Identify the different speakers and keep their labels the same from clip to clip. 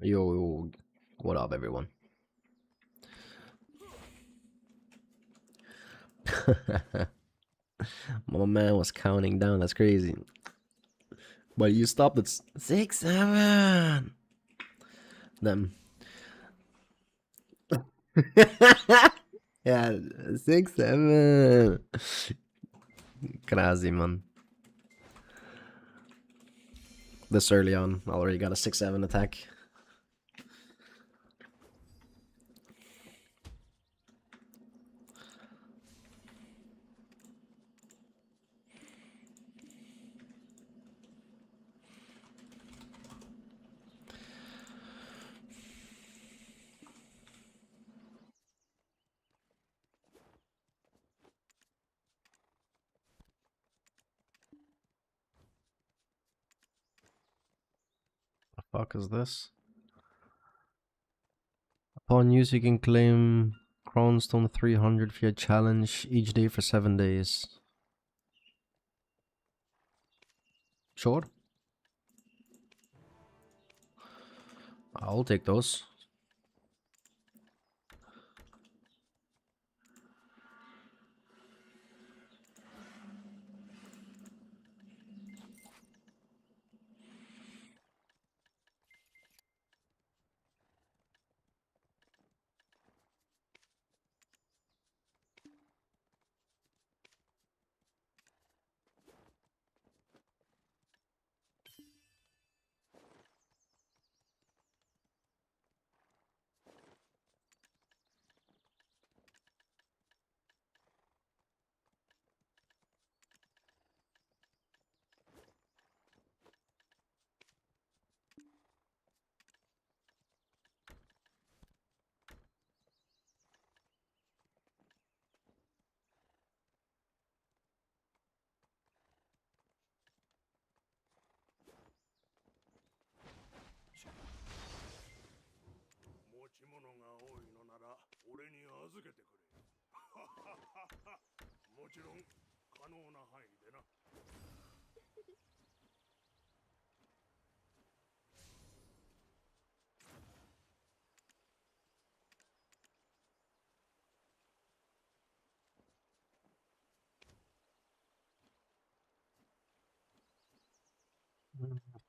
Speaker 1: Yo, what up, everyone? My man was counting down. That's crazy. But you stopped at 6, 7. Them. Yeah, 6, 7. Crazy, man. This early on, already got a 6, 7 attack. The fuck is this? Upon use, you can claim Crownstone 300 via challenge each day for 7 days. Sure. I'll take those.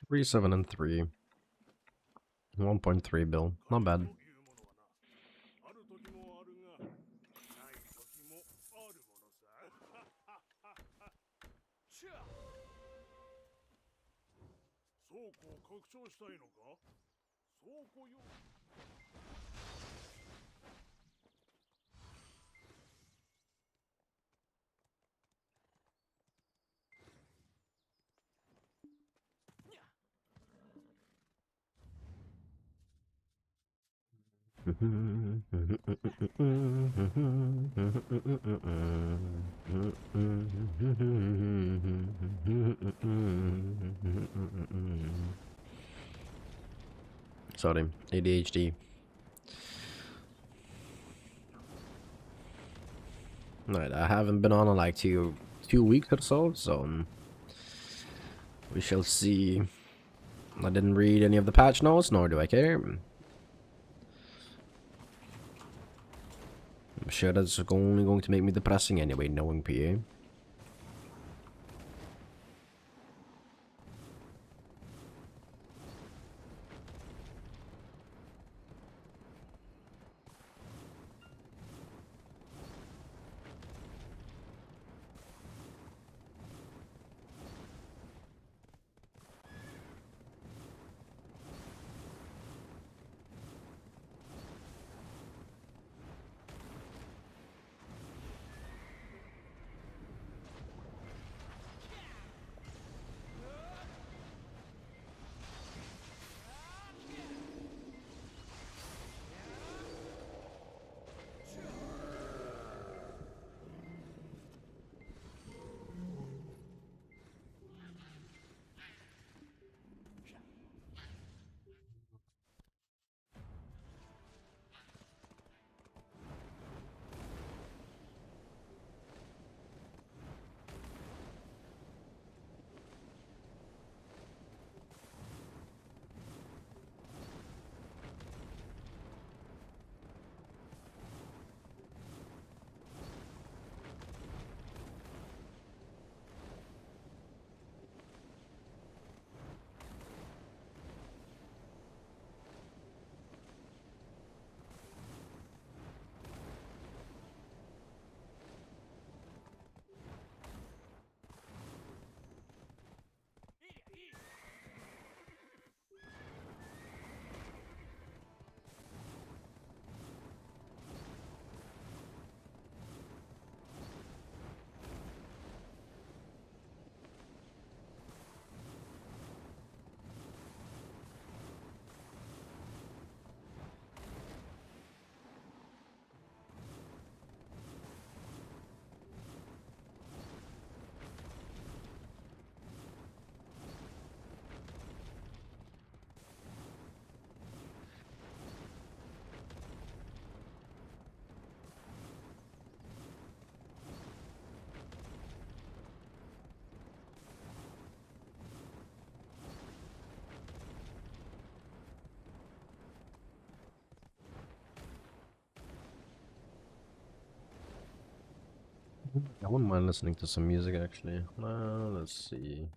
Speaker 1: Three, 7, and 3. 1.3 bill. Not bad. Sorry, ADHD. Right, I haven't been on in like 2 weeks or so we shall see. I didn't read any of the patch notes, nor do I care. I'm sure that's only going to make me depressing anyway, knowing PA. I wouldn't mind listening to some music actually. Let's see.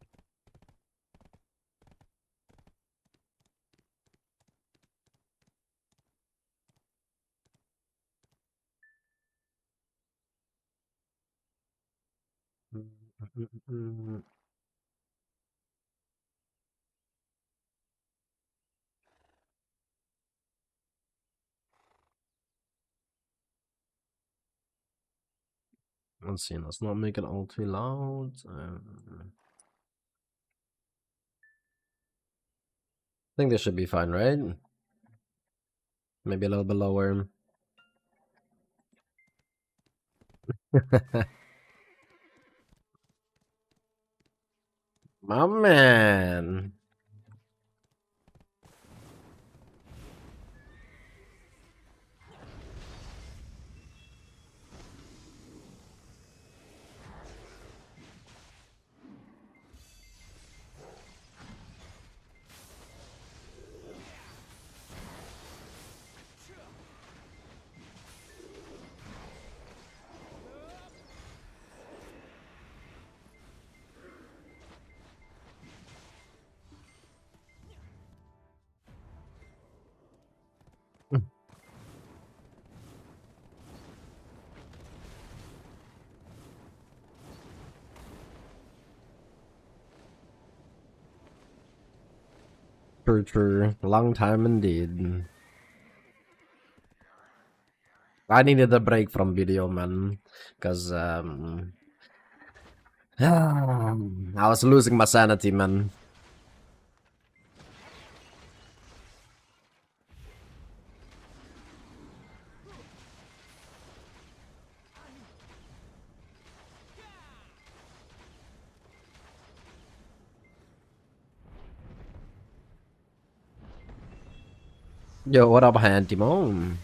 Speaker 1: Let's see. Let's not make it all too loud. I think this should be fine, right? Maybe a little bit lower. My man. True. Long time indeed. I needed a break from BDO, man. Because, I was losing my sanity, man. Yo, what up, Timon?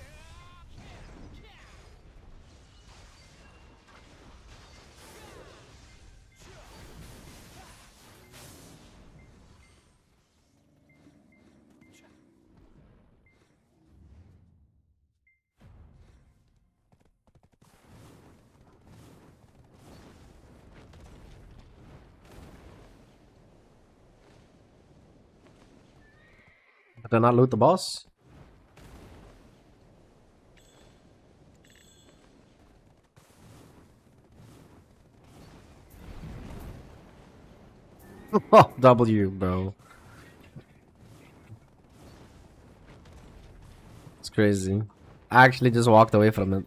Speaker 1: Did I not loot the boss? Oh, W, bro. It's crazy. I actually just walked away from it.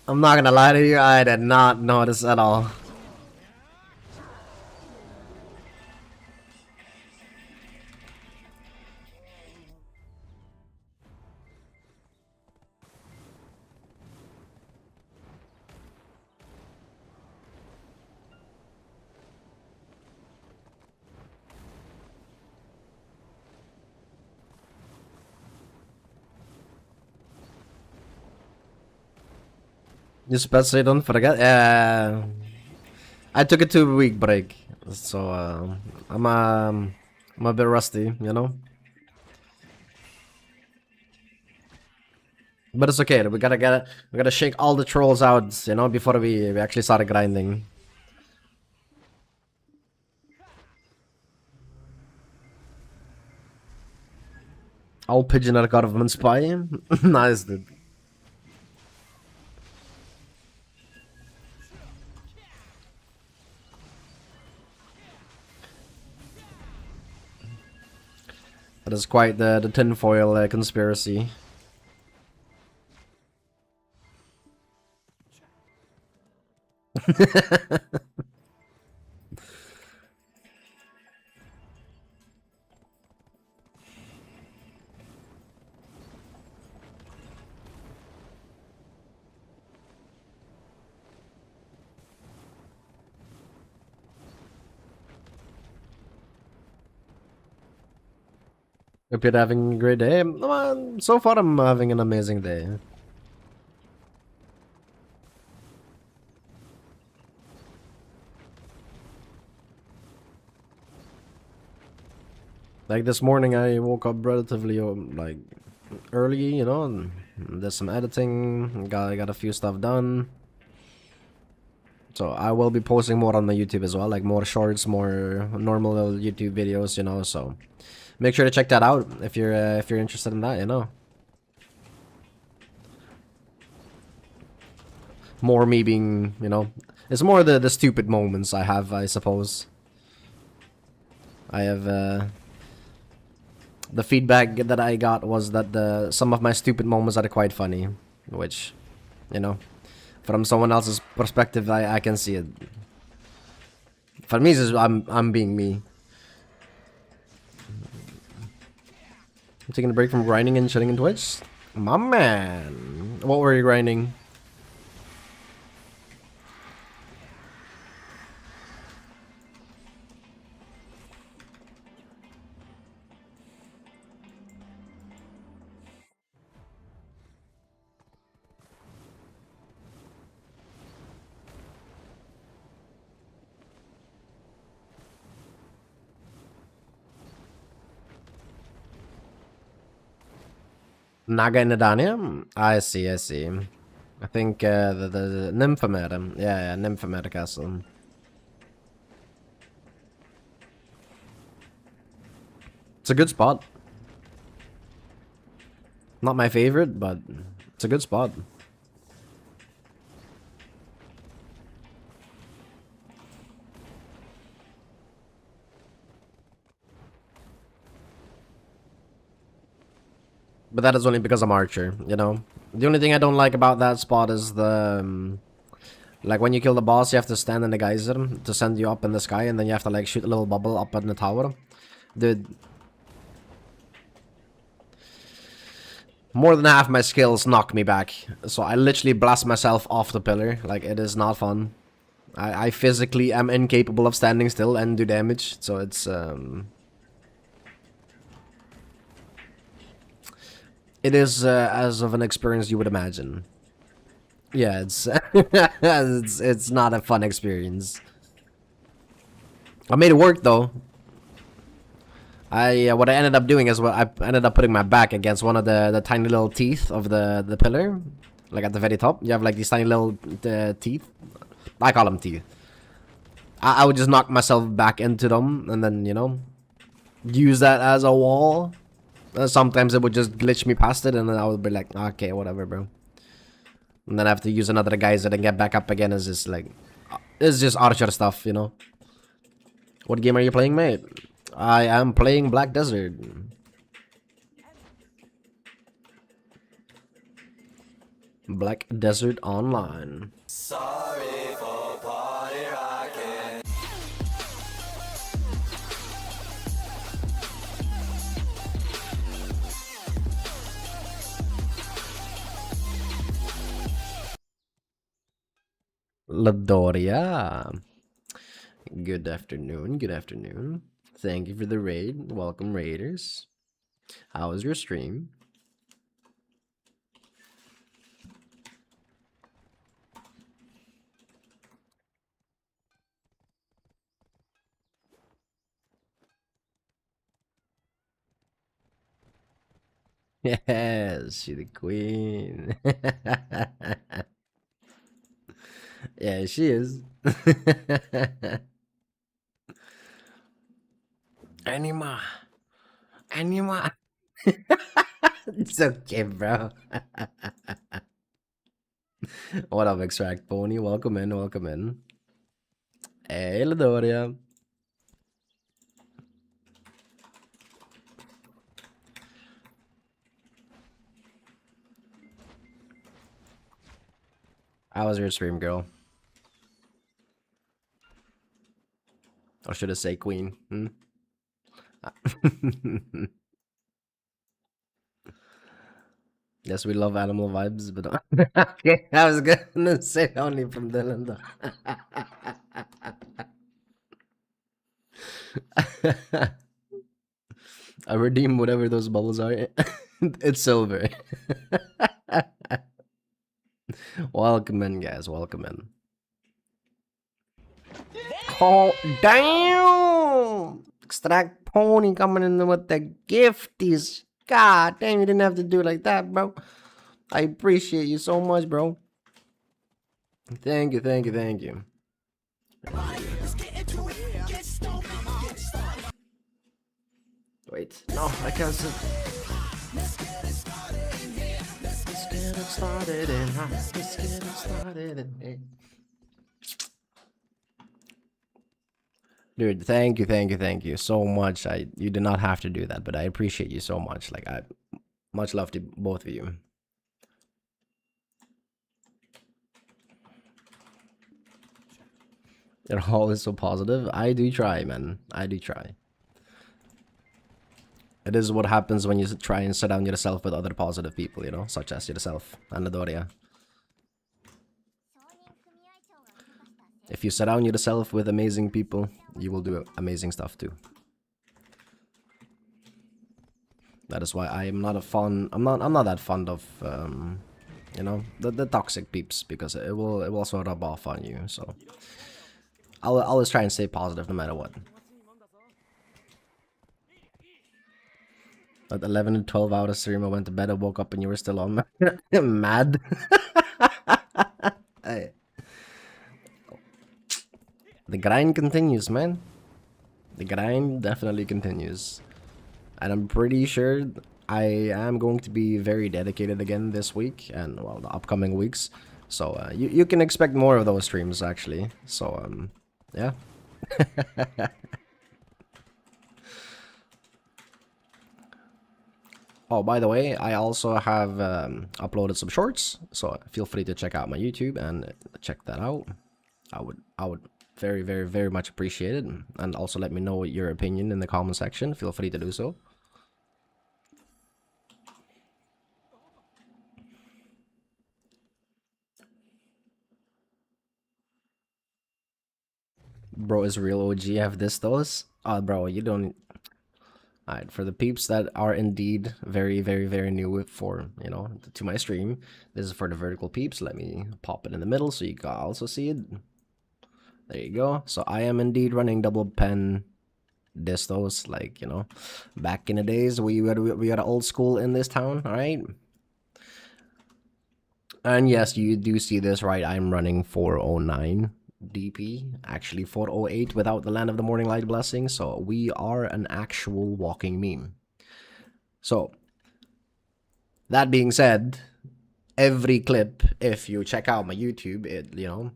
Speaker 1: I'm not gonna lie to you, I did not notice at all. Just say don't forget. I took a 2 week break, so I'm a bit rusty, you know. But it's okay. We gotta shake all the trolls out, you know, before we actually start grinding. All pigeon are government spy. Nice, dude. That is quite the tinfoil conspiracy. Hope you're having a great day. So far, I'm having an amazing day. Like this morning, I woke up relatively like early, you know, and did some editing. Got a few stuff done. So I will be posting more on my YouTube as well, like more shorts, more normal little YouTube videos, you know. So make sure to check that out if you're interested in that, you know. More me being, you know, it's more the stupid moments I have, I suppose. I have the feedback that I got was that the some of my stupid moments are quite funny, which, you know, from someone else's perspective, I can see it. For me, it's just, I'm being me. I'm taking a break from grinding and chilling in Twitch. My man, what were you grinding? Naga in Edania? I see, I see. I think the Nymphomer. Yeah, Nymphomer Castle. It's a good spot. Not my favorite, but it's a good spot. But that is only because I'm Archer, you know? The only thing I don't like about that spot is the... like, when you kill the boss, you have to stand in the geyser to send you up in the sky, and then you have to, like, shoot a little bubble up in the tower. Dude. More than half my skills knock me back. So I literally blast myself off the pillar. Like, it is not fun. I physically am incapable of standing still and do damage. So it's, it is as of an experience you would imagine. Yeah, it's it's not a fun experience. I made it work though. What I ended up doing is I ended up putting my back against one of the tiny little teeth of the pillar, like at the very top. You have like these tiny little teeth. I call them teeth. I would just knock myself back into them and then, you know, use that as a wall. Sometimes it would just glitch me past it, and then I would be like, okay, whatever, bro. And then I have to use another geyser and get back up again. It's just like, it's just Archer stuff, you know. What game are you playing, mate? I am playing Black Desert. Black Desert Online. Sorry for party rocking. Ladoria. Good afternoon, good afternoon. Thank you for the raid. Welcome, raiders. How was your stream? Yes, she the queen. Yeah, she is. Anima. Anima. It's okay, bro. What up, Extract Pony? Welcome in, welcome in. Hey, Ladoria. How was your stream, girl? Or should I say queen? Hmm? Yes, we love animal vibes, but okay, I was gonna say only from Dylan though. I redeem whatever those bubbles are. It's silver. Welcome in, guys. Welcome in. Oh, damn! Extract Pony coming in with the gifties. God damn, you didn't have to do it like that, bro. I appreciate you so much, bro. Thank you, thank you, thank you. Wait, no, I can't sit. Let's get it started in here. Let's get it started in here. Dude, thank you, thank you, thank you so much. You did not have to do that, but I appreciate you so much. Like, much love to both of you. You're always so positive. I do try, man. I do try. It is what happens when you try and surround yourself with other positive people, you know, such as yourself and Adoria. If you surround yourself with amazing people, you will do amazing stuff too. That is why I am not a fond. I'm not that fond of you know, the toxic peeps, because it will also rub off on you. So I'll always try and stay positive no matter what. At 11 to 12 hours stream, I went to bed, I woke up and you were still on. Mad. Hey. The grind continues, man. The grind definitely continues. And I'm pretty sure I am going to be very dedicated again this week and, well, the upcoming weeks. So you can expect more of those streams, actually. So, yeah. Oh, by the way, I also have uploaded some shorts, so feel free to check out my YouTube and check that out. I would very, very, very much appreciate it, and also let me know your opinion in the comment section. Feel free to do so. Bro is real OG. Have this those? Oh, bro, you don't. Alright, for the peeps that are indeed very, very, very new for, you know, to my stream, this is for the vertical peeps. Let me pop it in the middle so you can also see it. There you go. So I am indeed running double pen distos, like, you know, back in the days we were old school in this town, alright? And yes, you do see this, right? I'm running 409 DP, actually 408 without the Land of the Morning Light blessing, so we are an actual walking meme. So, that being said, every clip, if you check out my YouTube, it, you know,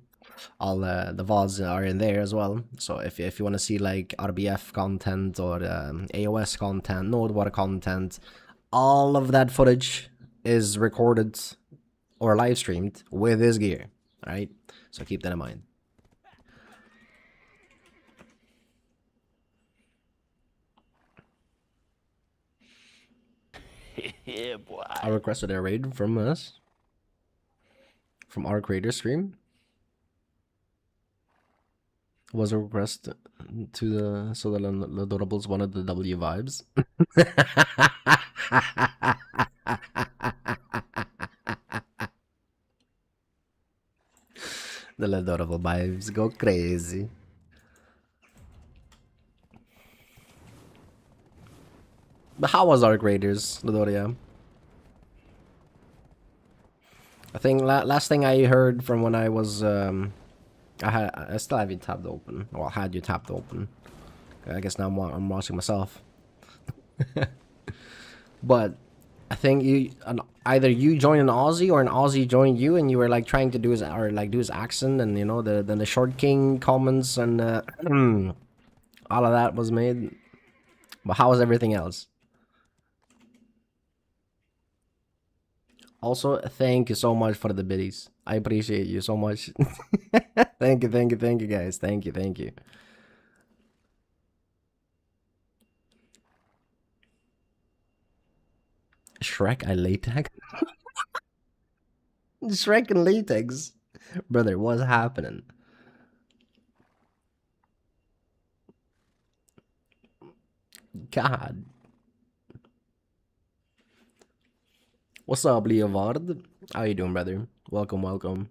Speaker 1: all the VODs are in there as well. So if you want to see like RBF content or AoS content, Node Water content, all of that footage is recorded or live streamed with this gear. Alright? So keep that in mind. Yeah, boy. I requested a raid from us. From our creator stream. Was a request to the so the Adorables wanted the W vibes. The adorable vibes go crazy. But how was our graders, Ladoria? I think last thing I heard from when I was I still have you tabbed open. Well, had you tapped open. I guess now I'm watching myself. But I think either you joined an Aussie or an Aussie joined you, and you were like trying to do his accent, and you know the Short King comments and all of that was made. But how was everything else? Also, thank you so much for the biddies. I appreciate you so much. Thank you, thank you, thank you, guys. Thank you, thank you. Shrek, I latex? Shrek and latex? Brother, what's happening? God. What's up, Leovard? How you doing, brother? Welcome, welcome.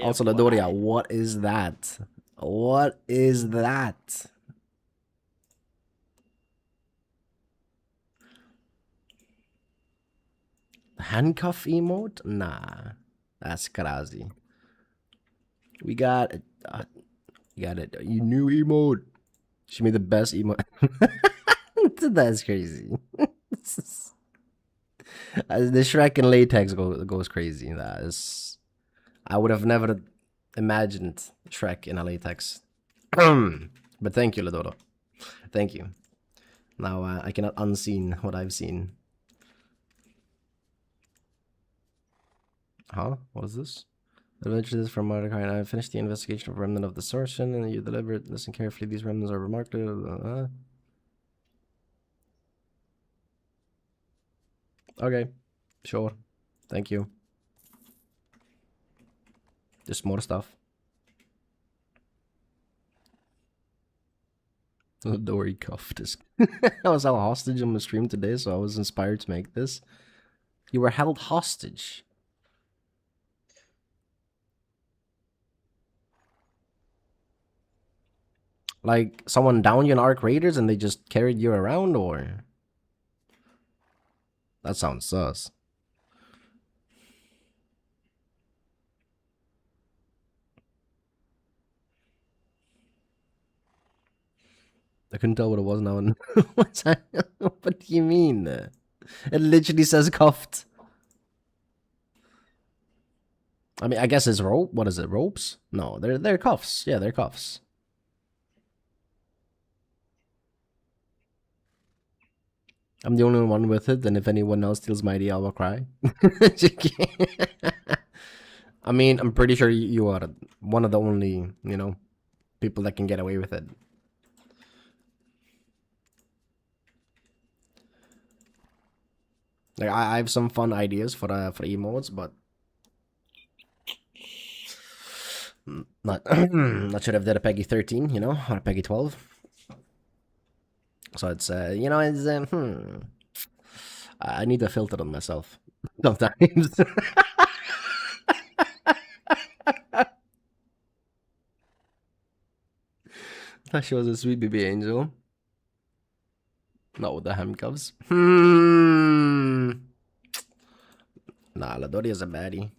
Speaker 1: Also, Ladoria, what is that? What is that? Handcuff emote? Nah, that's crazy. We got it. You new emote. She made the best emote. That's crazy. The Shrek in latex goes crazy. That is, I would have never imagined Shrek in a latex. But thank you, Ladoro. Thank you. Now I cannot unseen what I've seen. Huh? What is this? Adventures from Mordecai and I finished the investigation of remnant of the Sorcerer, and you deliberate, listen carefully. These remnants are remarkable. Okay, sure. Thank you. Just more stuff. Dory cuffed us. I was held hostage on the stream today, so I was inspired to make this. You were held hostage. Like someone downed you in Arc Raiders and they just carried you around, or? That sounds sus. I couldn't tell what it was now. What's that? What do you mean? It literally says cuffed. I mean, I guess it's rope. What is it? Ropes? No, they're cuffs. Yeah, they're cuffs. I'm the only one with it, and if anyone else steals my idea, I will cry. I mean, I'm pretty sure you are one of the only, people that can get away with it. Like, I have some fun ideas for emotes, but not not sure if they're a Peggy 13, or a Peggy 12. So it's it's I need to filter on myself sometimes. That she was a sweet baby angel. Not with the handcuffs. Nah, Ladori is a baddie.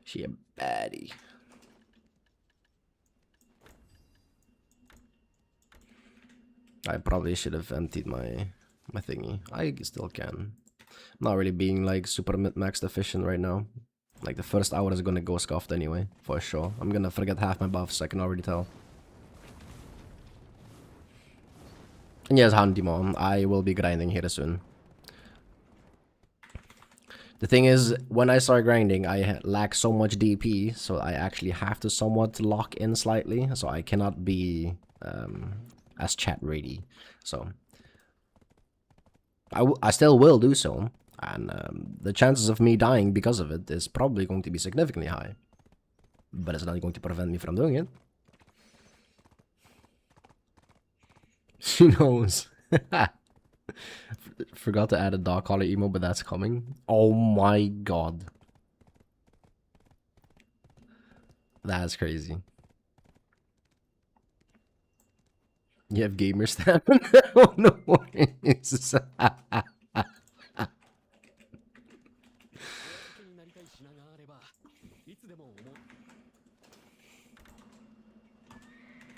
Speaker 1: She a baddie. I probably should have emptied my thingy. I still can. I'm not really being like super max efficient right now. Like the first hour is gonna go scuffed anyway, for sure. I'm gonna forget half my buffs, I can already tell. And yes, Handimon, I will be grinding here soon. The thing is, when I start grinding, I lack so much DP, so I actually have to somewhat lock in slightly, so I cannot be as chat ready. So I still will do so, and the chances of me dying because of it is probably going to be significantly high. But it's not going to prevent me from doing it. She knows. Forgot to add a dog collar emo, but that's coming. Oh my god. That's crazy. You have gamer stamina? Oh no worries.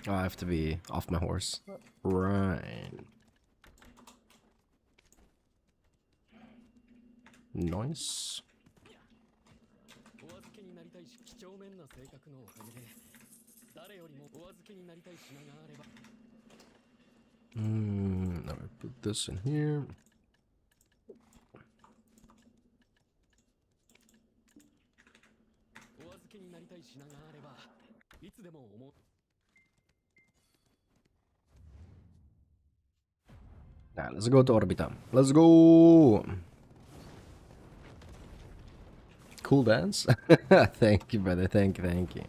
Speaker 1: Oh, I have to be off my horse. Right. Nice. Let me put this in here. Nah, let's go to Orbita. Let's go. Cool dance. Thank you, brother. Thank you.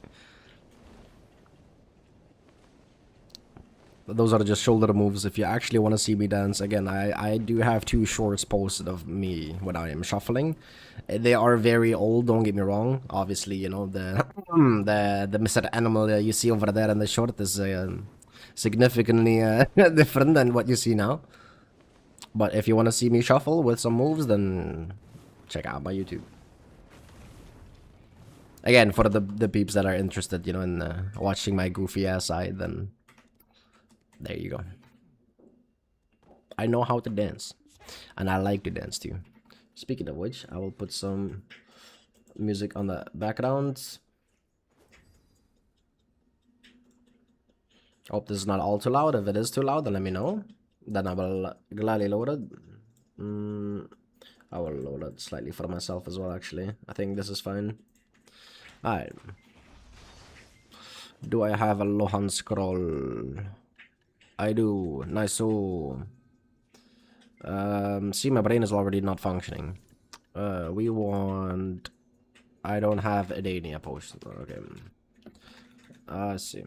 Speaker 1: Those are just shoulder moves. If you actually want to see me dance, again, I do have 2 shorts posted of me when I am shuffling. They are very old, don't get me wrong. Obviously, you know, the the Mr. Animal you see over there in the short is significantly different than what you see now. But if you want to see me shuffle with some moves, then check out my YouTube. Again, for the peeps that are interested, you know, in watching my goofy ass side, then there you go. I know how to dance, and I like to dance too. Speaking of which, I will put some music on the background. Hope this is not all too loud. If it is too loud, then let me know. Then I will gladly load it. I will load it slightly for myself as well, actually. I think this is fine. Alright. Do I have a Lohan scroll? I do. Nice. So, see, my brain is already not functioning. We want. I don't have Edania potion. Okay. I see.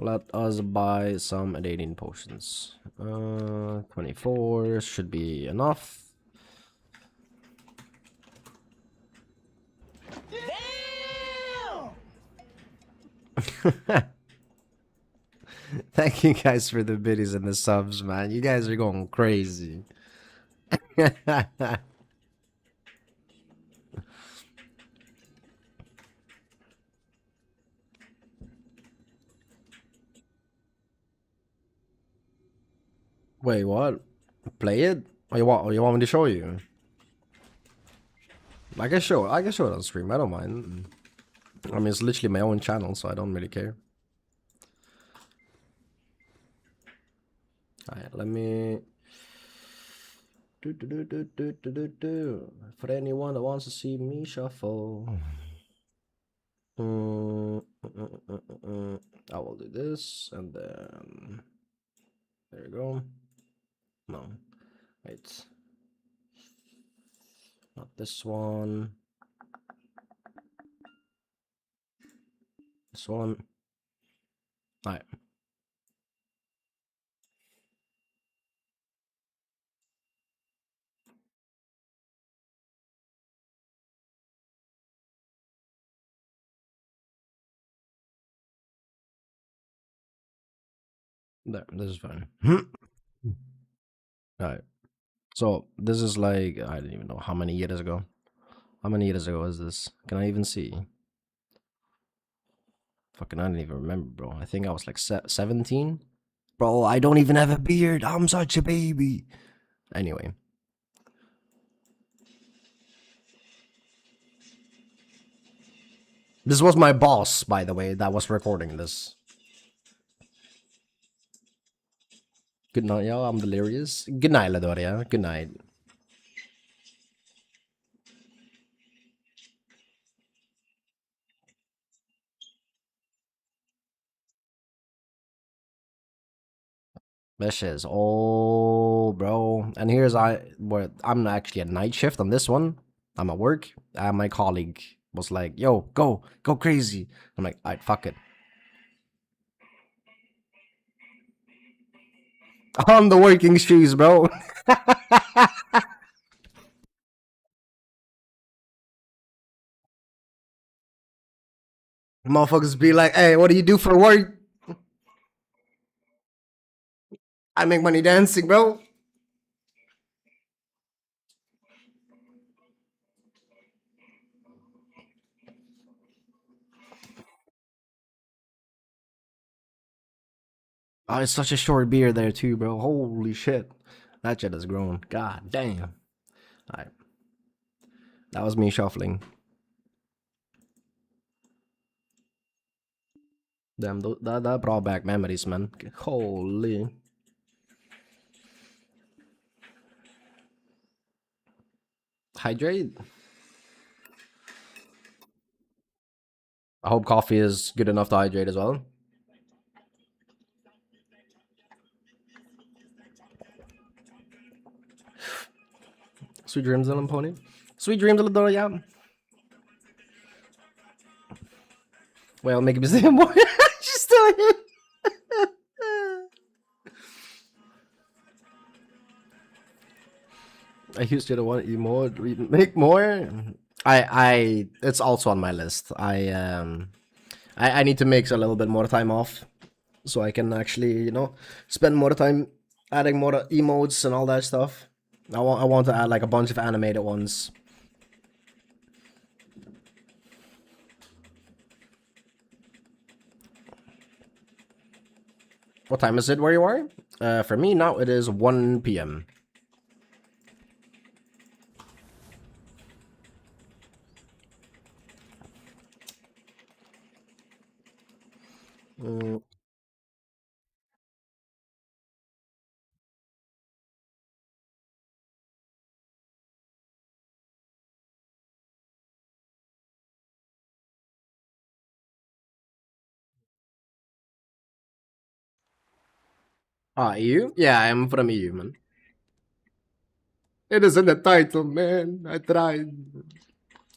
Speaker 1: Let us buy some Edanian potions. 24 should be enough. Thank you guys for the biddies and the subs, man. You guys are going crazy. Wait, what? Play it? Or you want me to show you? I can show it on stream. I don't mind. I mean, it's literally my own channel, so I don't really care. Alright, let me for anyone that wants to see me shuffle. I will do this, and then there you go. No, wait, not this one. This one. All right. There, this is fine. Alright. So this is like, I don't even know how many years ago. How many years ago is this? Can I even see? Fucking, I don't even remember, bro. I think I was like 17. Bro, I don't even have a beard. I'm such a baby. Anyway. This was my boss, by the way, that was recording this. Good night, y'all. I'm delirious. Good night, Ladoria. Good night. This is oh, bro. And here's I'm actually at night shift on this one. I'm at work. And my colleague was like, "Yo, go crazy." I'm like, "Alright, fuck it." On the working shoes, bro. Motherfuckers be like, "Hey, what do you do for work?" I make money dancing, bro. Oh, it's such a short beard there too, bro. Holy shit. That shit has grown. God damn. Alright. That was me shuffling. Damn, that brought back memories, man. Holy. Hydrate. I hope coffee is good enough to hydrate as well. Sweet dreams, little pony. Sweet dreams, little Doria. Well, make me say more. doing? I used to want emote. Make more. It's also on my list. I need to make a little bit more time off, so I can actually, spend more time adding more emotes and all that stuff. I want to add like a bunch of animated ones. What time is it where you are? For me now it is 1 p.m. EU? Yeah, I'm from EU, man. It is in the title, man. I tried.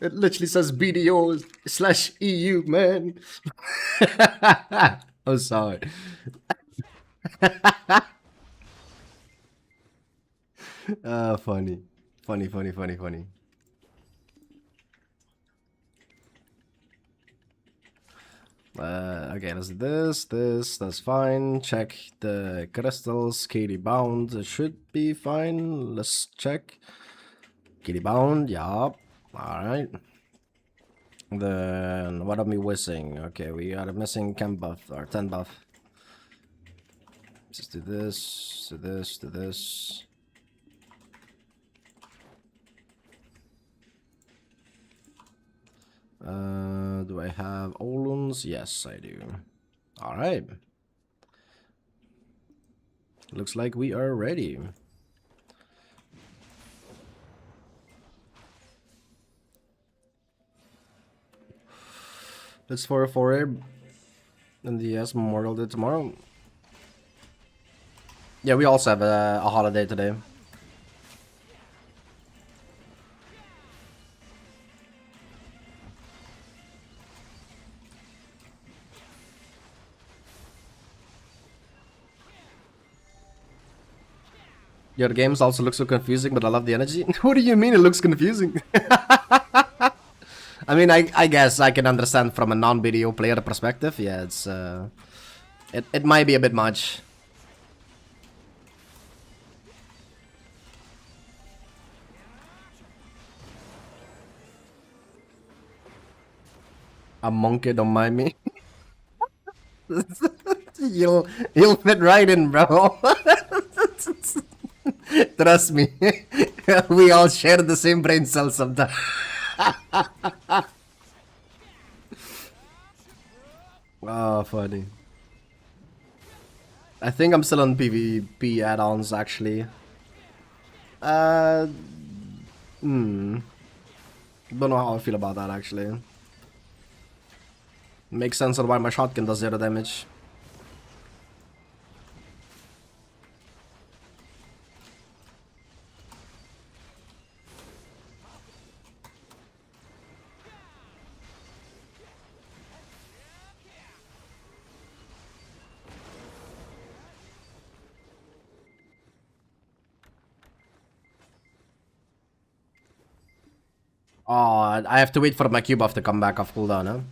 Speaker 1: It literally says BDO slash EU, man. I'm sorry. Funny. Funny, funny, funny, funny. Okay, that's fine. Check the crystals. Katie bound. It should be fine. Let's check. Katie bound, yup. Alright. Then, what are we missing? Okay, we are missing chem buff, or 10 buff. Just do this, do this, do this. Do I have Olun's? Yes, I do. Alright. Looks like we are ready. It's for a foray in the Memorial Day tomorrow. Yeah, we also have a holiday today. Your games also look so confusing, but I love the energy. What do you mean it looks confusing? I mean, I guess I can understand from a non-BDO player perspective. Yeah, it might be a bit much. A monkey, don't mind me. you'll fit right in, bro. Trust me. We all share the same brain cells sometimes. Oh, funny. I think I'm still on PvP add-ons actually. Uh, Don't know how I feel about that actually. Makes sense on why my shotgun does 0 damage. Oh, I have to wait for my cube buff to come back off cooldown,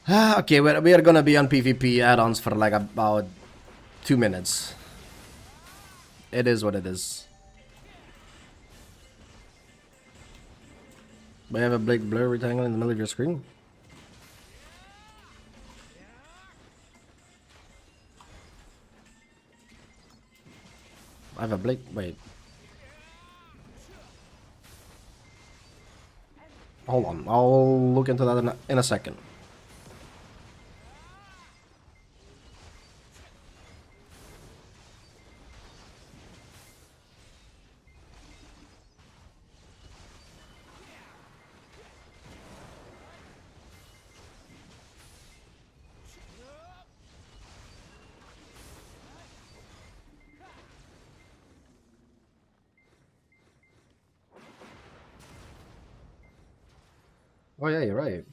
Speaker 1: huh? Okay, we are gonna be on PvP add-ons for like about 2 minutes. It is what it is. We have a big blur rectangle in the middle of your screen. I have a blink. Wait. Hold on. I'll look into that in a second. Oh yeah, you're right.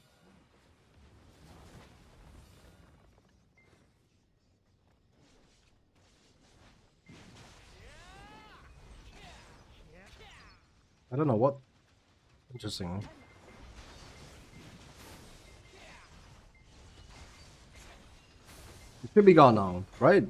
Speaker 1: I don't know what. Interesting. It should be gone now, right?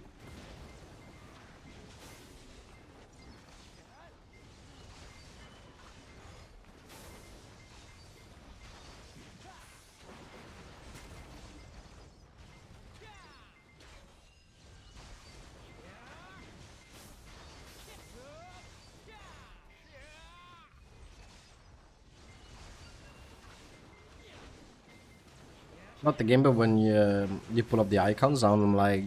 Speaker 1: Not the game, but when you pull up the icons, I'm like,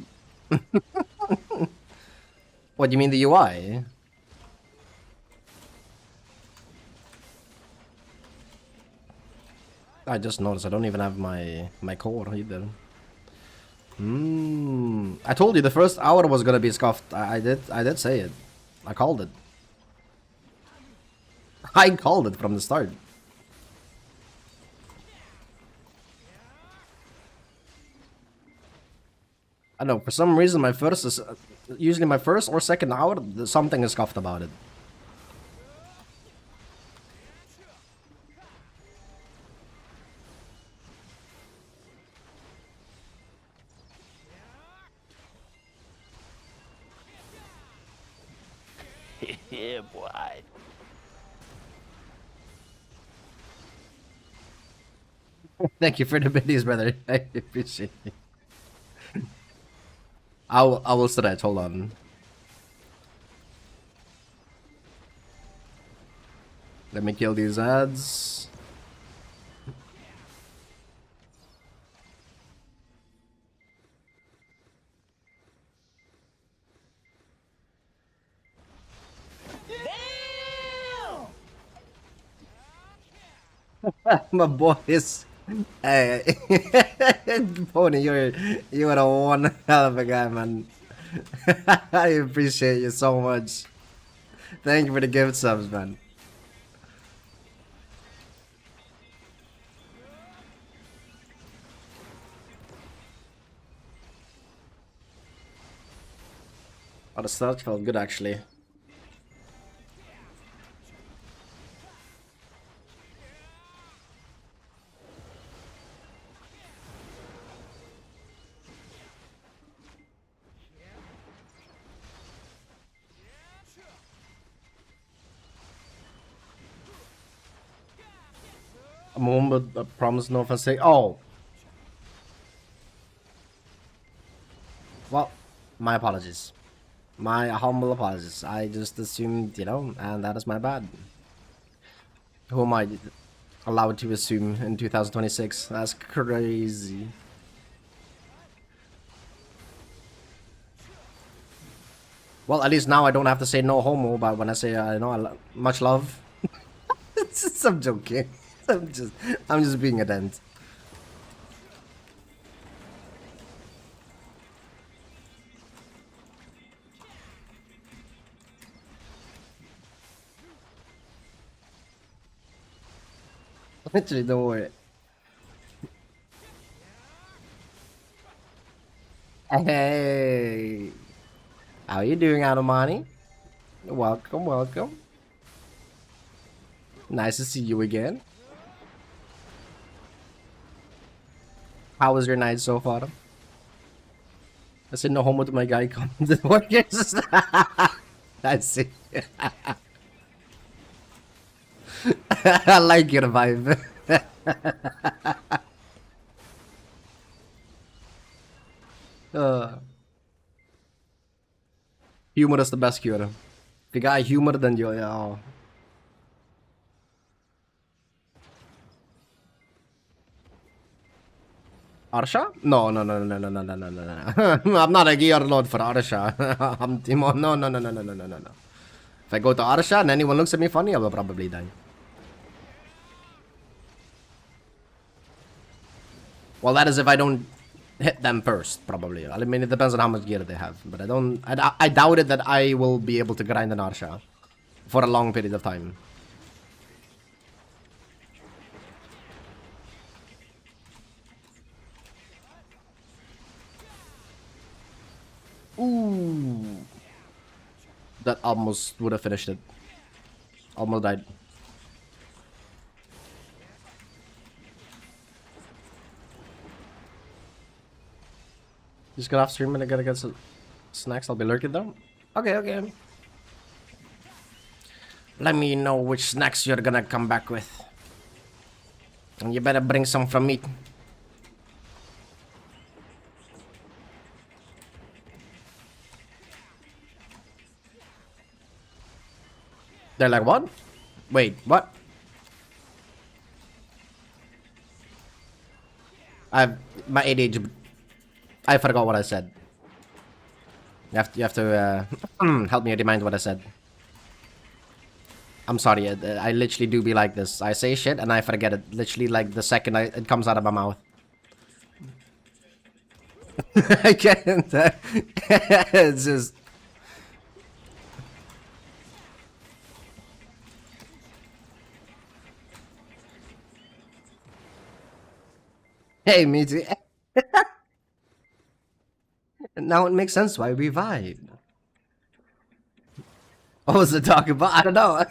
Speaker 1: what do you mean the UI? I just noticed I don't even have my core either. I told you the first hour was gonna be scuffed. I did say it. I called it. I called it from the start. I don't know, for some reason my first is usually my first or second hour something is scuffed about it.
Speaker 2: Yeah, boy.
Speaker 1: Thank you for the biddies, brother. I appreciate it. I will stretch, hold on. Let me kill these ads. My boys. Hey, Pony, you are a one hell of a guy, man. I appreciate you so much. Thank you for the gift subs, man. Oh, the start felt good actually. I'm home, but I promise no offense. Oh, well, my apologies. My humble apologies. I just assumed, and that is my bad. Who am I allowed to assume in 2026? That's crazy. Well, at least now I don't have to say no homo, but when I say much love, I'm joking. I'm just being a dent. Literally, don't worry. Hey, how you doing, Anomani? Welcome, welcome. Nice to see you again. How was your night so far? I said no homo to my guy. Come to the workers. I see. I like your vibe. uh, humor is the best cure. If you got humor, then you. Oh. Arsha? No, no, no, no, no, no, no, no, no, no. I'm not a gear lord for Arsha. I'm Timo. No, no, no, no, no, no, no, no, no. If I go to Arsha and anyone looks at me funny, I will probably die. Well, that is if I don't hit them first, probably. I mean, it depends on how much gear they have. But I don't. I doubt it that I will be able to grind an Arsha for a long period of time. Ooh. That almost would have finished it. Almost died. Just get off stream and I gotta get some snacks. I'll be lurking though. Okay, okay. Let me know which snacks you're gonna come back with. And you better bring some from me. They're like, what? Wait, what? My ADHD. I forgot what I said. You have to help me remind what I said. I'm sorry, I literally do be like this. I say shit and I forget it. Literally like the second it comes out of my mouth. I can't. It's just... Hey, me too. Now it makes sense why we vibe. What was it talking about? I don't know.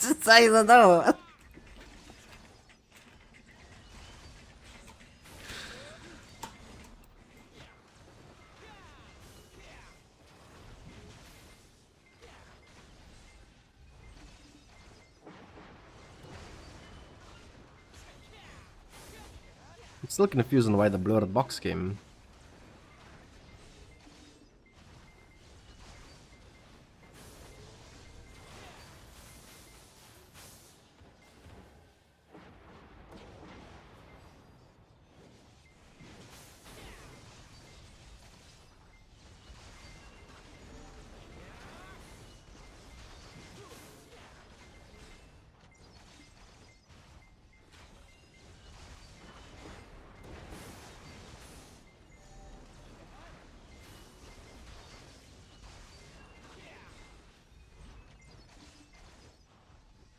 Speaker 1: Just I don't know. I'm still confused on why the blurred box came.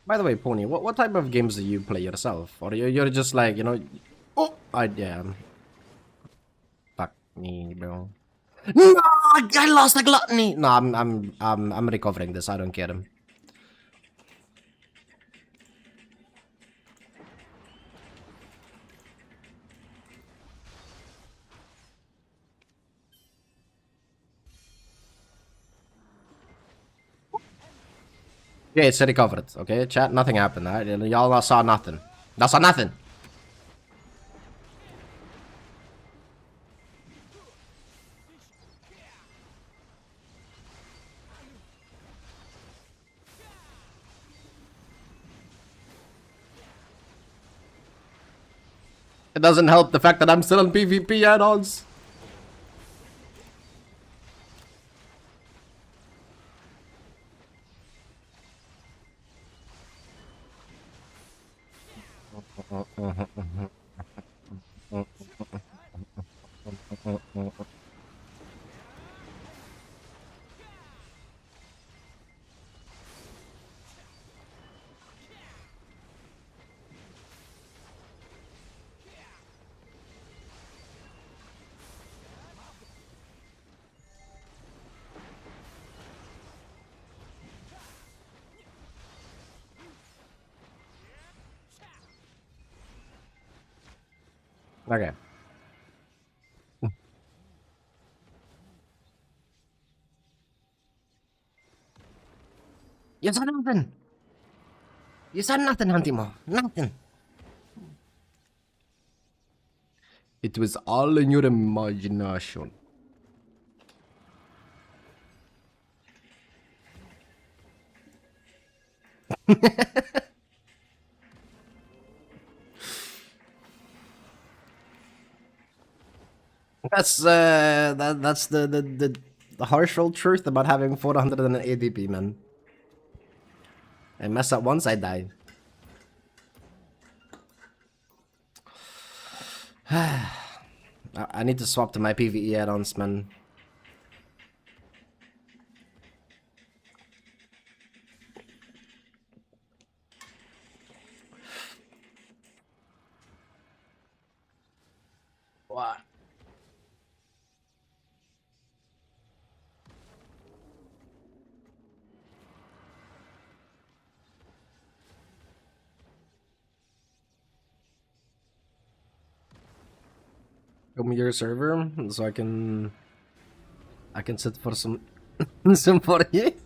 Speaker 1: By the way, Pony, what type of games do you play yourself? Or you're just like, you know... Oh! Yeah. Fuck me, bro. No! I lost a gluttony! No, I'm recovering this. I don't care. Yeah, it's recovered, okay? Chat, nothing happened. Y'all saw nothing. Y'all saw nothing. It doesn't help the fact that I'm still on PvP add-ons. Okay. You said nothing. You said nothing, Huntimo. Nothing. It was all in your imagination. That's that's the harsh old truth about having 400 and an ADP, man. I mess up once, I die. I need to swap to my PvE add-ons, man. What? Come to your server so I can sit for some some 48.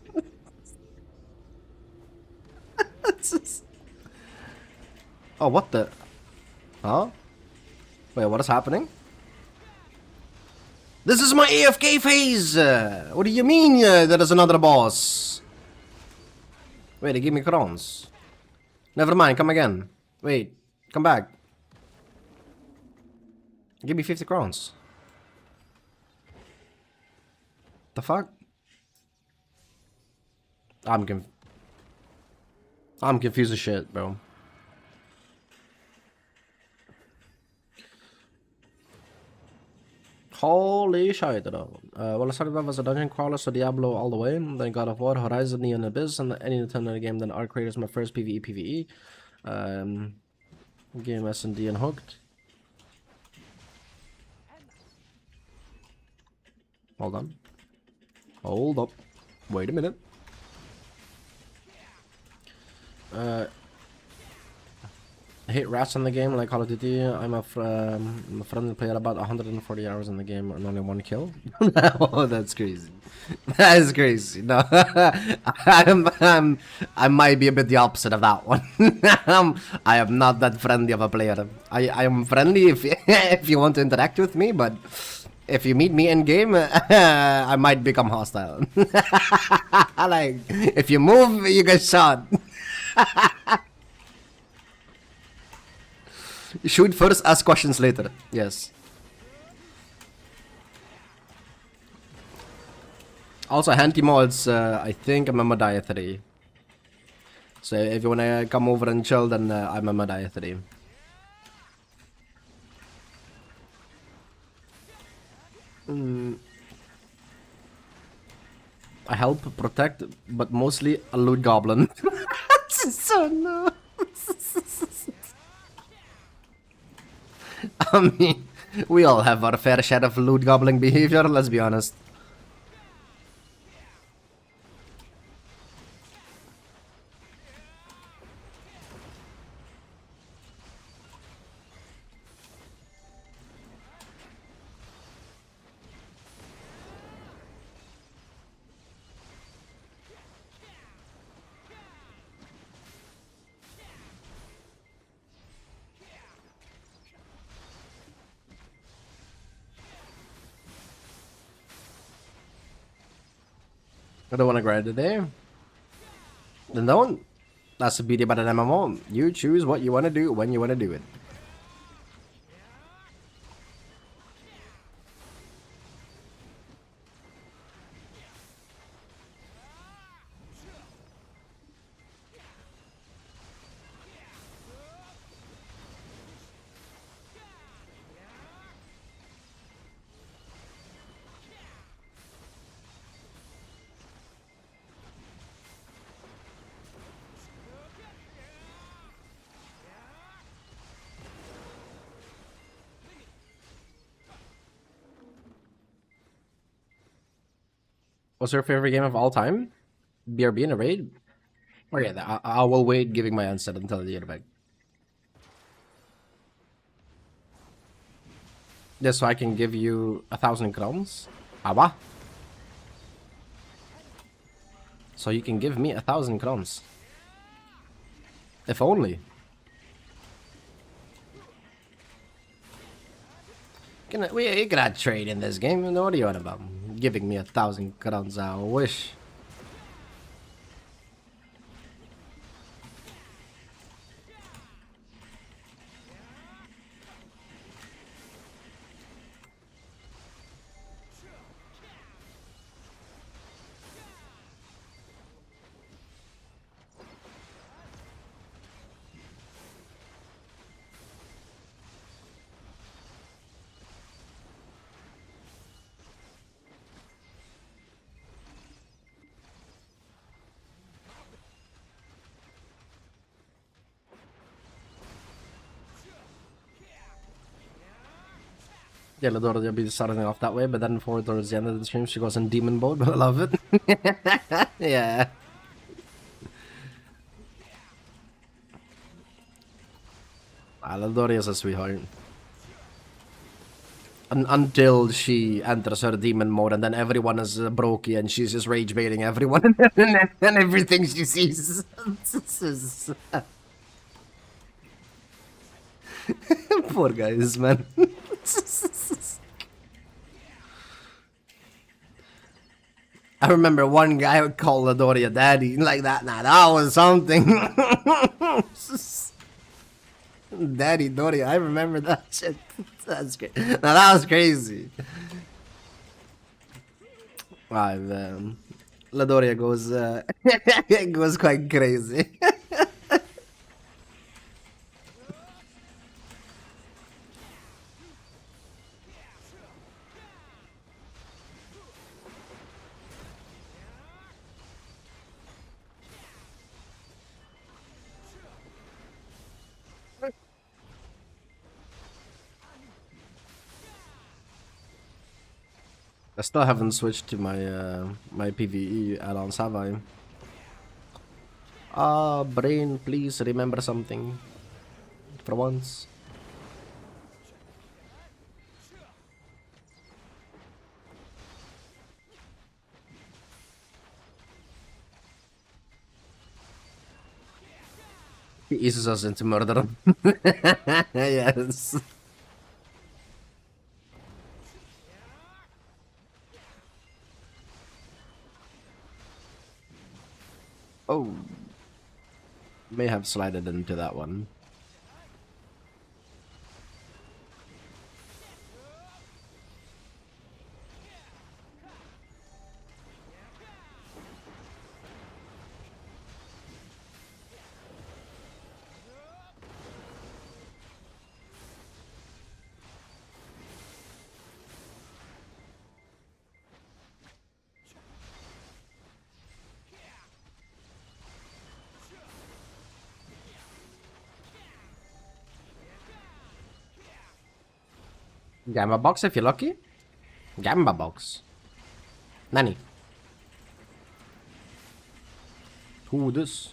Speaker 1: Oh, what the? Huh? Wait, what is happening? This is my AFK phase! What do you mean there is another boss? Wait, they gave me crowns. Never mind, come again. Wait, come back. Give me 50 crowns. The fuck? I'm confused as shit, bro. Holy shit, though. Well, I started off as a dungeon crawler, so Diablo all the way. Then God of War, Horizon, Neon Abyss, and any Nintendo game. Then Arc Raiders, my first PvE, PvE. Game S&D and Hooked. Hold on. Hold up. Wait a minute. I hate rats in the game like Call of Duty. I'm a friendly player about 140 hours in the game and only 1 kill. Oh, that's crazy. That is crazy. No, I might be a bit the opposite of that one. I am not that friendly of a player. I am friendly if if you want to interact with me, but if you meet me in game, I might become hostile. Like if you move, you get shot. Shoot first, ask questions later. Yes. Also, Hanty mods, I think I'm a Madiah 3. So if you wanna come over and chill, then I'm a Madiah 3. I help protect, but mostly a loot goblin. So no. I mean, we all have our fair share of loot gobbling behavior, let's be honest. I don't want to grind today. Then don't. That's the beauty about an MMO. You choose what you want to do when you want to do it. What's your favorite game of all time? BRB in a raid? Okay, I will wait giving my answer until the end back. Just so I can give you 1,000 crowns. Awa. So you can give me 1,000 crowns. If only. We cannot trade in this game. What are you on about? Giving me 1,000 crowns, I wish. Yeah, Ladora will be starting off that way, but then towards the end of the stream, she goes in demon mode, but I love it. Yeah. Ladora is a sweetheart. Until she enters her demon mode, and then everyone is brokey, and she's just rage baiting everyone and everything she sees. Poor guys, man. I remember one guy would call Ladoria daddy like that. Nah, that was something. Daddy Doria, I remember that shit. That's great. Now that was crazy. Wow, Ladoria goes goes quite crazy. I still haven't switched to my my PvE add-ons, have I? Brain, please remember something for once. He eases us into murder. Yes. Oh, may have slided into that one. Gamma box if you're lucky. Gamba box. Nani? Who this?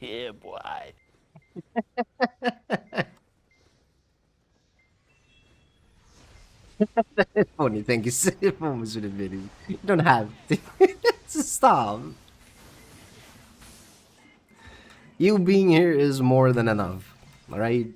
Speaker 2: Yeah, boy.
Speaker 1: Funny thing is, moments with the video. You don't have to. Stop. You being here is more than enough. Alright?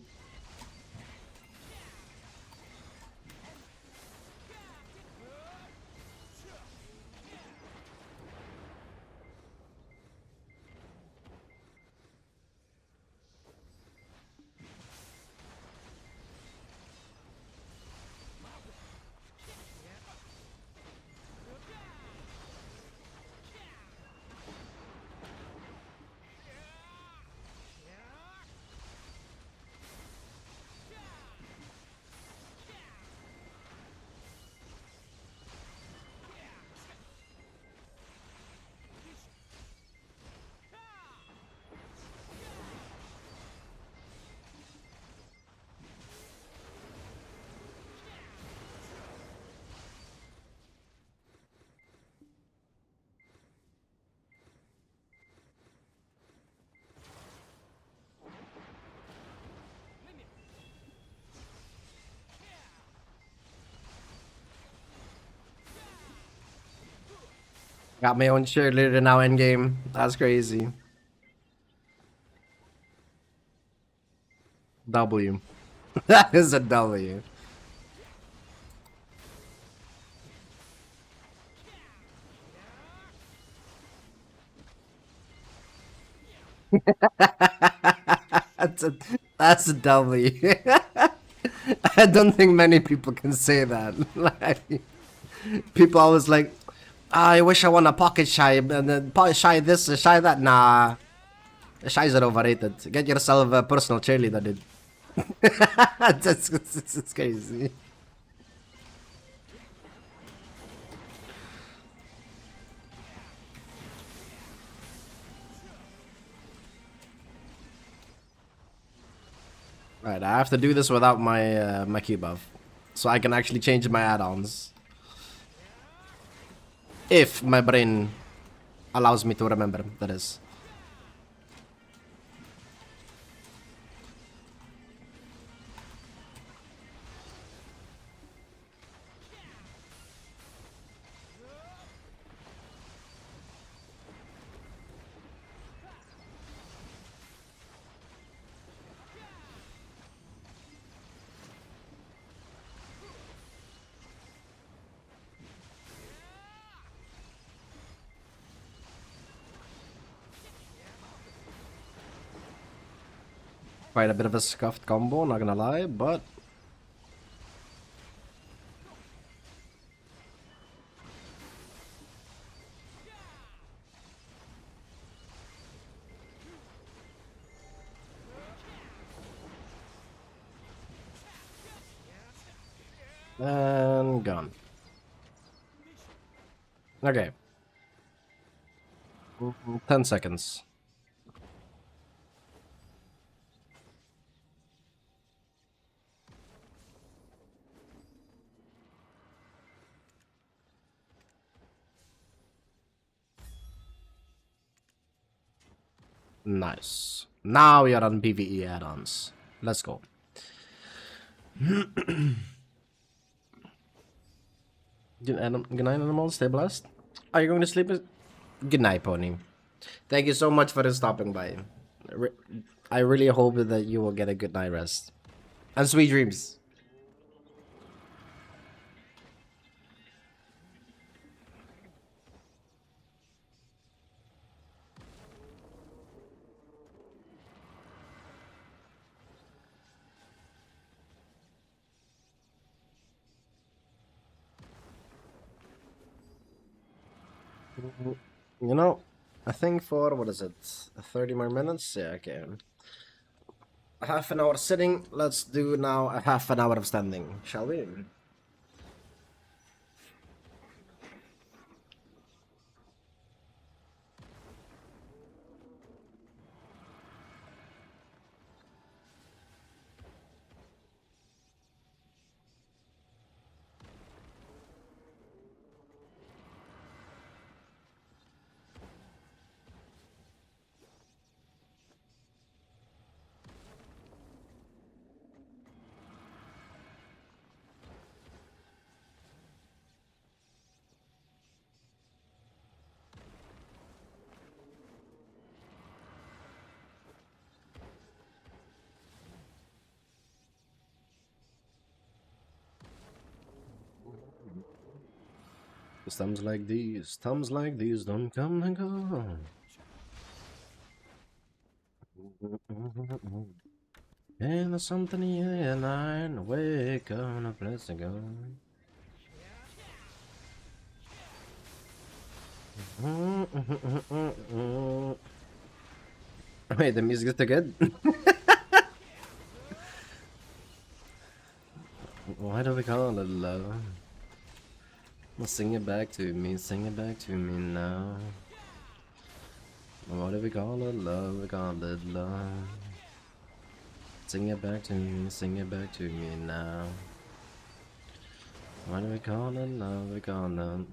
Speaker 1: Got my own cheerleader now in game. That's crazy. W. That is a W. That's a W. I don't think many people can say that. Like, people always like, "Ah, I wish I won a pocket shy, and then shy this, shy that." Nah, shies are overrated. Get yourself a personal cheerleader, dude. That's crazy. Right, I have to do this without my my key buff, so I can actually change my add-ons. If my brain allows me to remember, that is. Quite a bit of a scuffed combo, not gonna lie, but and gone. Okay. 10 seconds. Nice. Now we are on PvE add-ons. Let's go. Good night, animals. Stay blessed. Are you going to sleep? Good night, Pony. Thank you so much for stopping by. I really hope that you will get a good night rest. And sweet dreams. You know, I think for, what is it, 30 more minutes? Yeah, okay. A half an hour sitting, let's do now a half an hour of standing, shall we? Times like these don't come and go. And there's something here and I wake up on a place to go. Wait, the music is too good? Why do we call it love? Well, sing it back to me now. What do we call it love? We call it love. Sing it back to me now. What do we call it love? We call it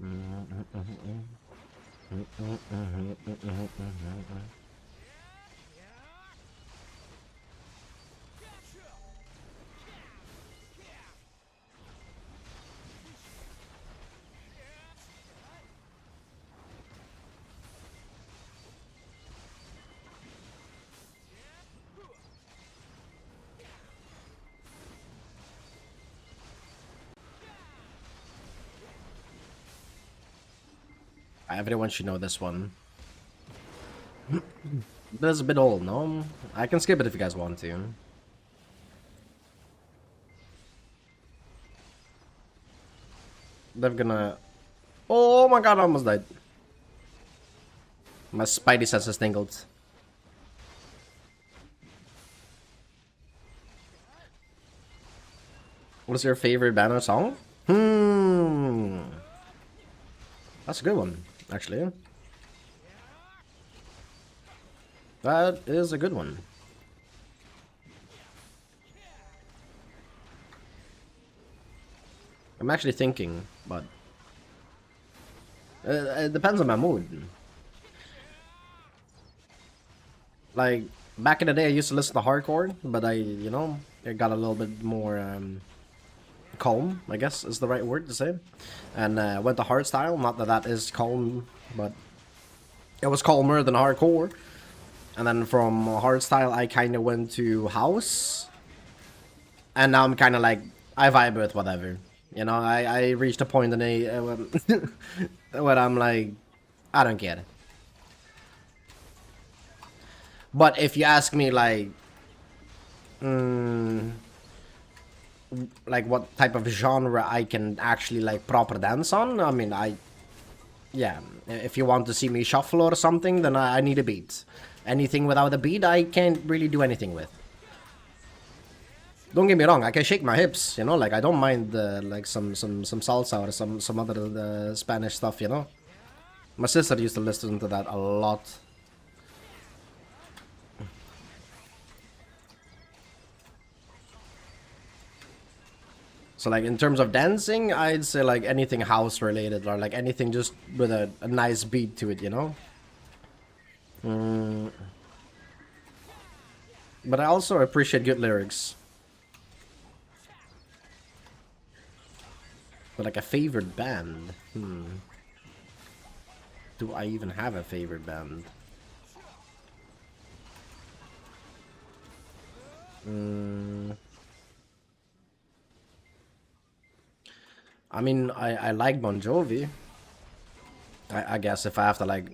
Speaker 1: Everyone should know this one. But it's a bit old, no? I can skip it if you guys want to. They're gonna... Oh my god, I almost died. My spidey senses tingled. What's your favorite banner song? That's a good one, actually. That is a good one. I'm actually thinking, but it depends on my mood. Like back in the day, I used to listen to hardcore, but you know, it got a little bit more calm, I guess is the right word to say, and went to hardstyle. Not that that is calm, but it was calmer than hardcore. And then from hardstyle, I kind of went to house, and now I'm kind of like I vibe with whatever. You know, I reached a point in a where I'm like, I don't get it. But if you ask me like what type of genre I can actually like proper dance on, I mean, yeah, if you want to see me shuffle or something, then I need a beat. Anything without a beat, I can't really do anything with. Don't get me wrong, I can shake my hips, you know, like I don't mind like some salsa or some other Spanish stuff, you know. My sister used to listen to that a lot. So like in terms of dancing, I'd say like anything house related or like anything just with a nice beat to it, you know. But I also appreciate good lyrics. But like a favorite band, do I even have a favorite band? I mean, I like Bon Jovi. I guess if I have to like...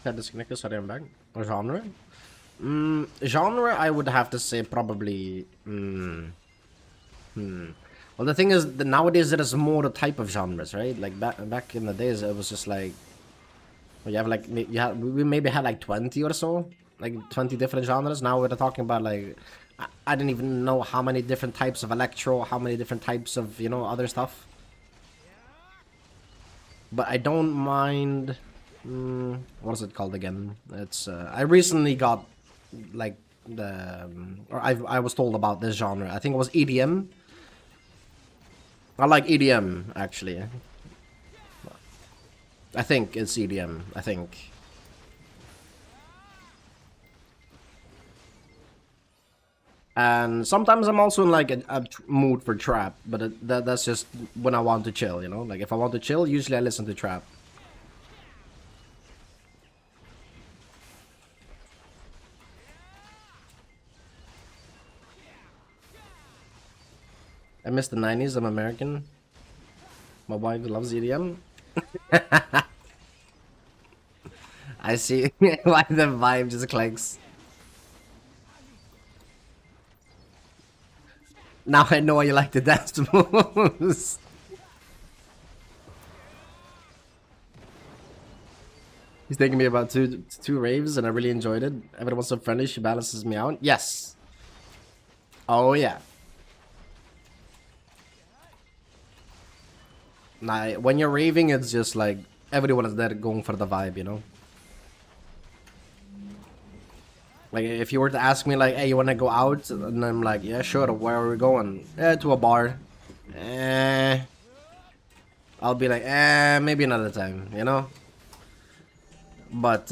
Speaker 1: Got disconnected, sorry, I'm back. Or genre? Genre, I would have to say probably... Well, the thing is, that nowadays there is more type of genres, right? Like back in the days, it was just like... You have like... we maybe had like 20 or so. Like 20 different genres. Now we're talking about like... I don't even know how many different types of electro, how many different types of, you know, other stuff. But I don't mind... what is it called again? It's I recently got like or I was told about this genre. I think it was EDM. I like EDM actually. I think it's EDM. I think. And sometimes I'm also in like a mood for trap, but that's just when I want to chill, you know. Like if I want to chill, usually I listen to trap. I miss the 90s. I'm American. My wife loves EDM. I see why the vibe just clicks. Now I know why you like the dance moves. He's taking me about two raves and I really enjoyed it. Everyone's so friendly, she balances me out. Yes. Oh yeah. Nah, when you're raving, it's just like everyone is there going for the vibe, you know? Like, if you were to ask me, like, hey, you wanna go out? And I'm like, yeah, sure, where are we going? To a bar. I'll be like, maybe another time, you know? But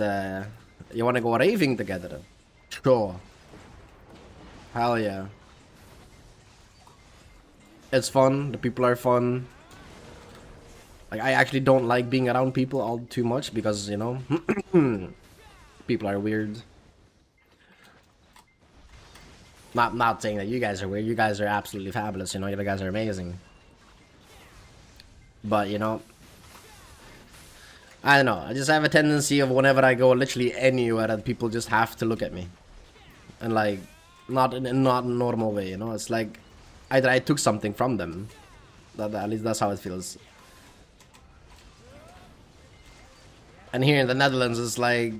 Speaker 1: you want to go raving together? Sure. Hell yeah. It's fun. The people are fun. Like, I actually don't like being around people all too much because, you know, people are weird. Not saying that you guys are weird. You guys are absolutely fabulous. You know, you guys are amazing. But, you know, I don't know. I just have a tendency of whenever I go literally anywhere that people just have to look at me. And, like, not in a not normal way, you know? It's like either I took something from them. At least that's how it feels. And here in the Netherlands, it's like,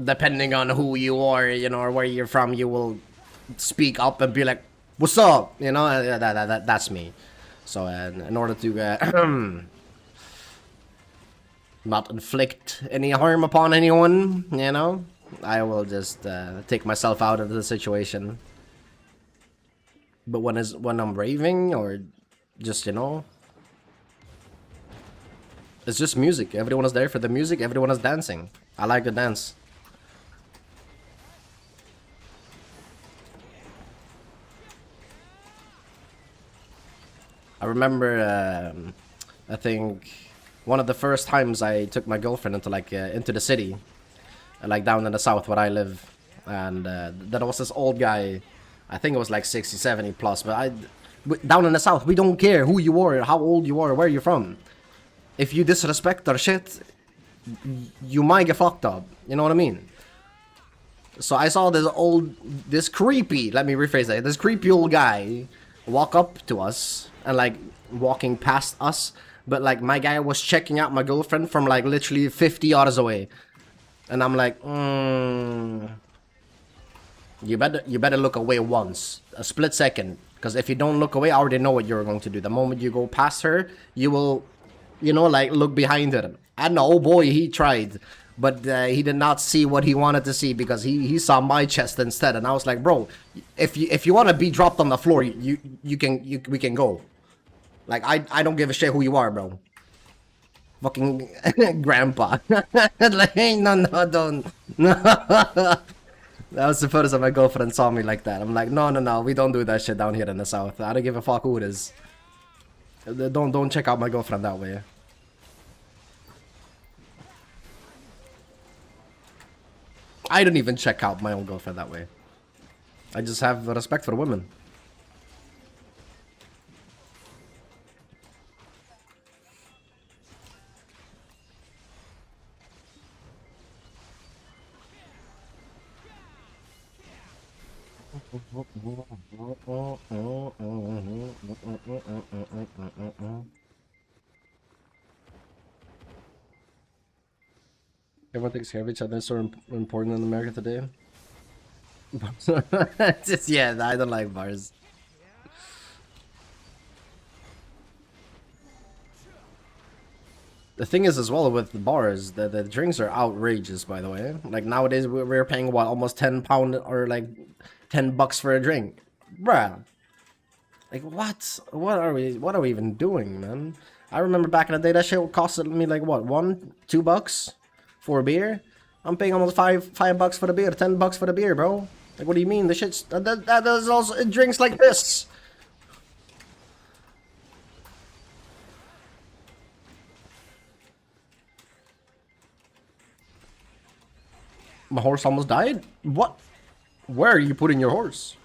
Speaker 1: depending on who you are, you know, or where you're from, you will speak up and be like, "What's up?" You know, that's me. So, in order to not inflict any harm upon anyone, you know, I will just take myself out of the situation. But when I'm raving or just, you know, it's just music. Everyone is there for the music. Everyone is dancing. I like to dance. I remember, I think one of the first times I took my girlfriend into into the city, like down in the south where I live, and there was this old guy. I think it was like 60, 70 plus, but down in the south, we don't care who you are, how old you are, where you're from. If you disrespect our shit, you might get fucked up. You know what I mean? So I saw this creepy, let me rephrase that, this creepy old guy walk up to us and like walking past us. But like my guy was checking out my girlfriend from like literally 50 yards away. And I'm like, you better look away once, a split second. Because if you don't look away, I already know what you're going to do. The moment you go past her, you will, you know, like look behind her. And oh boy, he tried. But he did not see what he wanted to see because he saw my chest instead. And I was like, bro, if you want to be dropped on the floor, we can go. Like I don't give a shit who you are, bro. Fucking grandpa. Like, no, don't. No. That was the first time my girlfriend saw me like that. I'm like, no, we don't do that shit down here in the south. I don't give a fuck who it is. Don't check out my girlfriend that way. I don't even check out my own girlfriend that way. I just have respect for women. Everyone takes care of each other. It's so important in America today. Just, yeah, I don't like bars. The thing is as well with the bars, the drinks are outrageous, by the way. Like nowadays we're paying what, almost £10 or like $10 for a drink. Bruh. Like what? What are we even doing, man? I remember back in the day that shit costed me like what, $1, $2 for a beer? I'm paying almost $5 for the beer, $10 for the beer, bro. Like what do you mean? The shit's that is also drinks like this. My horse almost died? What? Where are you putting your horse?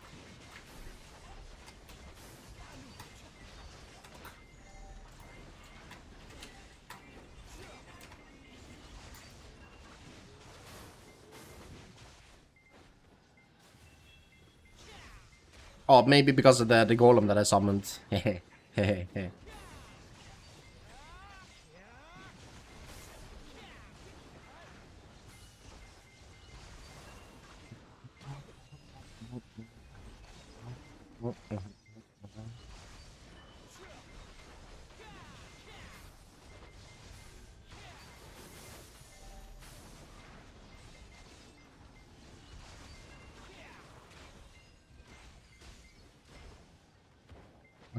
Speaker 1: Oh, maybe because of the golem that I summoned. Hehehe.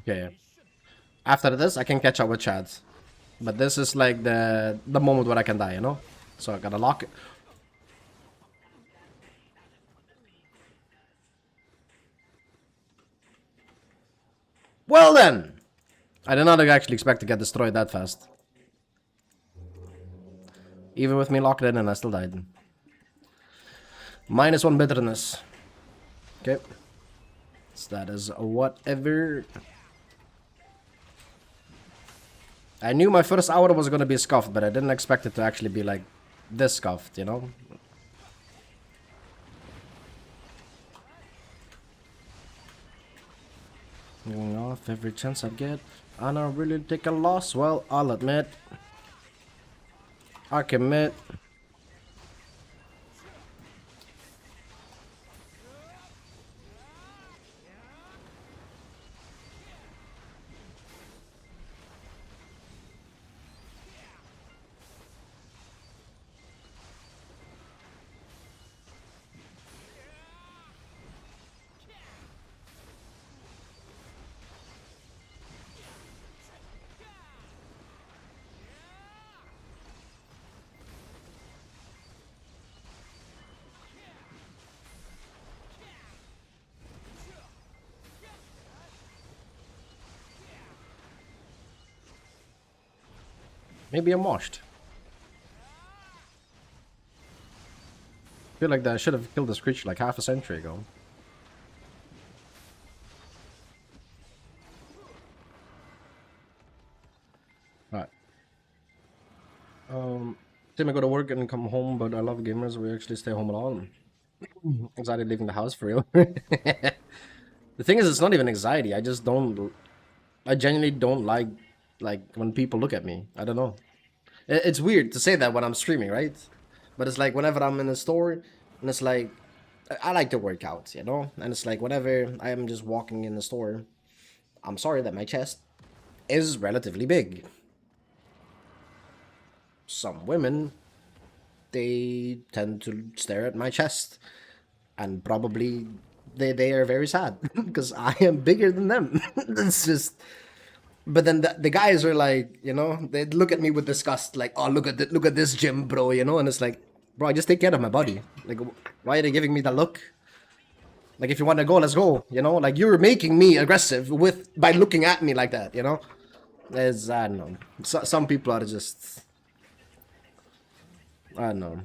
Speaker 1: Okay. After this, I can catch up with Chad. But this is like the moment where I can die, you know? So I gotta lock it. Well then! I did not actually expect to get destroyed that fast. Even with me locked in and I still died. -1 bitterness. Okay. So that is whatever. I knew my first hour was gonna be scuffed, but I didn't expect it to actually be like this scuffed, you know? Going off every chance I get. I don't really take a loss. Well, I'll admit. I commit. Maybe I'm washed. I feel like that I should have killed this creature like half a century ago. Alright. Tim, I go to work and come home, but I love gamers. We actually stay home alone. Anxiety leaving the house for real. The thing is, it's not even anxiety. I just don't. I genuinely don't like when people look at me. I don't know. It's weird to say that when I'm streaming, right? But it's like whenever I'm in a store, and it's like I like to work out, you know. And it's like whenever I am just walking in the store, I'm sorry that my chest is relatively big. Some women, they tend to stare at my chest, and probably they are very sad because I am bigger than them. It's just. But then the guys are like, you know, they look at me with disgust, like, oh, look at this gym, bro, you know, and it's like, bro, I just take care of my body. Like, why are they giving me that look? Like, if you want to go, let's go, you know, like, you're making me aggressive by looking at me like that, you know. There's, I don't know, some people are just, I don't know.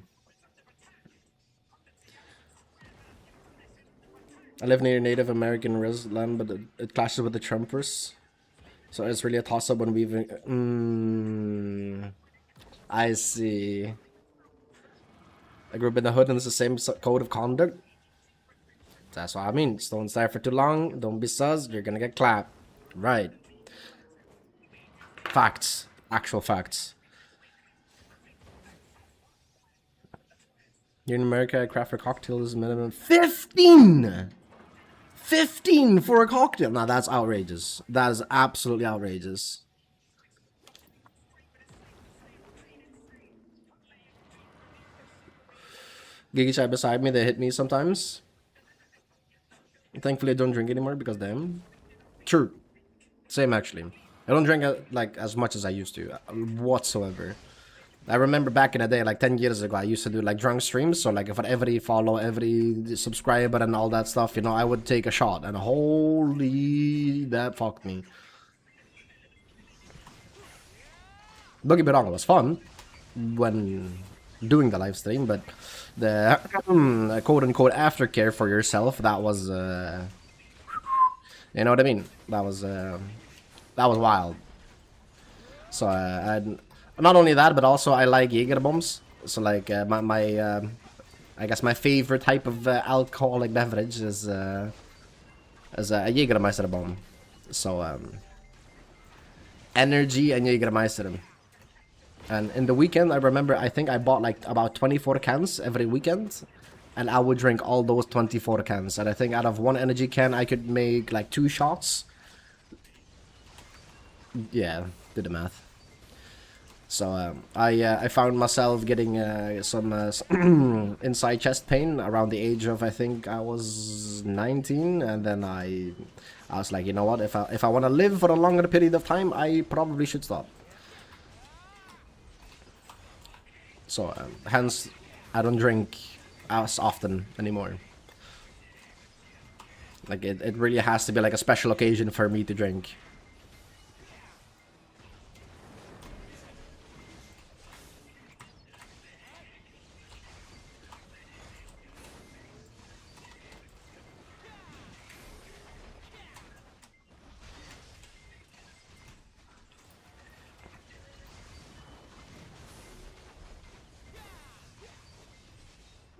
Speaker 1: I live near Native American land, but it clashes with the Trumpers. So it's really a toss-up when we even... I see. I grew up in the hood and it's the same code of conduct. That's what I mean. Just don't stay for too long. Don't be sus. You're gonna get clapped. Right. Facts. Actual facts. Here in America, I craft for cocktails minimum 15! 15 for a cocktail. Now that's outrageous. That is absolutely outrageous. Gigi Chai beside me, they hit me sometimes. Thankfully I don't drink anymore because them. True. Same actually. I don't drink like as much as I used to whatsoever. I remember back in the day, like 10 years ago, I used to do like drunk streams. So like if every follow, every subscriber and all that stuff, you know, I would take a shot. And holy, that fucked me. Don't get me wrong, it was fun when doing the live stream, but the quote-unquote aftercare for yourself, that was, you know what I mean? That was wild. So not only that, but also I like Jaeger bombs. So like I guess my favorite type of alcoholic beverage is a Jägermeister bomb. So energy and Jägermeister. And in the weekend, I remember I think I bought like about 24 cans every weekend, and I would drink all those 24 cans. And I think out of one energy can, I could make like 2 shots. Yeah, do the math. So I found myself getting some inside chest pain around the age of, I think I was 19, and then I was like, you know what, if I want to live for a longer period of time, I probably should stop. So hence I don't drink as often anymore. Like it really has to be like a special occasion for me to drink.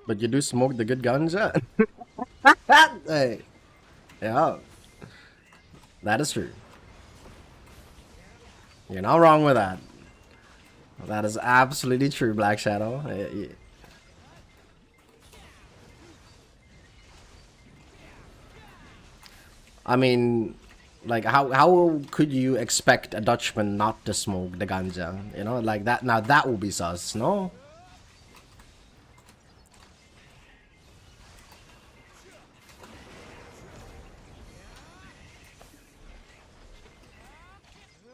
Speaker 1: But you do smoke the good ganja? Hey. Yeah. That is true. You're not wrong with that. That is absolutely true, Black Shadow. I mean, like, how could you expect a Dutchman not to smoke the ganja? You know, like that. Now that would be sus, no?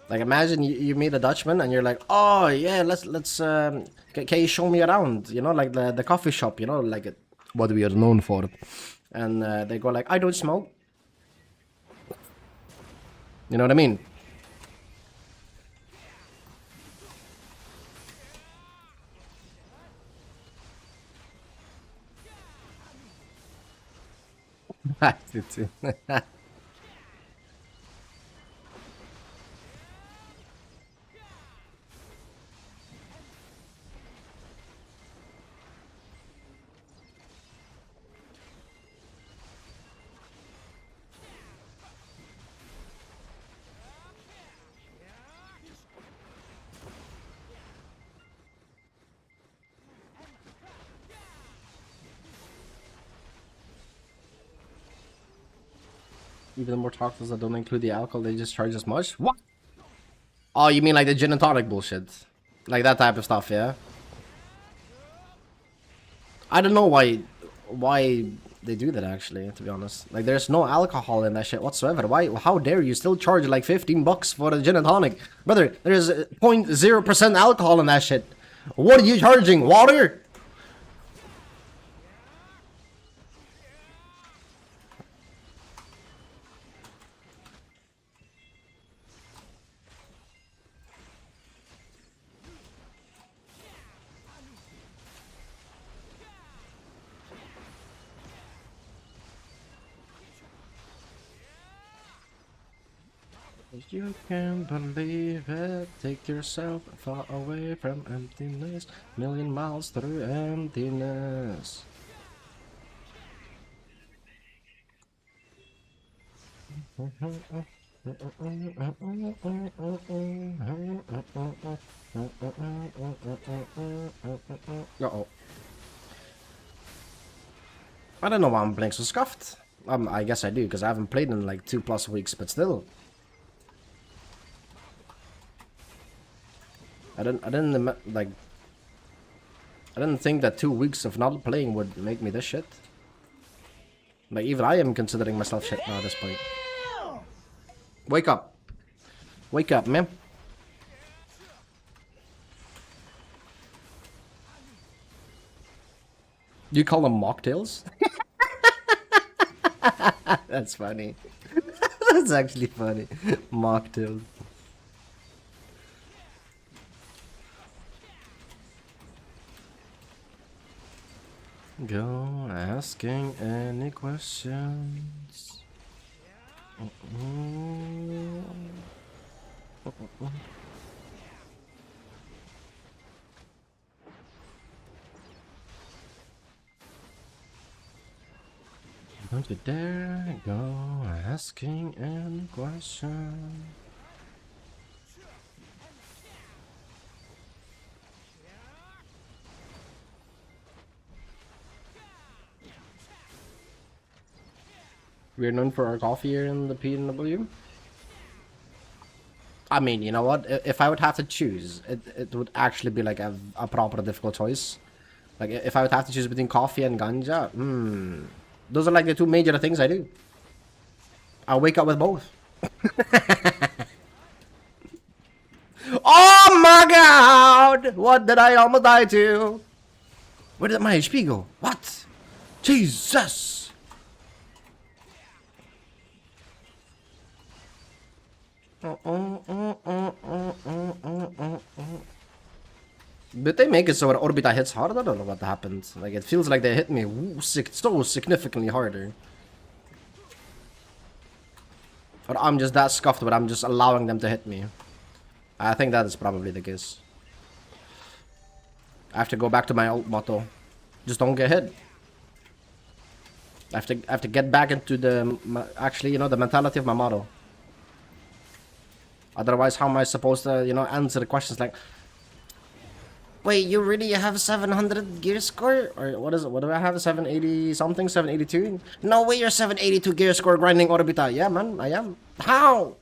Speaker 1: Like imagine you meet a Dutchman and you're like, oh yeah, let's can you show me around? You know, like the coffee shop. You know, like what we are known for. And they go like, I don't smoke. You know what I mean? I do too. Even the more tacos that don't include the alcohol, they just charge as much? What? Oh, you mean like the gin and tonic bullshit? Like that type of stuff, yeah? I don't know why they do that actually, to be honest. Like there's no alcohol in that shit whatsoever. Why how dare you still charge like 15 bucks for a gin and tonic? Brother, there's 0.0% alcohol in that shit. What are you charging? Water? You can't believe it. Take yourself far away from emptiness. Million miles through emptiness. Uh-oh. I don't know why I'm playing so scuffed. I guess I do, because I haven't played in like 2+ weeks, but still. I didn't think that 2 weeks of not playing would make me this shit. Like, even I am considering myself shit now at this point. Wake up. Wake up, man. You call them mocktails? That's funny. That's actually funny. Mocktails. Go asking any questions. Don't you dare go asking any questions. We're known for our coffee here in the PNW. I mean, you know what? If I would have to choose, it would actually be like a proper difficult choice. Like, if I would have to choose between coffee and ganja, those are like the two major things I do. I wake up with both. Oh my god! What did I almost die to? Where did my HP go? What? Jesus! Did they make it so when Orbita hits hard? I don't know what happened. Like, it feels like they hit me so significantly harder. Or I'm just that scuffed, but I'm just allowing them to hit me. I think that is probably the case. I have to go back to my old motto. Just don't get hit. I have to get back into the, actually, you know, the mentality of my motto. Otherwise, how am I supposed to, you know, answer the questions like, wait, you really have 700 gear score? Or what is it? What do I have? 780 something? 782? No way you're 782 gear score grinding Orbita. Yeah, man, I am. How?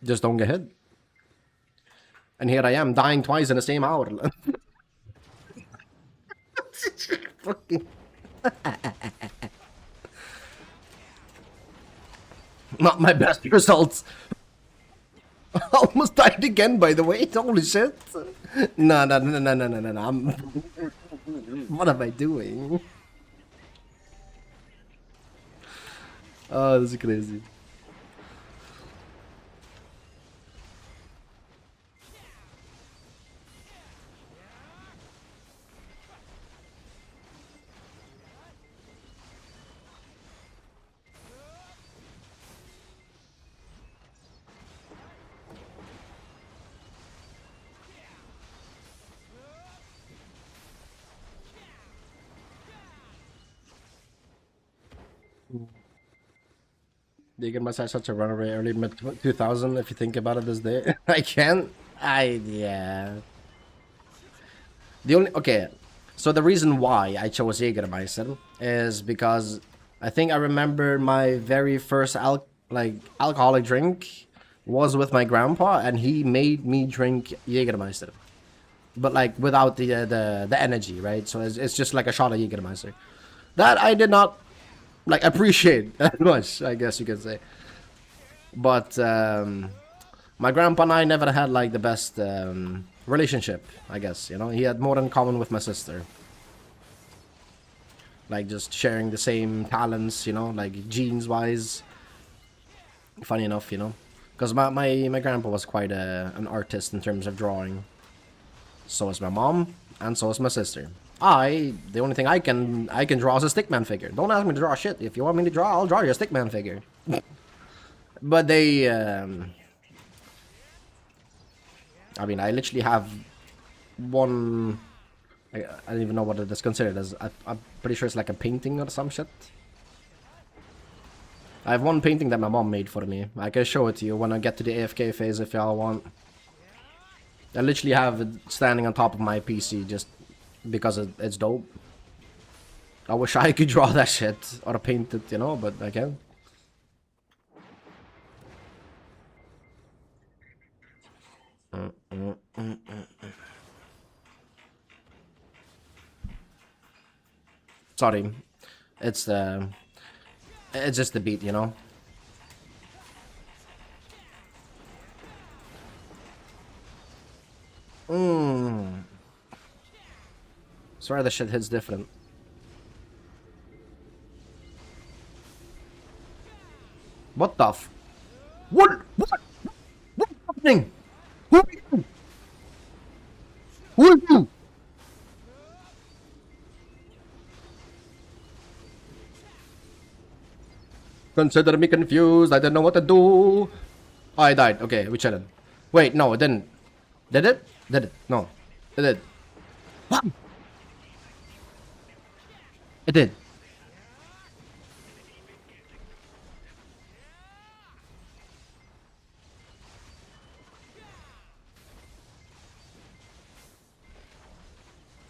Speaker 1: Just don't get hit. And here I am, dying twice in the same hour. Fucking... Not my best results. Almost died again, by the way. Holy shit. No. I'm... What am I doing? Oh, this is crazy. You can massage such a runaway early mid 2000 if you think about it this day. I can't. Yeah. The only okay, so the reason why I chose Jägermeister is because I think I remember my very first alcoholic drink was with my grandpa, and he made me drink Jägermeister, but like without the energy, right? So it's just like a shot of Jägermeister. That I did not like appreciate that much, I guess you could say. But my grandpa and I never had like the best relationship, I guess, you know. He had more in common with my sister, like just sharing the same talents, you know, like genes wise. Funny enough, you know, because my grandpa was quite an artist in terms of drawing. So is my mom, and so is my sister. The only thing I can draw is a stickman figure. Don't ask me to draw shit. If you want me to draw, I'll draw you a stickman figure. But they I mean, I literally have one... I don't even know what it is considered as. I'm pretty sure it's like a painting or some shit. I have one painting that my mom made for me. I can show it to you when I get to the AFK phase if y'all want. I literally have it standing on top of my PC just because it's dope. I wish I could draw that shit or paint it, you know, but I can't. Sorry, it's just the beat, you know. Sorry, the shit hits different. What the f... What? What's happening? Who are you? Who are you? Consider me confused. I didn't know what to do. Oh, I died. Okay, we chilling. Wait, no, it didn't. Did it? Did it? No. It did. What? It did.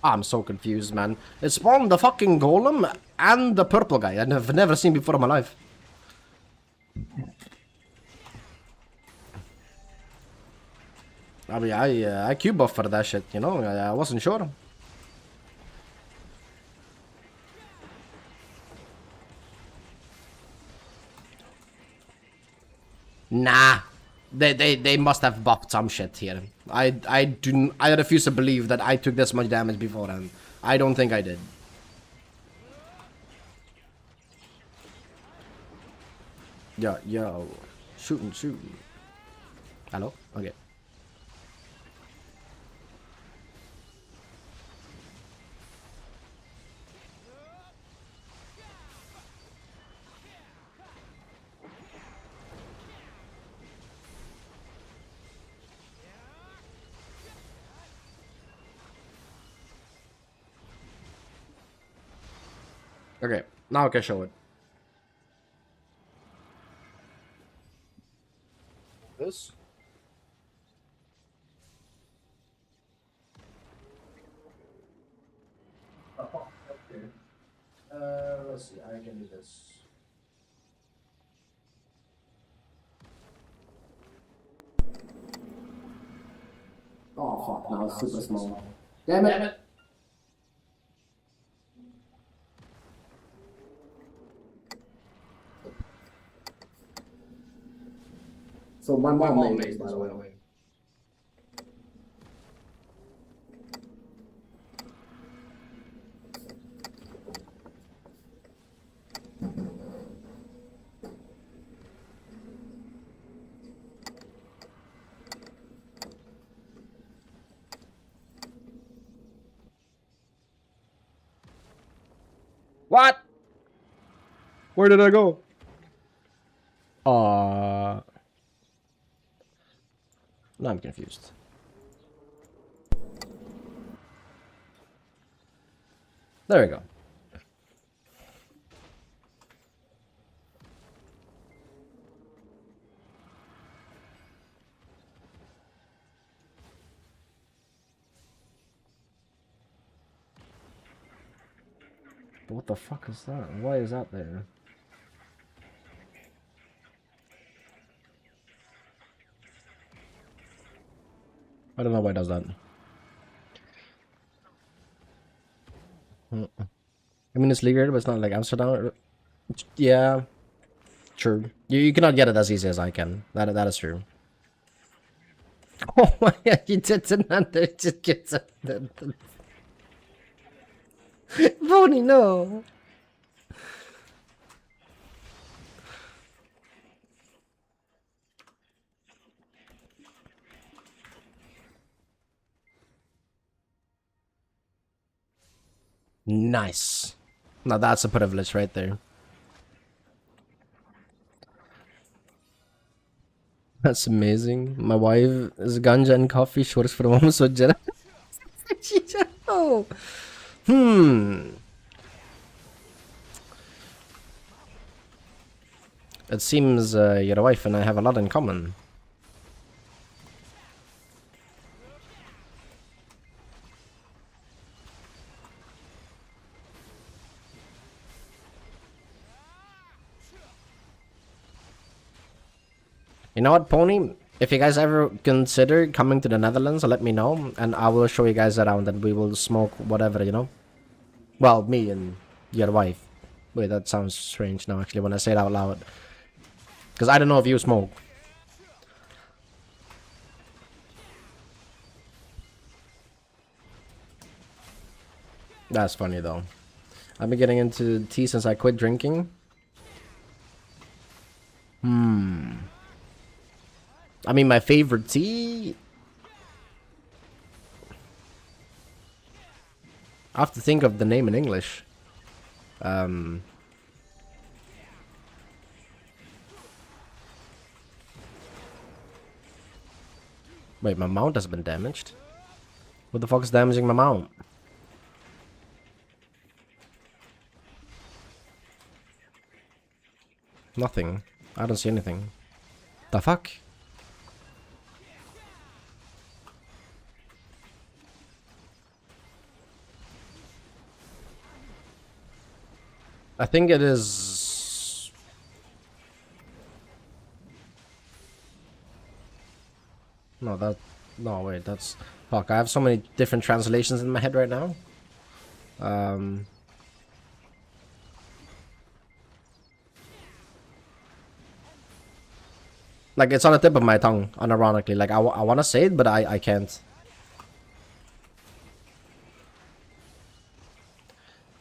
Speaker 1: I'm so confused, man. It spawned the fucking golem and the purple guy I've never seen before in my life. I mean, I Q buffed for that shit, you know? I wasn't sure. Nah. They must have buffed some shit here. I refuse to believe that I took this much damage beforehand. I don't think I did. Yo. Shooting. Hello? Okay. Okay, now I can show it. This? Oh, okay. Let's see, I can do this. Oh fuck, now it's super small. Damn it! So my mom made this, by the way. What? Where did I go? Now I'm confused. There we go. But what the fuck is that? Why is that there? I don't know why it does that. I mean, it's legal, but it's not like Amsterdam. Yeah, true. You cannot get it as easy as I can. That is true. Oh my god, you did another. Just get something. Bonnie, no. Nice. Now that's a privilege right there. That's amazing. My wife is ganja and coffee. She works for the mom, so Jera. Oh. It seems your wife and I have a lot in common. You know what, Pony? If you guys ever consider coming to the Netherlands, let me know, and I will show you guys around, and we will smoke whatever, you know? Well, me and your wife. Wait, that sounds strange now, actually, when I say it out loud. Because I don't know if you smoke. That's funny, though. I've been getting into tea since I quit drinking. I mean, my favorite tea... I have to think of the name in English. Wait, my mount has been damaged? What the fuck is damaging my mount? Nothing. I don't see anything. The fuck? I think it is... No, that... No, wait, that's... Fuck, I have so many different translations in my head right now. Like, it's on the tip of my tongue, unironically. Like, I want to say it, but I can't.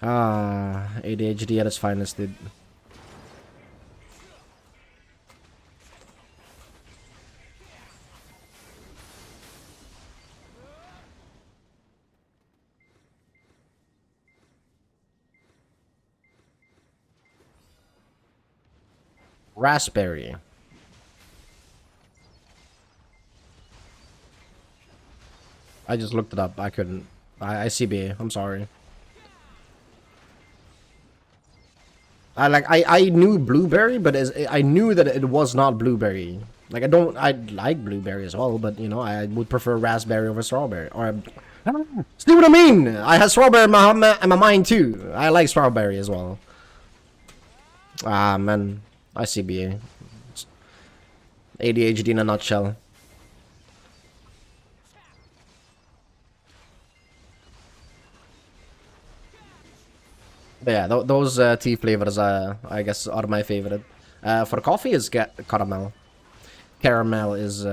Speaker 1: ADHD at its finest, dude. Raspberry. I just looked it up. I couldn't. I CBA. I'm sorry. I knew blueberry, but I knew that it was not blueberry. Like, I like blueberry as well, but you know, I would prefer raspberry over strawberry. Or see what I mean? I had strawberry in my mind too. I like strawberry as well. Ah man, I CBA. ADHD in a nutshell. But yeah, those tea flavors, I guess, are my favorite. For coffee, is caramel. Caramel is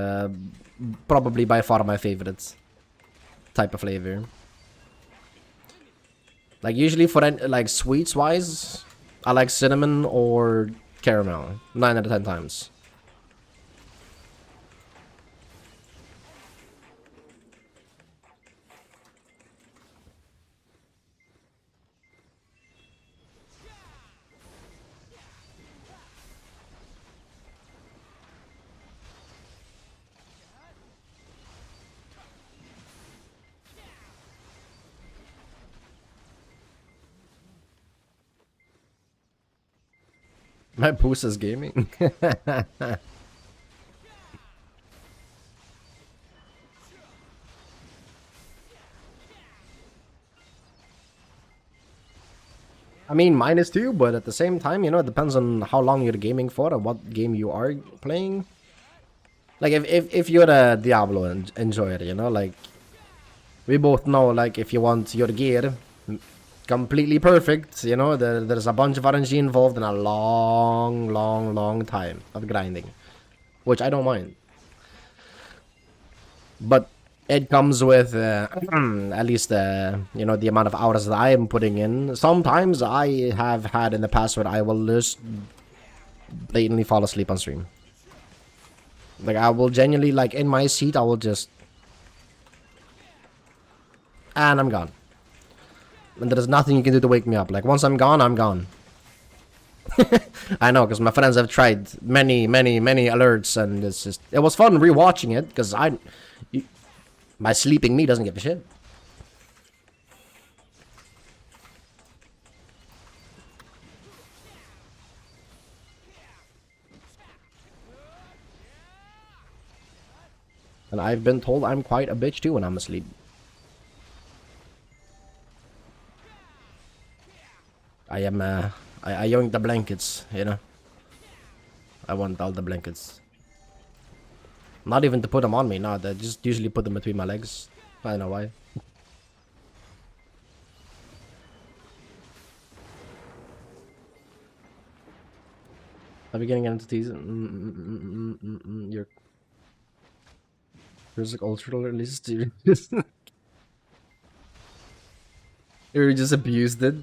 Speaker 1: probably by far my favorite type of flavor. Like, usually for like sweets wise, I like cinnamon or caramel 9 out of 10 times. My boost is gaming. I mean, mine is too, but at the same time, you know, it depends on how long you're gaming for and what game you are playing. Like, if you're a Diablo enjoyer, you know, like, we both know, like, if you want your gear completely perfect, you know, there's a bunch of RNG involved and a long time of grinding, which I don't mind. But it comes with at least you know, the amount of hours that I am putting in. Sometimes I have had in the past where I will just blatantly fall asleep on stream. Like, I will genuinely, like, in my seat, I will just, and I'm gone. And there's nothing you can do to wake me up. Like, once I'm gone, I'm gone. I know, because my friends have tried many alerts, and it's just, it was fun rewatching it, because my sleeping me doesn't give a shit. And I've been told I'm quite a bitch too when I'm asleep. I am, I yoink the blankets, you know. I want all the blankets. Not even to put them on me, no, they just usually put them between my legs. I don't know why. Are we getting entities? There's like ultra release. You just abused it.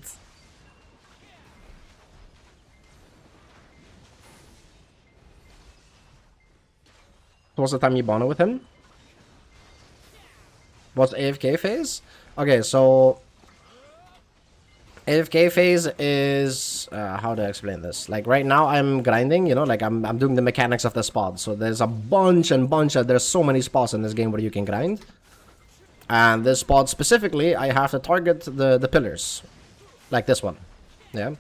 Speaker 1: What's the time you bonded with him? What's AFK phase? Okay, so AFK phase is how do I explain this? Like, right now I'm grinding, you know, like I'm doing the mechanics of the spot. So there's a bunch of there's so many spots in this game where you can grind. And this spot specifically, I have to target the pillars. Like this one. Yeah.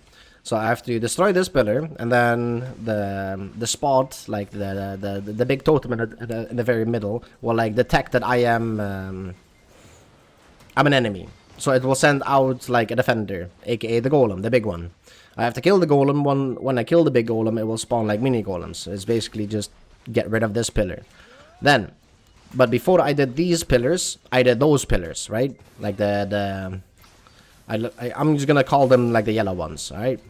Speaker 1: So I have to destroy this pillar, and then the spot, like the big totem in the very middle, will like detect that I am I'm an enemy. So it will send out like a defender, aka the golem, the big one. I have to kill the golem. When I kill the big golem, it will spawn like mini golems. It's basically just get rid of this pillar. Then, but before I did these pillars, I did those pillars, right? Like I'm just gonna call them like the yellow ones, alright?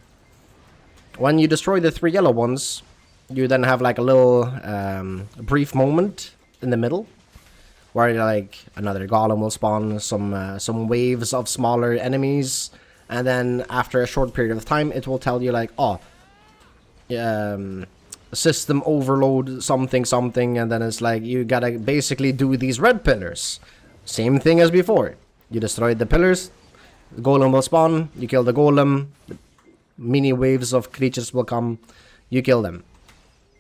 Speaker 1: When you destroy the 3 yellow ones, you then have like a little brief moment in the middle where like another golem will spawn, some waves of smaller enemies, and then after a short period of time it will tell you like, oh, system overload something something, and then it's like you gotta basically do these red pillars. Same thing as before. You destroyed the pillars, the golem will spawn, you kill the golem, mini waves of creatures will come, you kill them.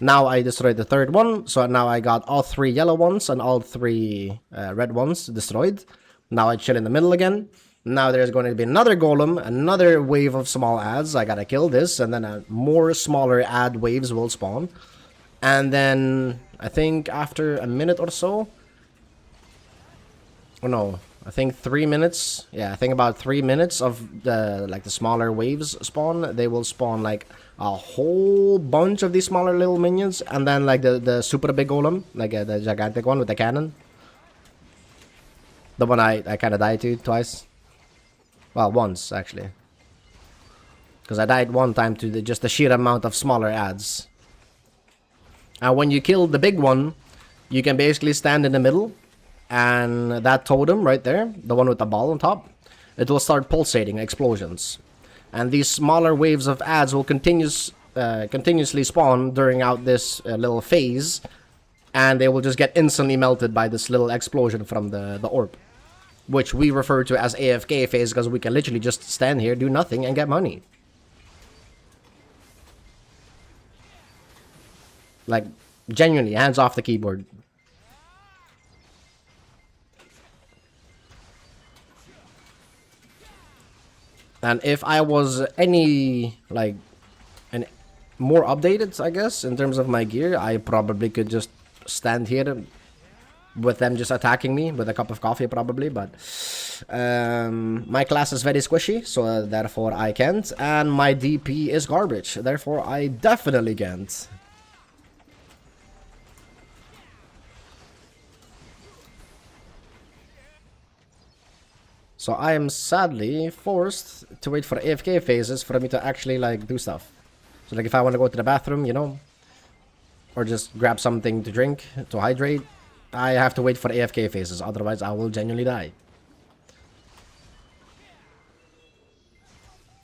Speaker 1: Now I destroyed the third one, so now I got all 3 yellow ones and all 3 red ones destroyed. Now I chill in the middle again. Now there's going to be another golem, another wave of small ads. I gotta kill this, and then more smaller ad waves will spawn. And then I think after a minute or so, oh no, I think 3 minutes. Yeah, I think about 3 minutes of the smaller waves spawn. They will spawn like a whole bunch of these smaller little minions, and then like the super big golem, like the gigantic one with the cannon. The one I kind of died to twice. Well, once actually, because I died one time to just the sheer amount of smaller ads. And when you kill the big one, you can basically stand in the middle, and that totem right there, the one with the ball on top, it will start pulsating explosions. And these smaller waves of ads will continuously spawn during out this little phase, and they will just get instantly melted by this little explosion from the orb, which we refer to as AFK phase, because we can literally just stand here, do nothing, and get money. Like, genuinely, hands off the keyboard. And if I was any, like, more updated, I guess, in terms of my gear, I probably could just stand here with them just attacking me with a cup of coffee, probably. But my class is very squishy, so therefore I can't. And my DP is garbage, therefore I definitely can't. So I am sadly forced to wait for AFK phases for me to actually like do stuff. So like if I want to go to the bathroom, you know, or just grab something to drink to hydrate, I have to wait for AFK phases, otherwise I will genuinely die.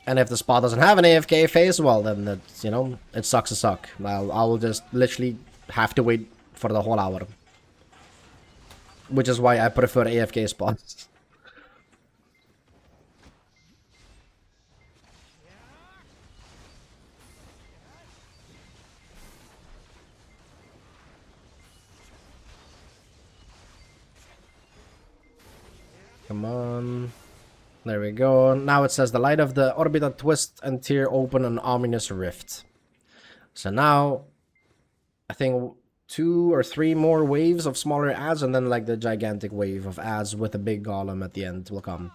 Speaker 1: And if the spot doesn't have an AFK phase, well then that's, you know, it sucks to suck. I will just literally have to wait for the whole hour. Which is why I prefer AFK spots. Come on. There we go. Now it says the light of the orbital twist and tear open an ominous rift. So now, I think 2 or 3 more waves of smaller ads, and then like the gigantic wave of ads with a big golem at the end will come.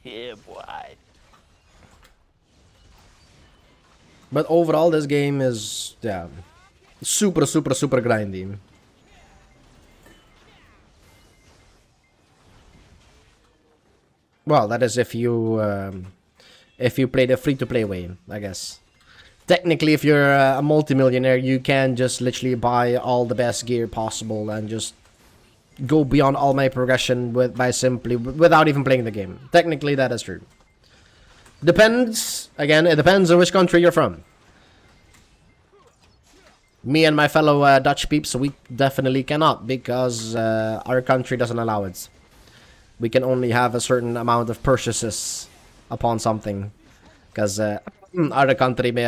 Speaker 2: Yeah, boy.
Speaker 1: But overall, this game is, yeah, super grindy. Well, that is if you play the free-to-play way, I guess. Technically, if you're a multimillionaire, you can just literally buy all the best gear possible and just go beyond all my progression without even playing the game. Technically, that is true. Depends. Again, it depends on which country you're from. Me and my fellow Dutch peeps, we definitely cannot, because our country doesn't allow it. We can only have a certain amount of purchases upon something, because other country may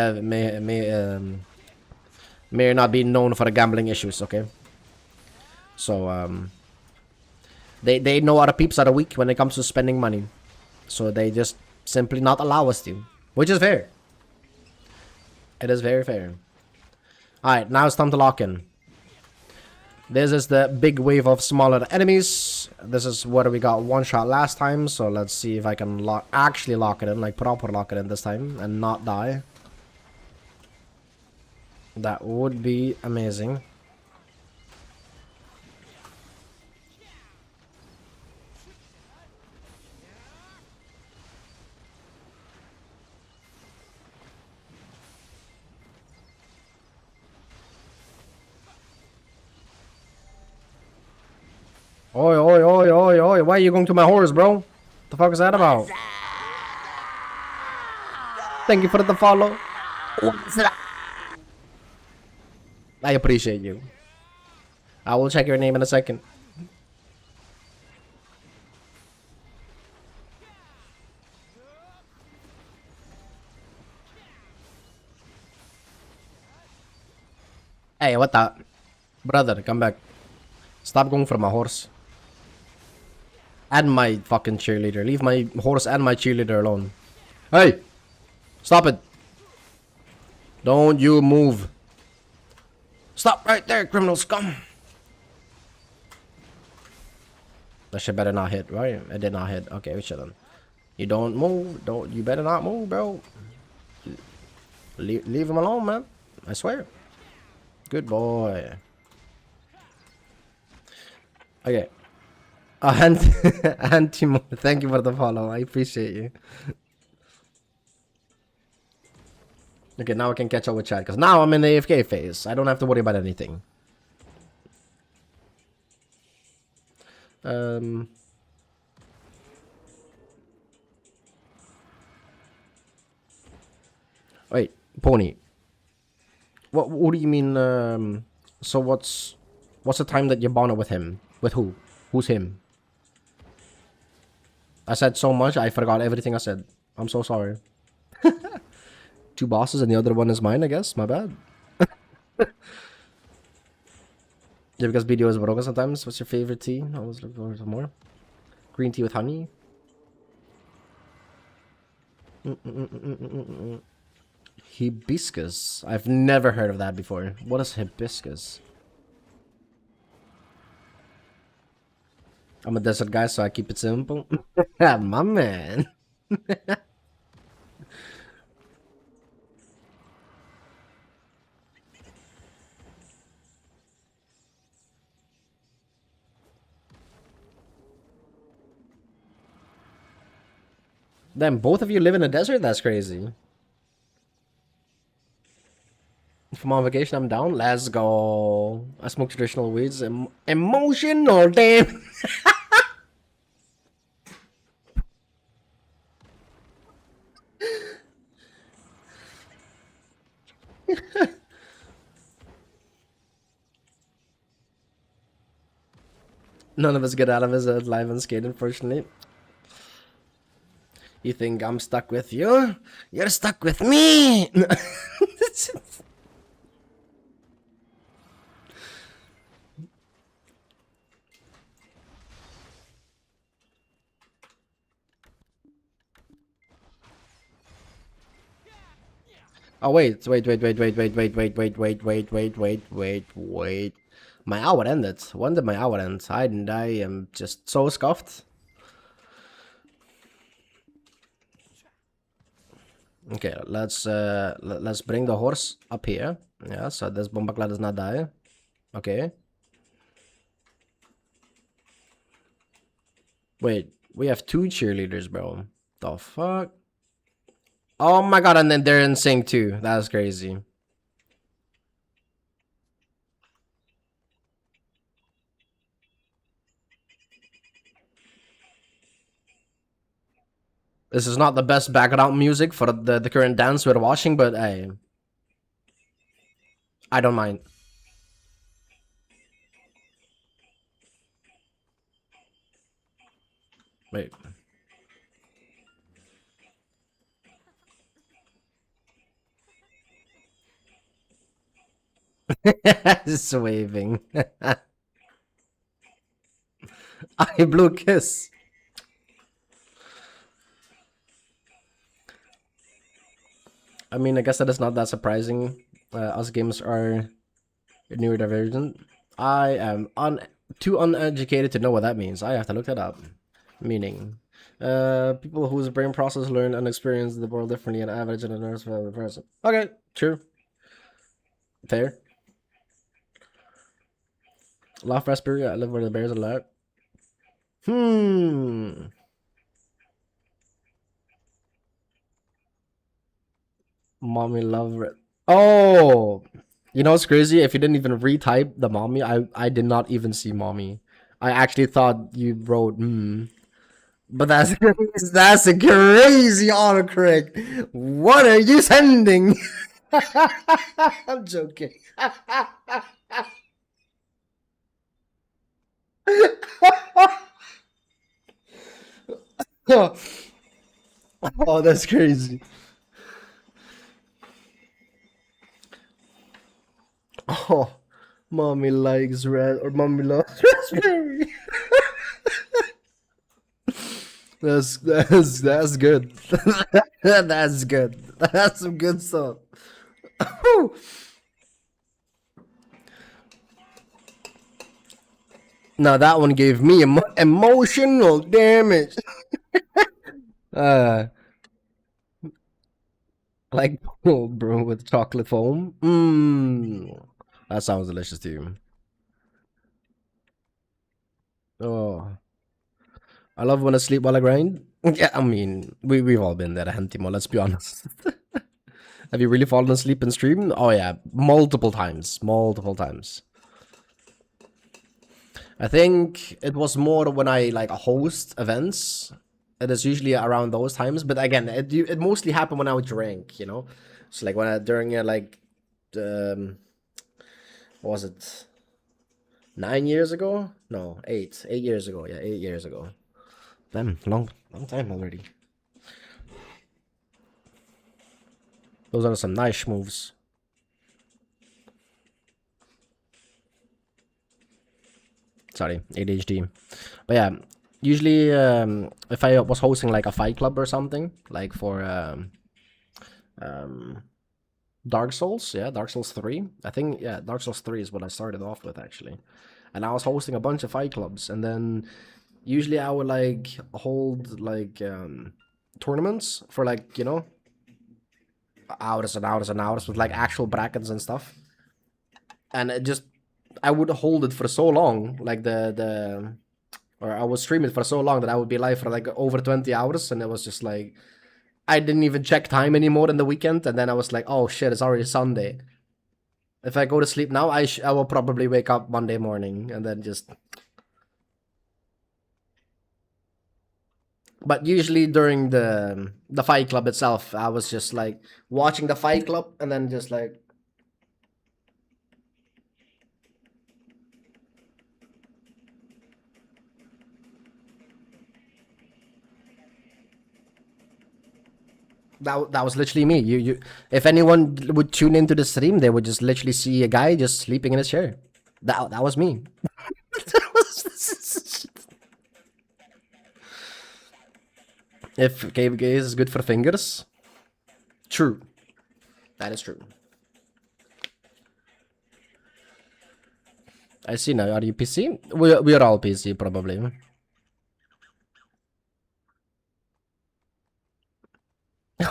Speaker 1: not be known for gambling issues. Okay, so they know our peeps are weak when it comes to spending money, so they just simply not allow us to, which is fair. It is very fair. All right, now it's time to lock in. This is the big wave of smaller enemies. This is what we got one shot last time. So let's see if I can actually lock it in, like proper lock it in this time and not die. That would be amazing. Oi, oi, oi, oi, oi. Why are you going to my horse, bro? The fuck is that about? Thank you for the follow. I appreciate you. I will check your name in a second. Hey, what the? Brother, come back. Stop going for my horse. And my fucking cheerleader. Leave my horse and my cheerleader alone. Hey! Stop it! Don't you move. Stop right there, criminal scum! That shit better not hit, right? It did not hit. Okay, we chillin'. You don't move. You better not move, bro. Leave him alone, man. I swear. Good boy. Okay. Antimo, thank you for the follow. I appreciate you. Okay, now I can catch up with chat because now I'm in the AFK phase. I don't have to worry about anything. Wait, Pony. What do you mean? So what's the time that you bonded with him? With who? Who's him? I said so much, I forgot everything I said. I'm so sorry. Two bosses and the other one is mine, I guess. My bad. Yeah, because BDO is broken sometimes. What's your favorite tea? I always look forward to more. Green tea with honey. Hibiscus. I've never heard of that before. What is hibiscus? I'm a desert guy, so I keep it simple. My man. Then both of you live in a desert? That's crazy. If I'm on vacation, I'm down. Let's go. I smoke traditional weeds. Emotional, damn. None of us get out of his live unscathed, unfortunately. You think I'm stuck with you? You're stuck with me! Oh wait. My hour ended. When did my hour end? I am just so scuffed. Okay, let's bring the horse up here. Yeah, so this Bombacla does not die. Okay. Wait, we have two cheerleaders, bro. The fuck? Oh my god, and then they're in sync too. That's crazy. This is not the best background music for the current dance we're watching, but hey, I don't mind. Wait. Just waving. I blue kiss. I mean, I guess that is not that surprising. Us gamers are neurodivergent. I am too uneducated to know what that means. I have to look that up. Meaning, people whose brain process learn and experience the world differently than average and a nurse person. Okay, true. Fair. Laugh raspberry. I live where the bears are loud. Mommy love it. Oh, you know what's crazy? If you didn't even retype the mommy, I did not even see mommy. I actually thought you wrote but that's that's a crazy autocorrect. What are you sending? I'm joking. Oh, that's crazy. Oh, mommy likes red or mommy loves raspberry. That's good. That's good. That's some good stuff. Now that one gave me emotional damage. Uh, like cold brew with chocolate foam. Mmm, that sounds delicious to you. Oh, I love when I sleep while I grind. Yeah, I mean, we've all been there, Hantimo. Let's be honest. Have you really fallen asleep in stream? Oh yeah, multiple times, multiple times. I think it was more when I like host events. It is usually around those times, but again, it mostly happened when I would drink, you know. So like when I during like, what was it 9 years ago? No, 8 years ago. Yeah, 8 years ago. Damn, long time already. Those are some nice moves. Sorry, ADHD. But yeah, usually if I was hosting like a fight club or something, like for um, Dark Souls, yeah, Dark Souls 3. I think, yeah, Dark Souls 3 is what I started off with actually. And I was hosting a bunch of fight clubs, and then usually I would like hold like tournaments for like, you know, hours and hours and hours with like actual brackets and stuff. And it just, I would hold it for so long, like or I would stream it for so long that I would be live for like over 20 hours, and it was just like I didn't even check time anymore in the weekend, and then I was like, oh shit, it's already Sunday. If I go to sleep now, I will probably wake up Monday morning and then just. But usually during the fight club itself, I was just like watching the fight club and then just like. That was literally me. If anyone would tune into the stream, they would just literally see a guy just sleeping in his chair. That was me. If cave gaze is good for fingers, true. That is true. I see now. Are you PC? We are all PC probably.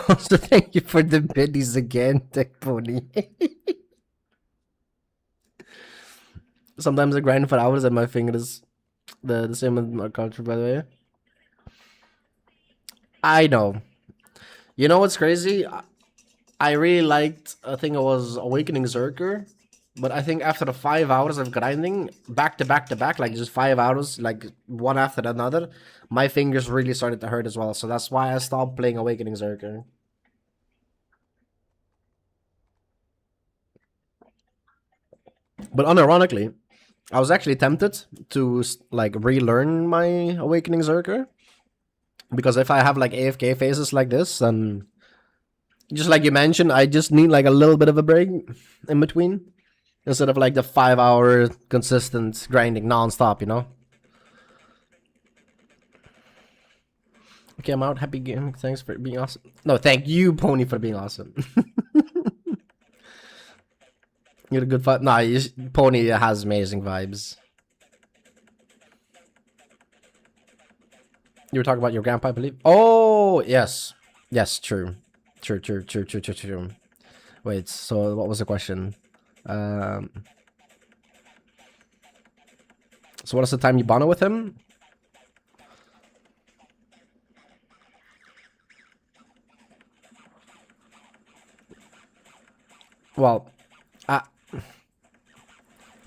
Speaker 1: Also, thank you for the biddies again, Tech Pony. Sometimes I grind for hours and my fingers the same with my culture, by the way. I know. You know what's crazy? I really liked, I think it was Awakening Zerker, but I think after the 5 hours of grinding, back to back to back, like just 5 hours, like one after another, my fingers really started to hurt as well. So that's why I stopped playing Awakening Zerker. But unironically, I was actually tempted to like relearn my Awakening Zerker, because if I have like AFK phases like this, then just like you mentioned, I just need like a little bit of a break in between instead of like the 5 hour consistent grinding non-stop, you know. Okay, I'm out. Happy game. Thanks for being awesome. No, thank you, Pony, for being awesome. You're a good vibe. Nah, Pony has amazing vibes. You were talking about your grandpa, I believe. Oh, yes. Yes, true. True. Wait, so what was the question? Um, so what is the time you bonded with him? Well,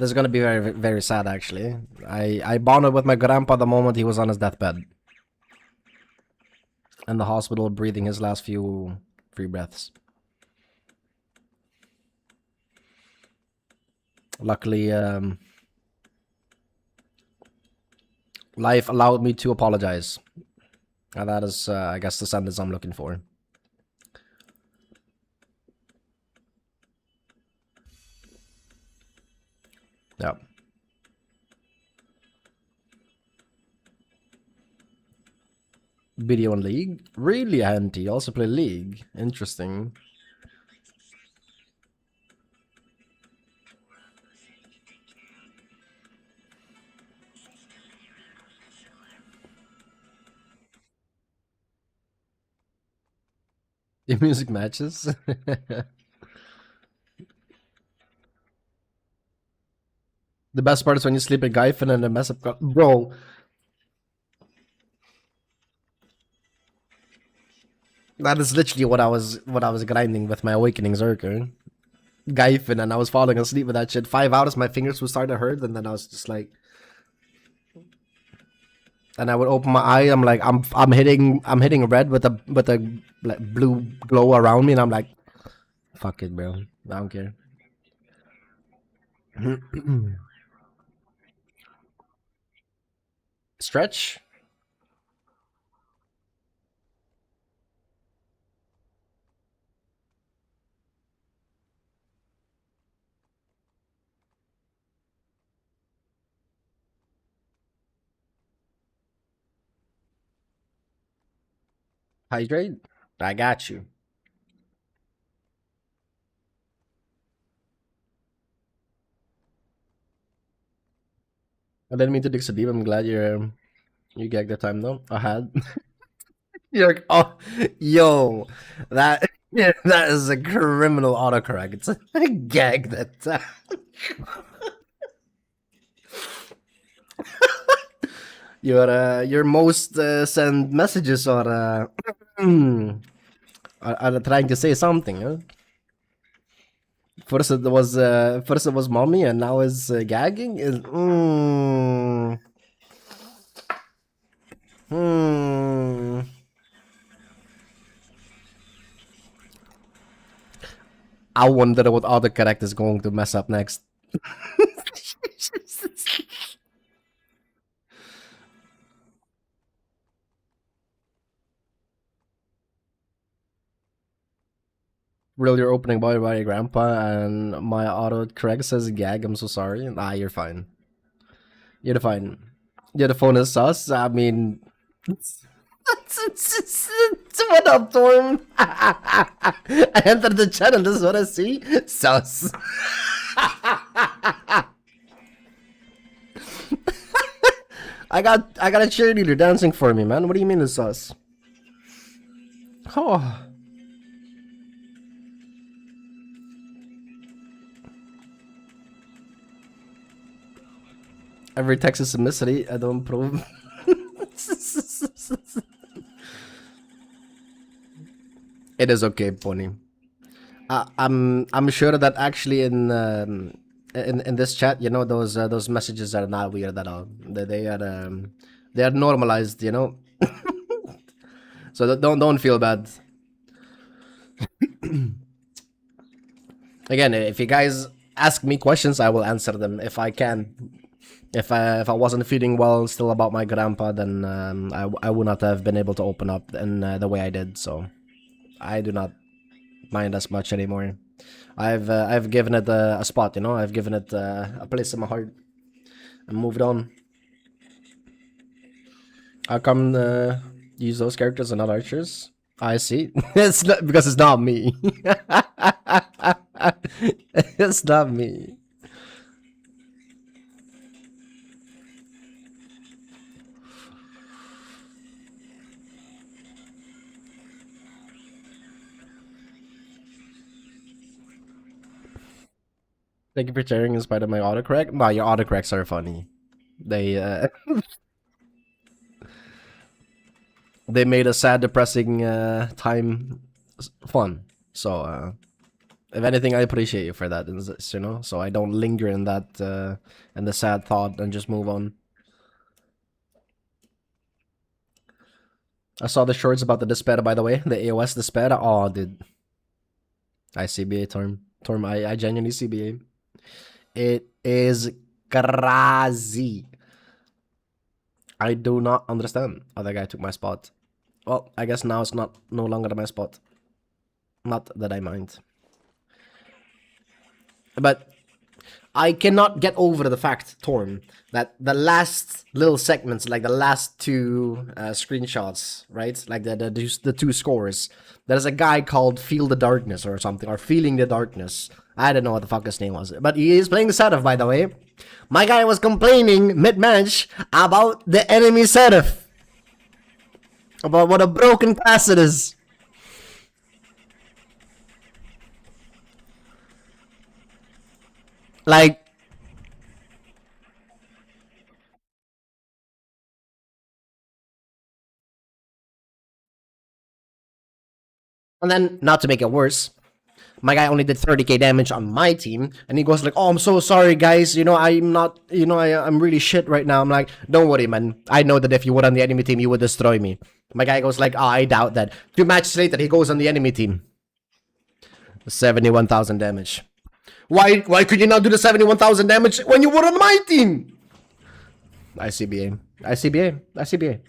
Speaker 1: This is gonna be very, very sad, actually. I bonded with my grandpa the moment he was on his deathbed. In the hospital, breathing his last few free breaths. Luckily, life allowed me to apologize. And that is, I guess, the sentence I'm looking for. Yeah. BDO and League? Really, Auntie? You also play League? Interesting. Your music matches? The best part is when you sleep at Gyphon and a mess up. Bro. That is literally what I was grinding with my Awakening Zerker. Gyphon, and I was falling asleep with that shit. 5 hours, my fingers would start to hurt, and then I was just like, and I would open my eye. I'm like, I'm hitting red with a like, blue glow around me, and I'm like, fuck it, bro. I don't care. Stretch. Hydrate. I got you. I didn't mean to dig so deep. I'm glad you gagged the time though. I had. You're like, oh, yo, that yeah, that is a criminal autocorrect. It's a gag that time. Your most sent messages are trying to say something. Huh? First it was mommy, and now is gagging. Is I wonder what other character is going to mess up next. Really, you're opening by your grandpa, and my auto correct says gag. I'm so sorry. Nah, you're fine. You're fine. Yeah, the phone is sus. I mean, what up, Torm? I entered the channel. This is what I see. Sus. I got a cheerleader dancing for me, man. What do you mean it's sus? Oh. Every text is a mystery. I don't prove. It is okay, Pony. I'm sure that actually in this chat, you know, those messages are not weird at all. They are normalized, you know. So don't feel bad. Again, if you guys ask me questions, I will answer them if I can. If I wasn't feeling well still about my grandpa, then I would not have been able to open up in the way I did. So I do not mind as much anymore. I've given it a spot, you know. I've given it a place in my heart and moved on. How come use those characters and not archers? I see. It's not because it's not me. It's not me. Thank you for sharing in spite of my autocorrect. Nah, your autocorrects are funny. They they made a sad, depressing time fun. So If anything, I appreciate you for that, you know, so I don't linger in that, in the sad thought and just move on. I saw the shorts about the despair, by the way, the AoS despair. Oh, dude. I CBA, Torm, I genuinely CBA. It is crazy. I do not understand how that guy took my spot. Well, I guess now it's no longer my spot. Not that I mind. But I cannot get over the fact, Torm, that the last little segments, like the last two screenshots, right? Like the two scores. There's a guy called Feel the Darkness or something, or Feeling the Darkness. I don't know what the fuck his name was. But he is playing the Seraph, by the way. My guy was complaining mid-match about the enemy Seraph. About what a broken class it is. Like, and then, not to make it worse, my guy only did 30k damage on my team, and he goes like, "Oh, I'm so sorry, guys. You know, I'm not. You know, I'm really shit right now." I'm like, "Don't worry, man. I know that if you were on the enemy team, you would destroy me." My guy goes like, "Oh, I doubt that." 2 matches later, he goes on the enemy team. 71,000 damage. Why could you not do the 71,000 damage when you were on my team? ICBA. ICBA. ICBA.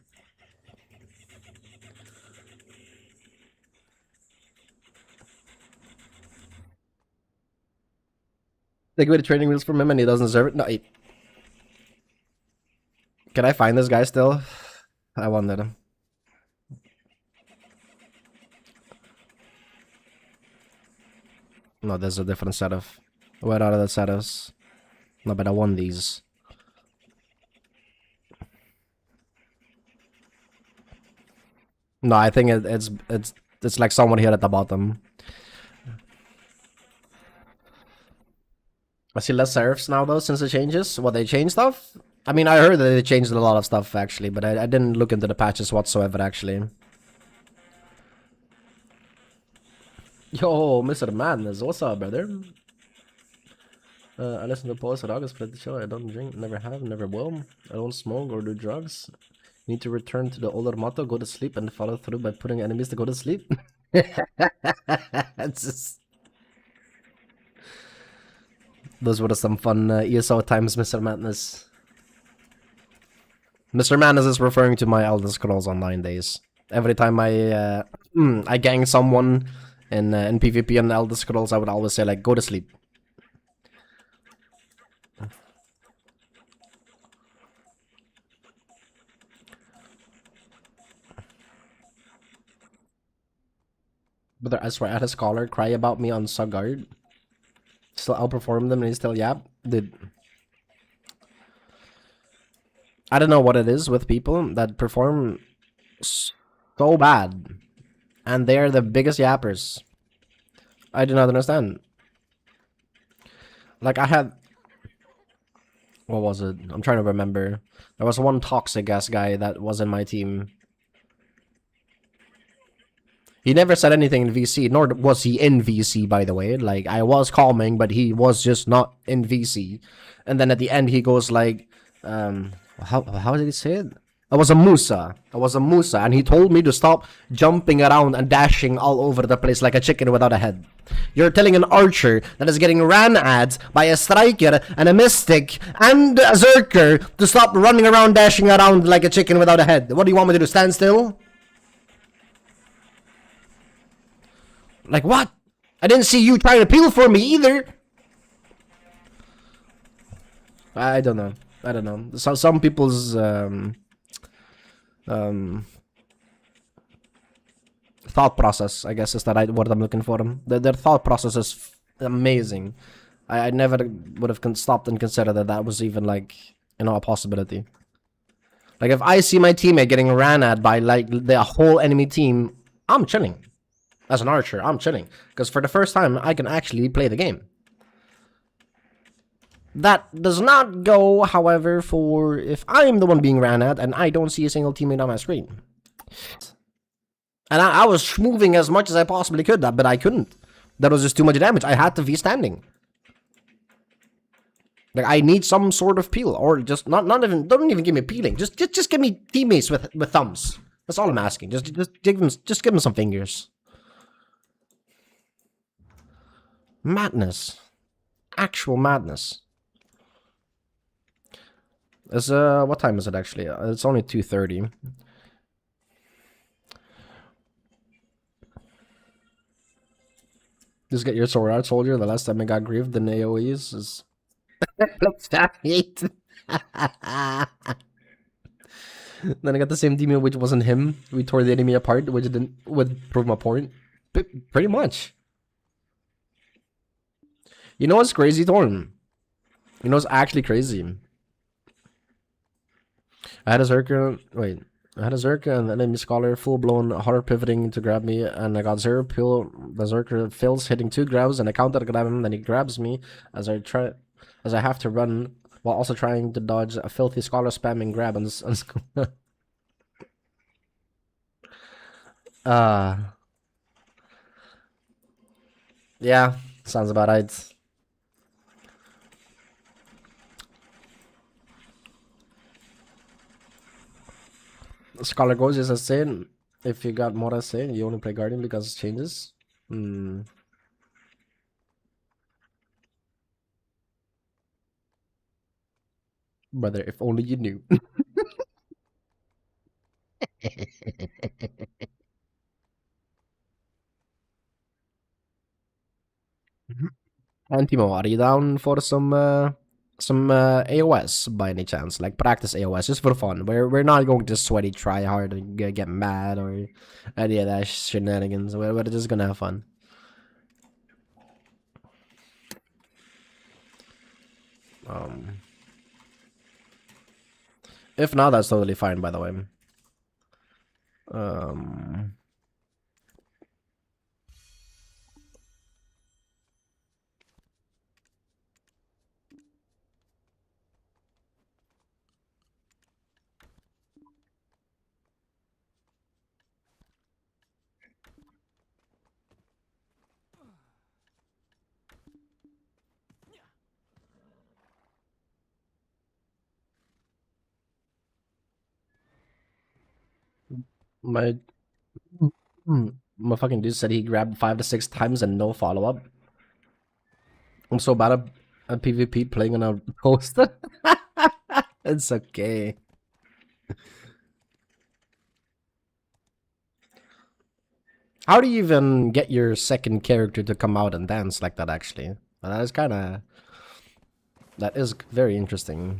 Speaker 1: Take away the training wheels from him and he doesn't deserve it. No, can I find this guy still? I wanted him. No, there's a different set of. Where are the setups? No, but I won these. No, I think it's like someone here at the bottom. I see less serifs now though since the changes. What, they changed stuff? I mean, I heard that they changed a lot of stuff actually, but I didn't look into the patches whatsoever actually. Yo, Mr. Madness, what's up, brother? I listen to posts at August, play the show. I don't drink, never have, never will. I don't smoke or do drugs. Need to return to the older motto, go to sleep and follow through by putting enemies to go to sleep. It's just... Those were some fun ESO times, Mr. Madness. Mr. Madness is referring to my Elder Scrolls Online days. Every time I gang someone in PvP and Elder Scrolls, I would always say like, go to sleep. But I swear, I had a scholar cry about me on Sugard. Still outperform them and he still yap. Dude. I don't know what it is with people that perform so bad. And they're the biggest yappers. I do not understand. Like I had... What was it? I'm trying to remember. There was one toxic ass guy that was in my team. He never said anything in VC, nor was he in VC, by the way. Like, I was calming, but he was just not in VC. And then at the end, he goes like, how did he say it? I was a Musa. And he told me to stop jumping around and dashing all over the place like a chicken without a head. You're telling an archer that is getting ran at by a striker and a mystic and a zerker to stop running around, dashing around like a chicken without a head. What do you want me to do, stand still? Like, what? I didn't see you trying to peel for me either. I don't know. So some people's thought process, I guess, is that what I'm looking for. Their thought process is amazing. I never would have stopped and considered that was even like, you know, a possibility. Like if I see my teammate getting ran at by like the whole enemy team, I'm chilling. As an archer, I'm chilling. Because for the first time, I can actually play the game. That does not go, however, for if I'm the one being ran at and I don't see a single teammate on my screen. And I was moving as much as I possibly could, but I couldn't. That was just too much damage. I had to be standing. Like, I need some sort of peel, or just not even, don't even give me peeling. Just give me teammates with thumbs. That's all I'm asking. Just give them some fingers. Madness, actual madness. Is what time is it actually? It's only 2:30. Just get your sword out, soldier. The last time I got griefed in AoEs is Let's hate. Then I got the same demon, which wasn't him. We tore the enemy apart, which didn't would prove my point. Pretty much. You know what's crazy, Thorn? You know what's actually crazy? I had a Zerka. Wait. I had a Zerka and an enemy scholar full blown hard pivoting to grab me, and I got 0 pill. The Zerka fails, hitting 2 grabs, and I counter grab him. Then he grabs me as I have to run while also trying to dodge a filthy scholar spamming grab and yeah, sounds about right. Scholar goes is a sin. If you got Mora say you only play Guardian because it changes. Brother, if only you knew. And Timo, are you down for some AoS by any chance? Like practice AoS just for fun. We're not going to sweaty try hard and get mad or any of that shenanigans. We're just gonna have fun. If not, that's totally fine, by the way. My my fucking dude said he grabbed 5 to 6 times and no follow up. I'm so bad at PvP playing on a post. It's okay. How do you even get your second character to come out and dance like that, actually? That is very interesting.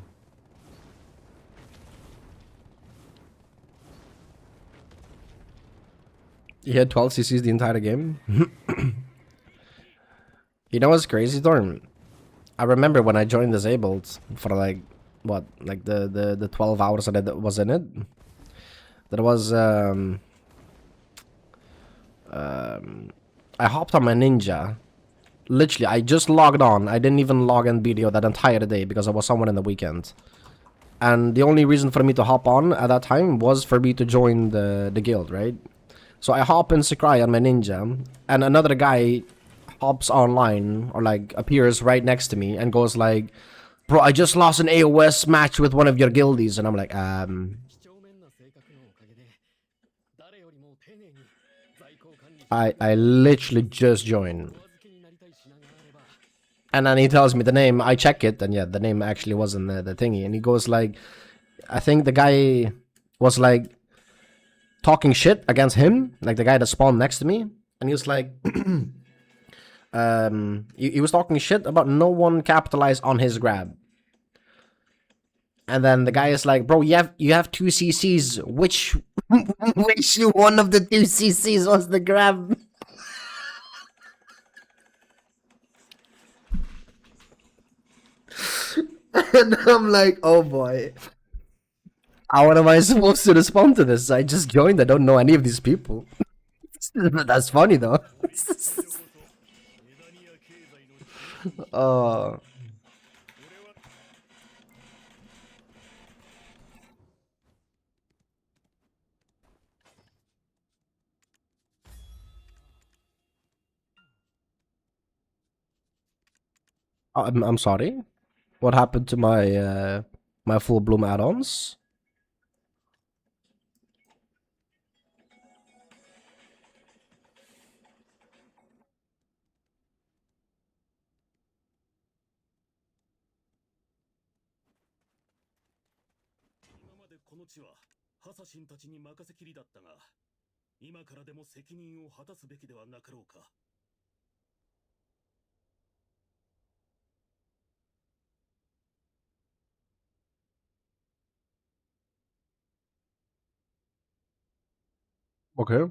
Speaker 1: You had 12 CCs the entire game? You know what's crazy, Thorn? I remember when I joined Disabled for like, what, like the 12 hours that I was in it? That was, I hopped on my ninja. Literally, I just logged on. I didn't even log in BDO that entire day because I was somewhere in the weekend. And the only reason for me to hop on at that time was for me to join the guild, right? So I hop in Sakurai on my ninja, and another guy hops online or like appears right next to me and goes like, "Bro, I just lost an AoS match with one of your guildies," and I'm like, I literally just joined. And then he tells me the name. I check it, and yeah, the name actually wasn't the thingy. And he goes like, I think the guy was like talking shit against him, like the guy that spawned next to me. And he was like, he was talking shit about no one capitalized on his grab. And then the guy is like, bro, you have 2 CCs. Which which one of the 2 CCs was the grab? And I'm like, oh boy. How am I supposed to respond to this? I just joined. I don't know any of these people. That's funny though. Oh. I'm sorry. What happened to my my full bloom add-ons? Okay.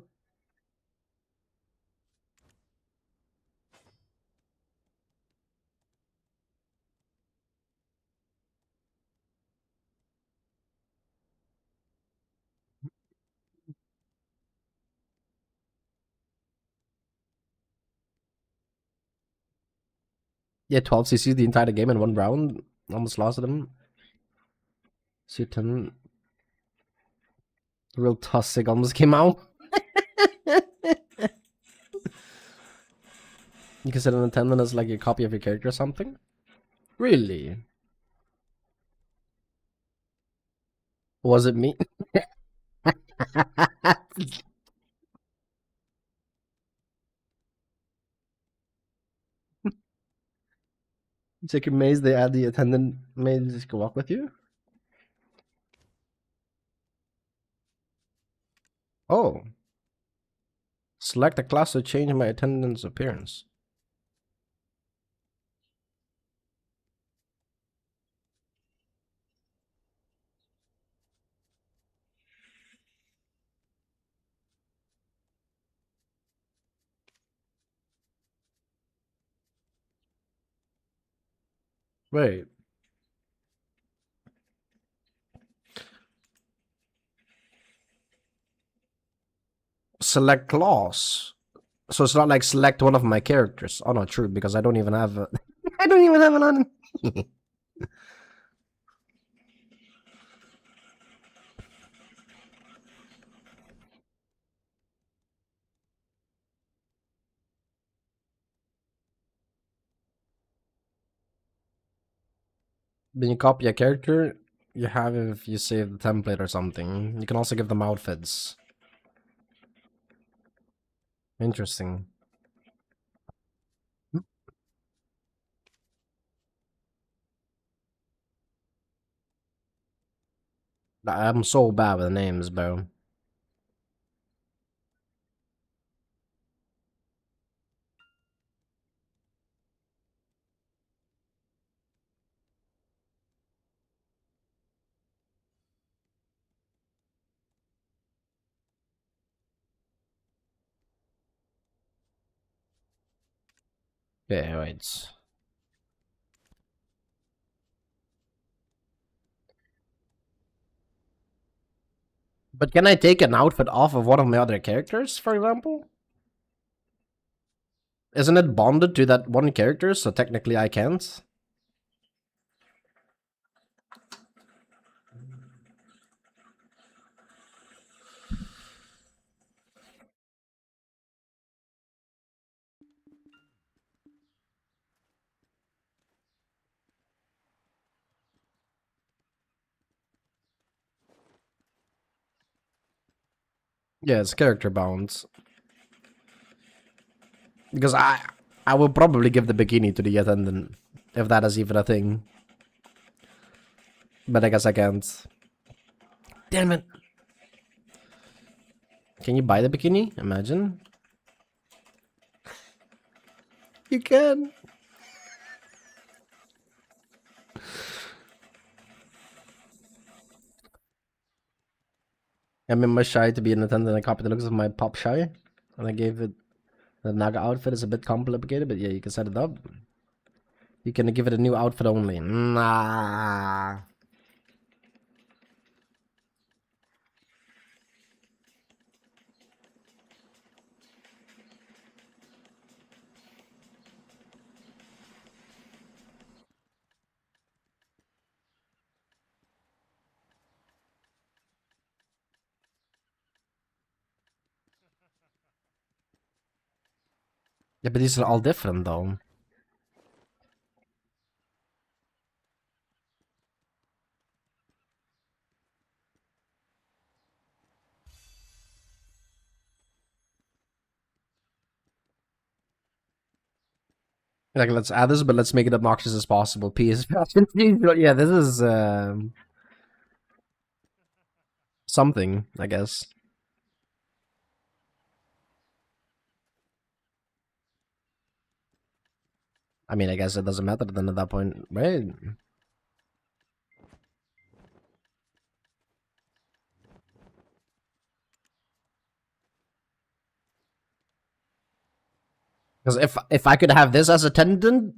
Speaker 1: Yeah, 12 CC the entire game in one round. Almost lost them. C10. Real toxic almost came out. You consider an attendant as like a copy of your character or something? Really? Was it me? Take your maze, they add the attendant maze to walk with you? Oh. Select a class to change my attendant's appearance. Wait. Select class. So it's not like select one of my characters. Oh no, true, because I don't even have a I don't even have an on. When you copy a character, you have if you save the template or something. You can also give them outfits. Interesting. I'm so bad with names, bro. Okay, wait. But can I take an outfit off of one of my other characters, for example? Isn't it bonded to that one character, so technically I can't? Yeah, it's character bound. Because I will probably give the bikini to the attendant, if that is even a thing. But I guess I can't. Damn it. Can you buy the bikini? Imagine. You can. I'm in my shy to be an attendant. I copied the looks of my pop shy. And I gave it the Naga outfit is a bit complicated, but yeah, you can set it up. You can give it a new outfit only. Nah. Yeah, but these are all different though. Like, let's add this, but let's make it obnoxious as possible. P is yeah, this is something, I guess. I mean, I guess it doesn't matter then at that point, right? Because if I could have this as a tendon,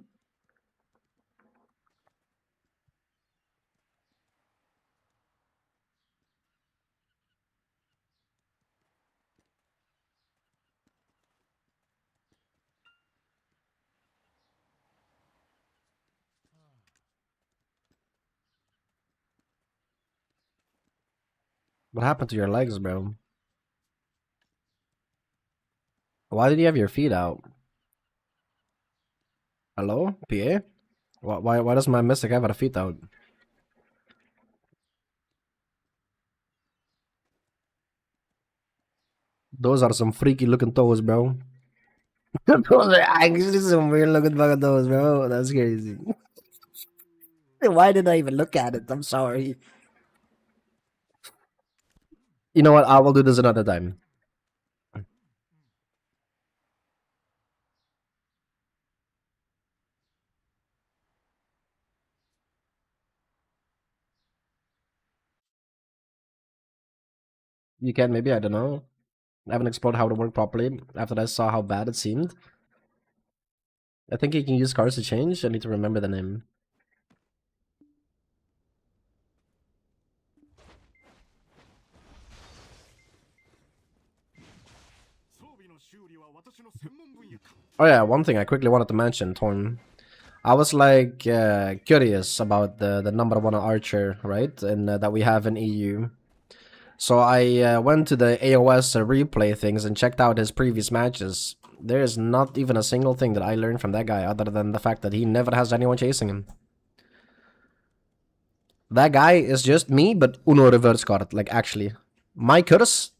Speaker 1: what happened to your legs, bro? Why did you have your feet out? Hello, PA? Why does my mystic have her feet out? Those are some freaky looking toes, bro. Those are actually some weird looking fucking toes, bro. That's crazy. Why did I even look at it? I'm sorry. You know what? I will do this another time. You can maybe, I don't know. I haven't explored how to work properly after I saw how bad it seemed. I think you can use cards to change. I need to remember the name. Oh yeah, one thing I quickly wanted to mention, Torn. I was like curious about the number one archer, right? And that we have in EU. So I went to the AoS replay things and checked out his previous matches. There is not even a single thing that I learned from that guy other than the fact that he never has anyone chasing him. That guy is just me, but uno reverse card. Like, actually. My curse,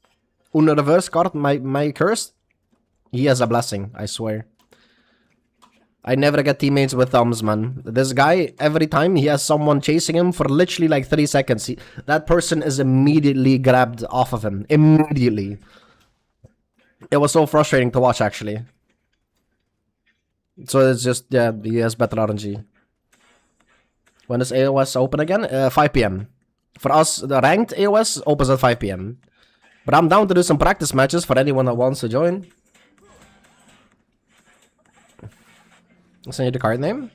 Speaker 1: uno reverse card, my curse, he has a blessing, I swear. I never get teammates with thumbs, man. This guy, every time he has someone chasing him for literally like 3 seconds, that person is immediately grabbed off of him. Immediately. It was so frustrating to watch, actually. So it's just, yeah, he has better RNG. When is AoS open again? 5 p.m. For us, the ranked AoS opens at 5 p.m. But I'm down to do some practice matches for anyone that wants to join. I'll send you the card name.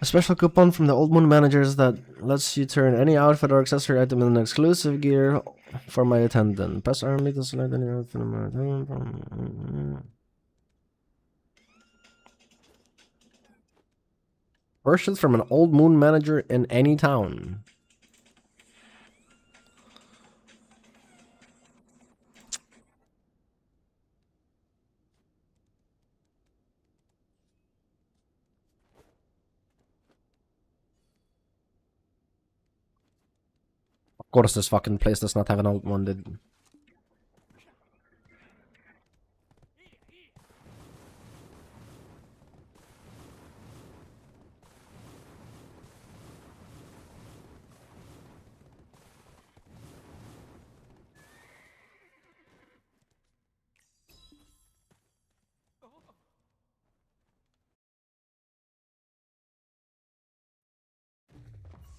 Speaker 1: A special coupon from the Old Moon managers that lets you turn any outfit or accessory item in an exclusive gear for my attendant. Press R&B to select any outfit in my attendant. Purchased from an Old Moon manager in any town. Of course, this fucking place does not have an old one, did.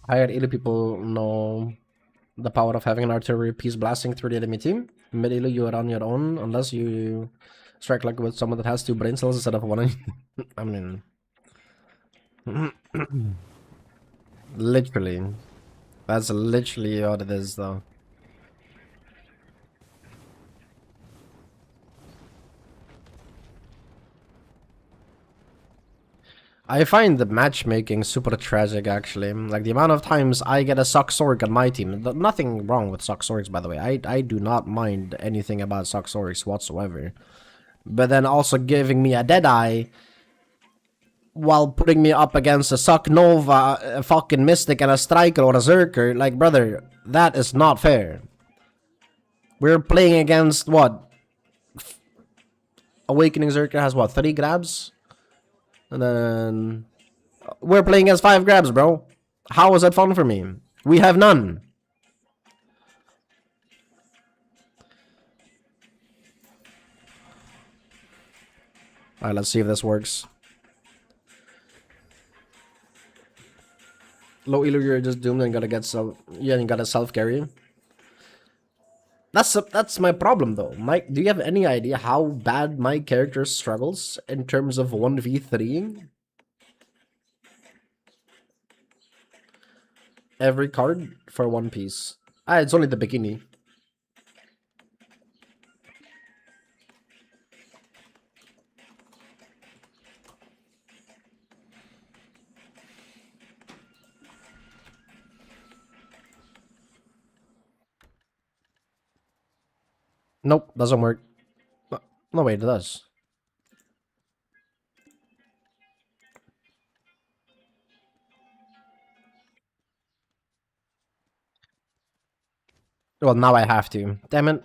Speaker 1: Higher elo people know the power of having an artillery piece blasting through the enemy team. Mid elo, you are on your own unless you strike like with someone that has 2 brain cells instead of 1. I mean, literally, that's literally what it is, though. I find the matchmaking super tragic, actually. Like, the amount of times I get a Suck Sorg on my team. Nothing wrong with Suck Sorgs, by the way. I do not mind anything about Suck Sorgs whatsoever. But then also giving me a Deadeye while putting me up against a Suck Nova, a fucking Mystic, and a Striker or a Zerker. Like, brother, that is not fair. We're playing against what? Awakening Zerker has what? 30 grabs? And then we're playing against 5 grabs, bro. How was that fun for me? We have none. Alright, let's see if this works. Low elo, you're just doomed and gotta get self. Yeah, you gotta self carry. That's my problem though. Mike, do you have any idea how bad my character struggles in terms of 1v3ing? Every card for one piece. Ah, it's only the bikini. Nope, doesn't work. No, wait, it does. Well, now I have to. Damn it.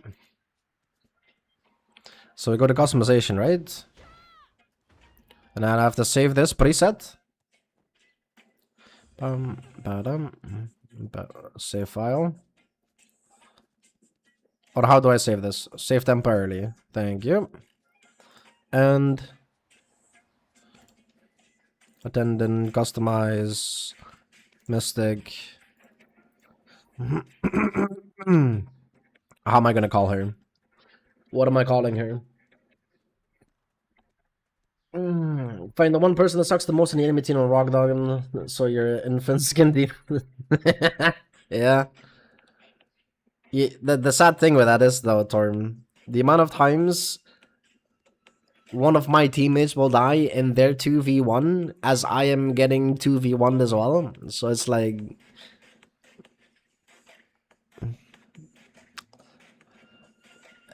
Speaker 1: So we go to customization, right? And then I have to save this preset. Save file. Or how do I save this? Save temporarily. Thank you. And attendant, customize, mystic. How am I gonna call her? What am I calling her? Find the one person that sucks the most in the enemy team on Rock Dog, and so your infants can be. Yeah. Yeah. The sad thing with that is though, Torm, the amount of times one of my teammates will die in their 2v1 as I am getting 2v1 as well. So it's like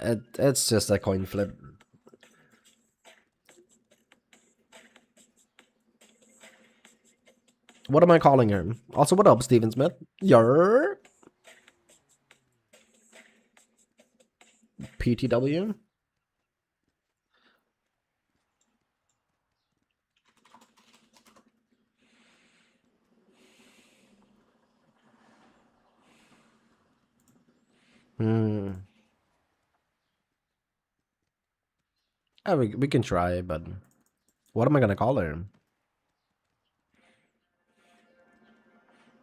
Speaker 1: it's just a coin flip. What am I calling her? Also, what up, Steven Smith? Yer PTW. We can try, but what am I gonna call her?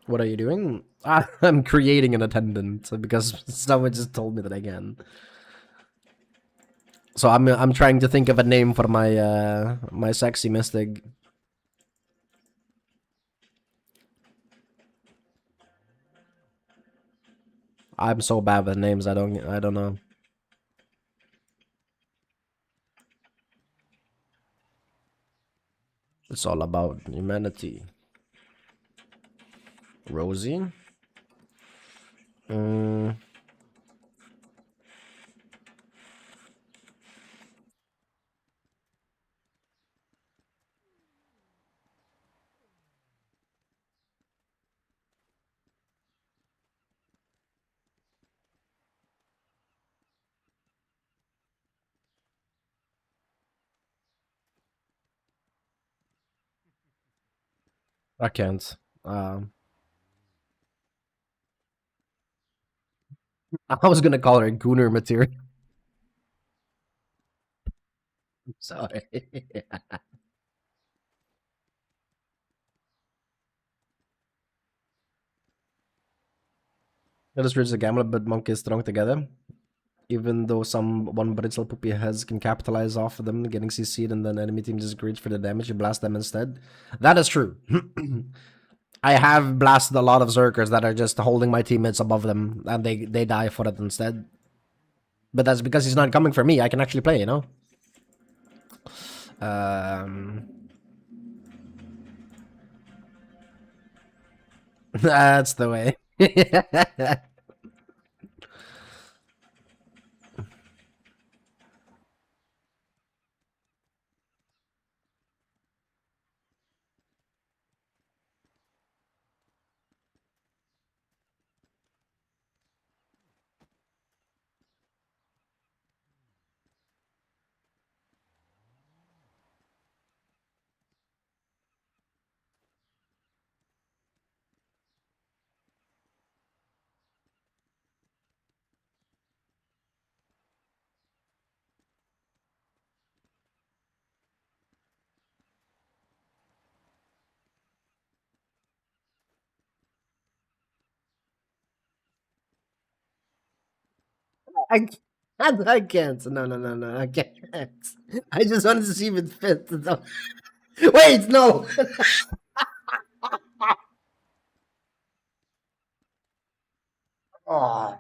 Speaker 1: What are you doing? I'm creating an attendant because someone just told me that I can. So I'm trying to think of a name for my sexy mystic. I'm so bad with names. I don't know. It's all about humanity. Rosie. I can't. I was gonna call her Gooner material. Sorry. Illustrates a gambler but monkeys strong together. Even though some one brittle poopy heads can capitalize off of them getting CC'd and then enemy team just greeds for the damage, you blast them instead. That is true. I have blasted a lot of Zerkers that are just holding my teammates above them and they die for it instead. But that's because he's not coming for me. I can actually play, you know? That's the way. I can't. I can't. No, no, no, no. I can't. I just wanted to see if it fits. Wait, no. Oh,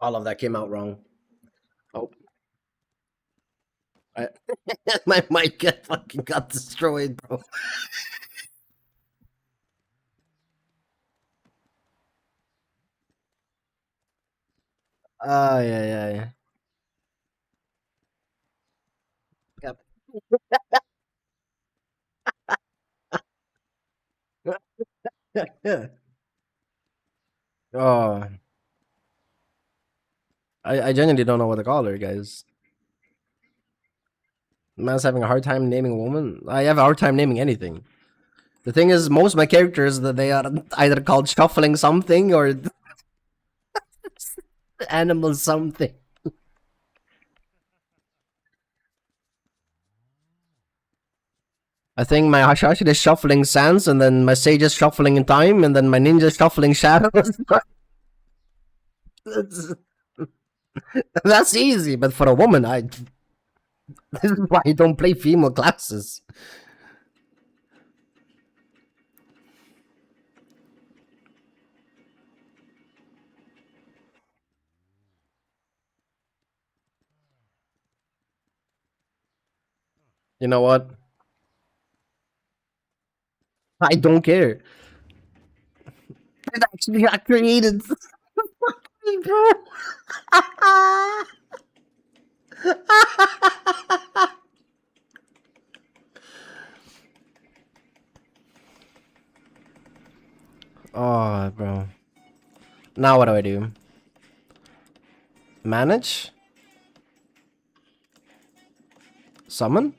Speaker 1: all of that came out wrong. Oh, I, my mic fucking got destroyed, bro. Oh, yeah, yeah, yeah. Yep. Oh, I genuinely don't know what to call her, guys. Man's having a hard time naming a woman. I have a hard time naming anything. The thing is, most of my characters that they are either called shuffling something or animal something. I think my Hashashi is shuffling sands, and then my Sage is shuffling in time, and then my ninja is shuffling shadows. That's easy, but for a woman, I this is why I don't play female classes. You know what? I don't care. It actually got created. Bro. Oh, bro. Now what do I do? Manage? Summon?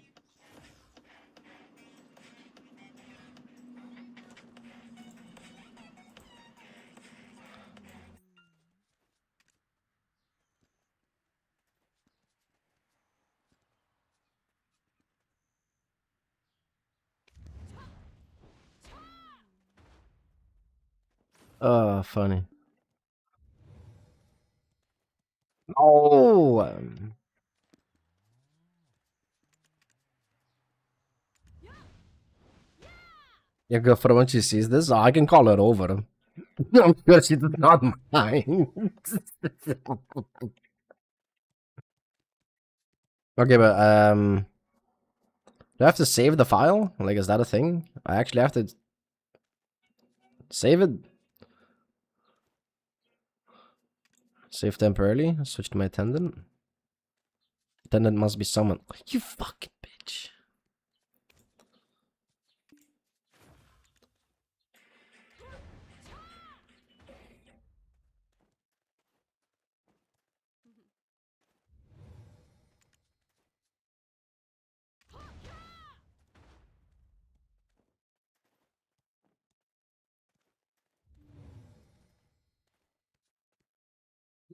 Speaker 1: Oh, funny. No! Your girlfriend, when she sees this, I can call her over. I'm sure she does not mind. Okay, but do I have to save the file? Like, is that a thing? I actually have to save it. Save temporarily. Switch to my attendant. Attendant must be summoned. You fucking bitch.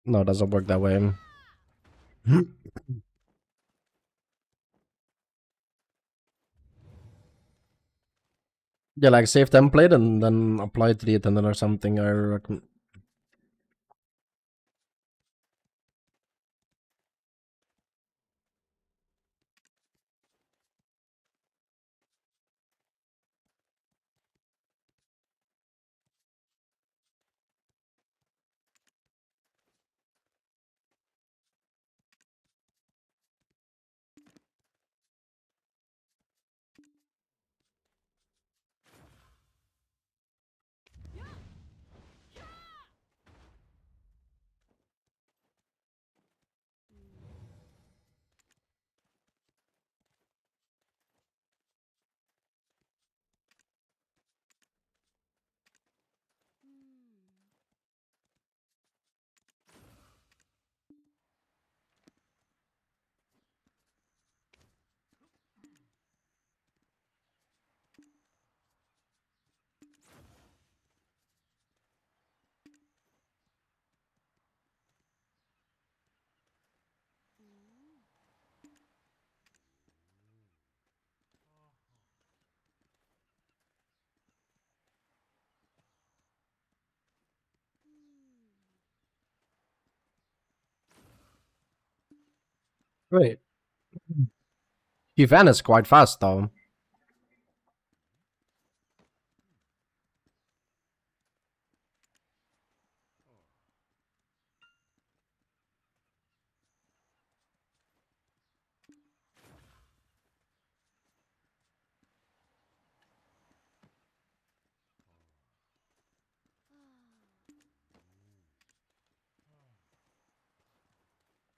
Speaker 1: No, it doesn't work that way. Yeah, like save template and then apply it to the attendant or something. I reckon. Wait, he vanished quite fast though.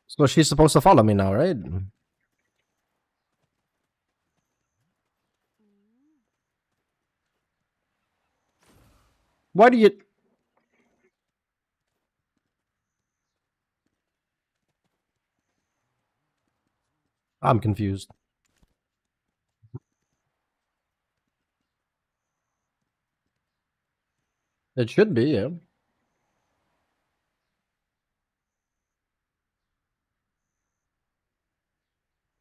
Speaker 1: So she's supposed to follow me now, right? Why do you? I'm confused. It should be, yeah.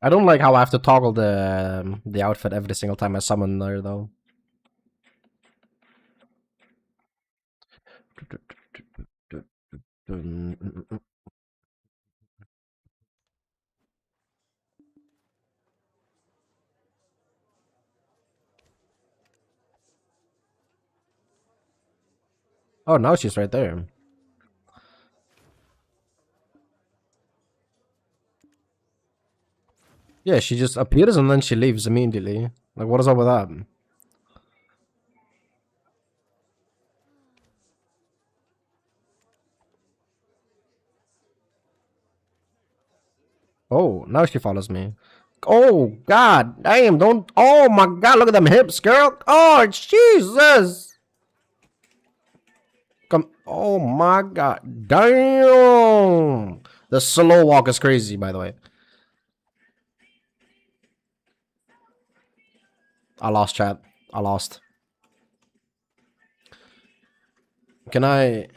Speaker 1: I don't like how I have to toggle the outfit every single time I summon her though. Oh, now she's right there. Yeah, she just appears and then she leaves immediately. Like, what is up with that? Oh, now she follows me. Oh, god damn, don't. Oh my god, look at them hips, girl. Oh, Jesus. Come. Oh my god. Damn. The slow walk is crazy, by the way. I lost, chat. I lost. Can I.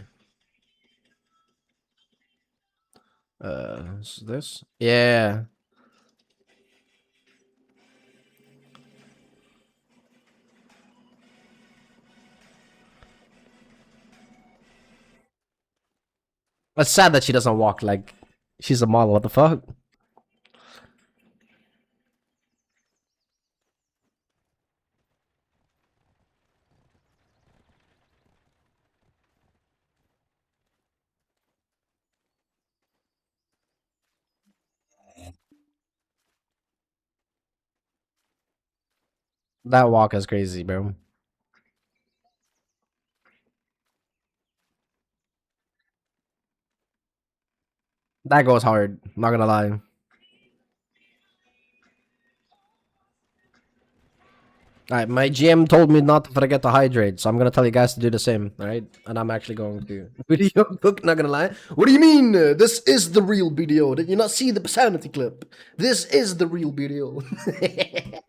Speaker 1: Is this? Yeah. It's sad that she doesn't walk like she's a model. What the fuck? That walk is crazy, bro. That goes hard. Not gonna lie. Alright, my GM told me not to forget to hydrate, so I'm gonna tell you guys to do the same, alright? And I'm actually going to. Video book, not gonna lie. What do you mean? This is the real BDO. Did you not see the sanity clip? This is the real BDO.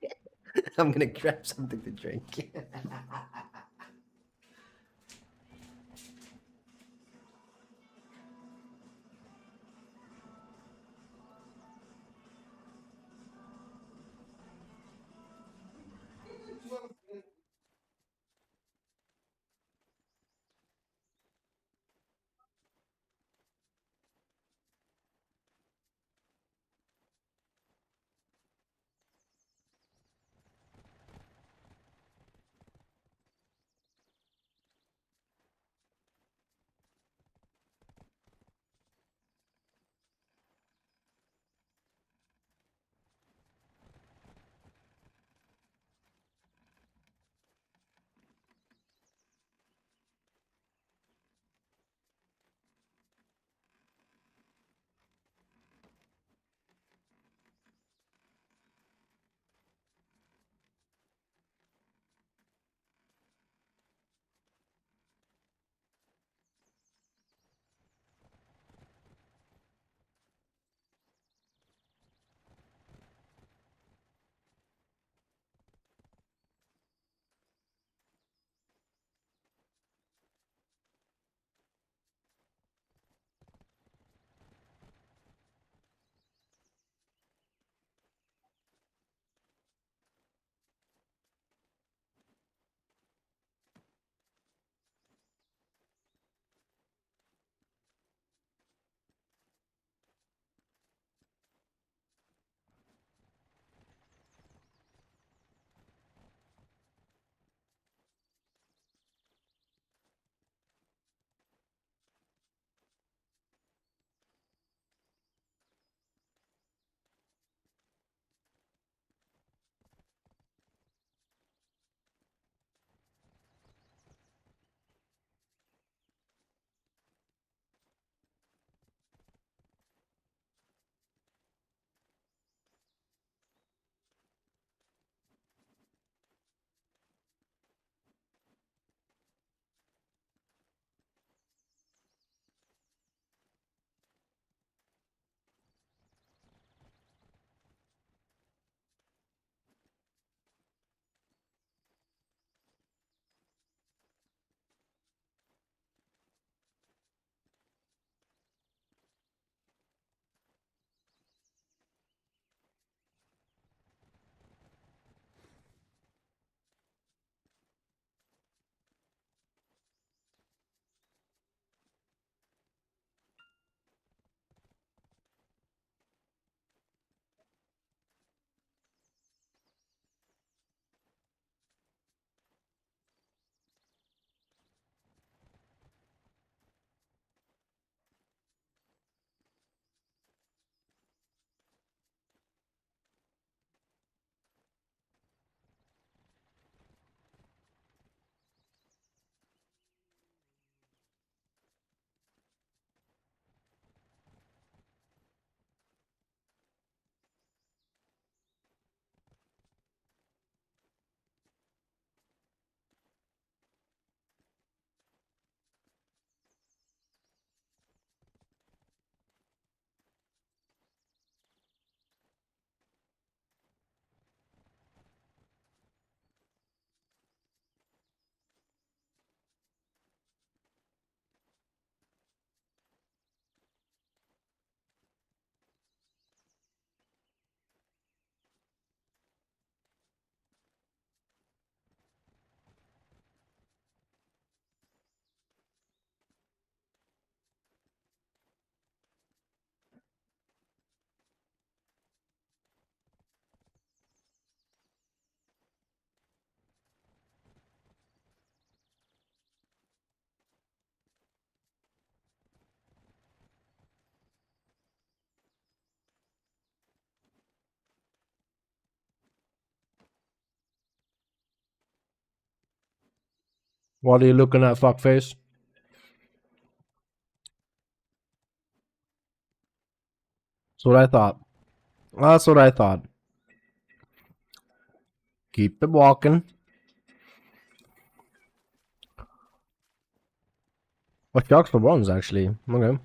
Speaker 1: I'm gonna grab something to drink. What are you looking at, fuckface? That's what I thought. That's what I thought. Keep it walking. What sharks for bronze, actually? Okay.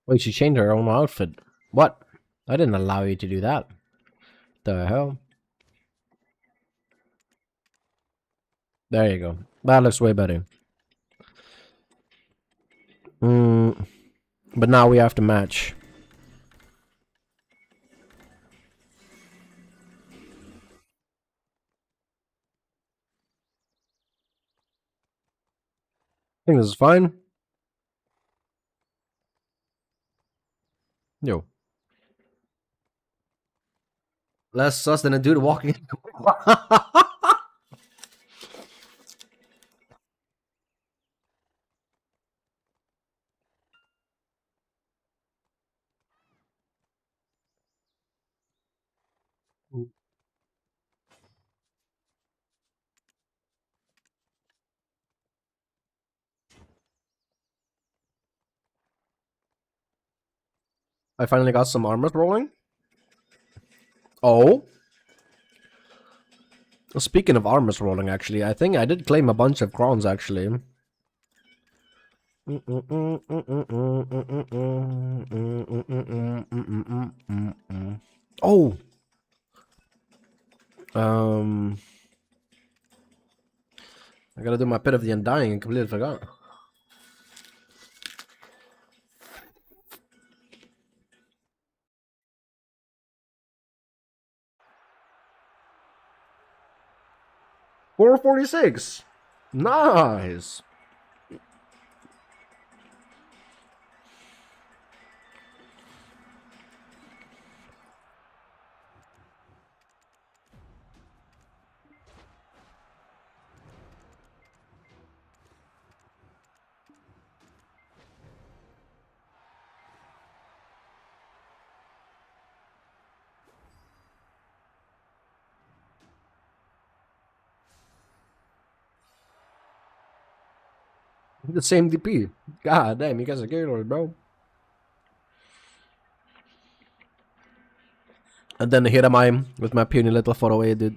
Speaker 1: Wait, she changed her own outfit. What? I didn't allow you to do that. The hell? There you go. That looks way better. But now we have to match. I think this is fine. Yo. Less sus than a dude walking. I finally got some armors rolling. Oh. Speaking of armors rolling, actually, I think I did claim a bunch of crowns, actually. Oh! I gotta do my Pit of the Undying and completely forgot. $446! Nice! The same DP. God damn, you guys are good, bro. And then here am I with my puny little photo away, dude.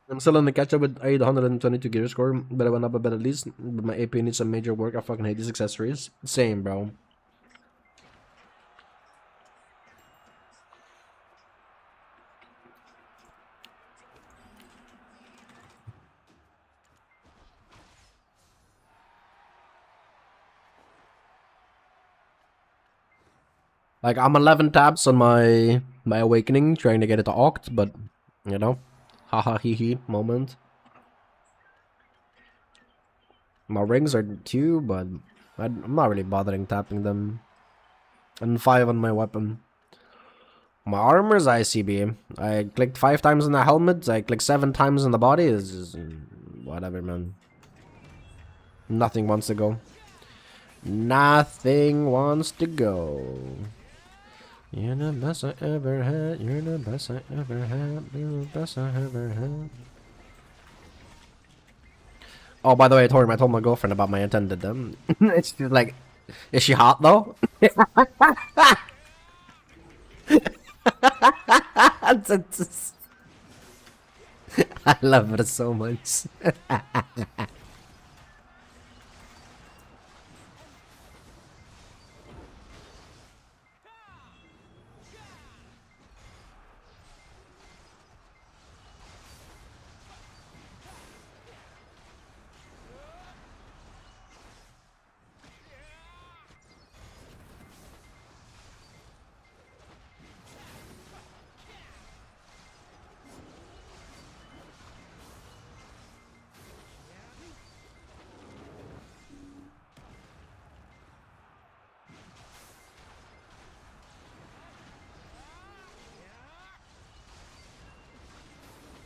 Speaker 1: I'm still on the catch up with 822 gear score, but I went up a bit at least. But my AP needs some major work. I fucking hate these accessories. Same, bro. Like, I'm 11 tabs on my awakening, trying to get it to Oct, but, you know, haha hee hee moment. My rings are 2, but I'm not really bothering tapping them. And 5 on my weapon. My armor's ICB. I clicked 5 times on the helmet. I clicked 7 times on the body. It's just, whatever, man. Nothing wants to go. Nothing wants to go. You're the best I ever had. You're the best I ever had. You're the best I ever had. Oh, by the way, I told my girlfriend about my intended them. It's just like, is she hot though? I love her so much.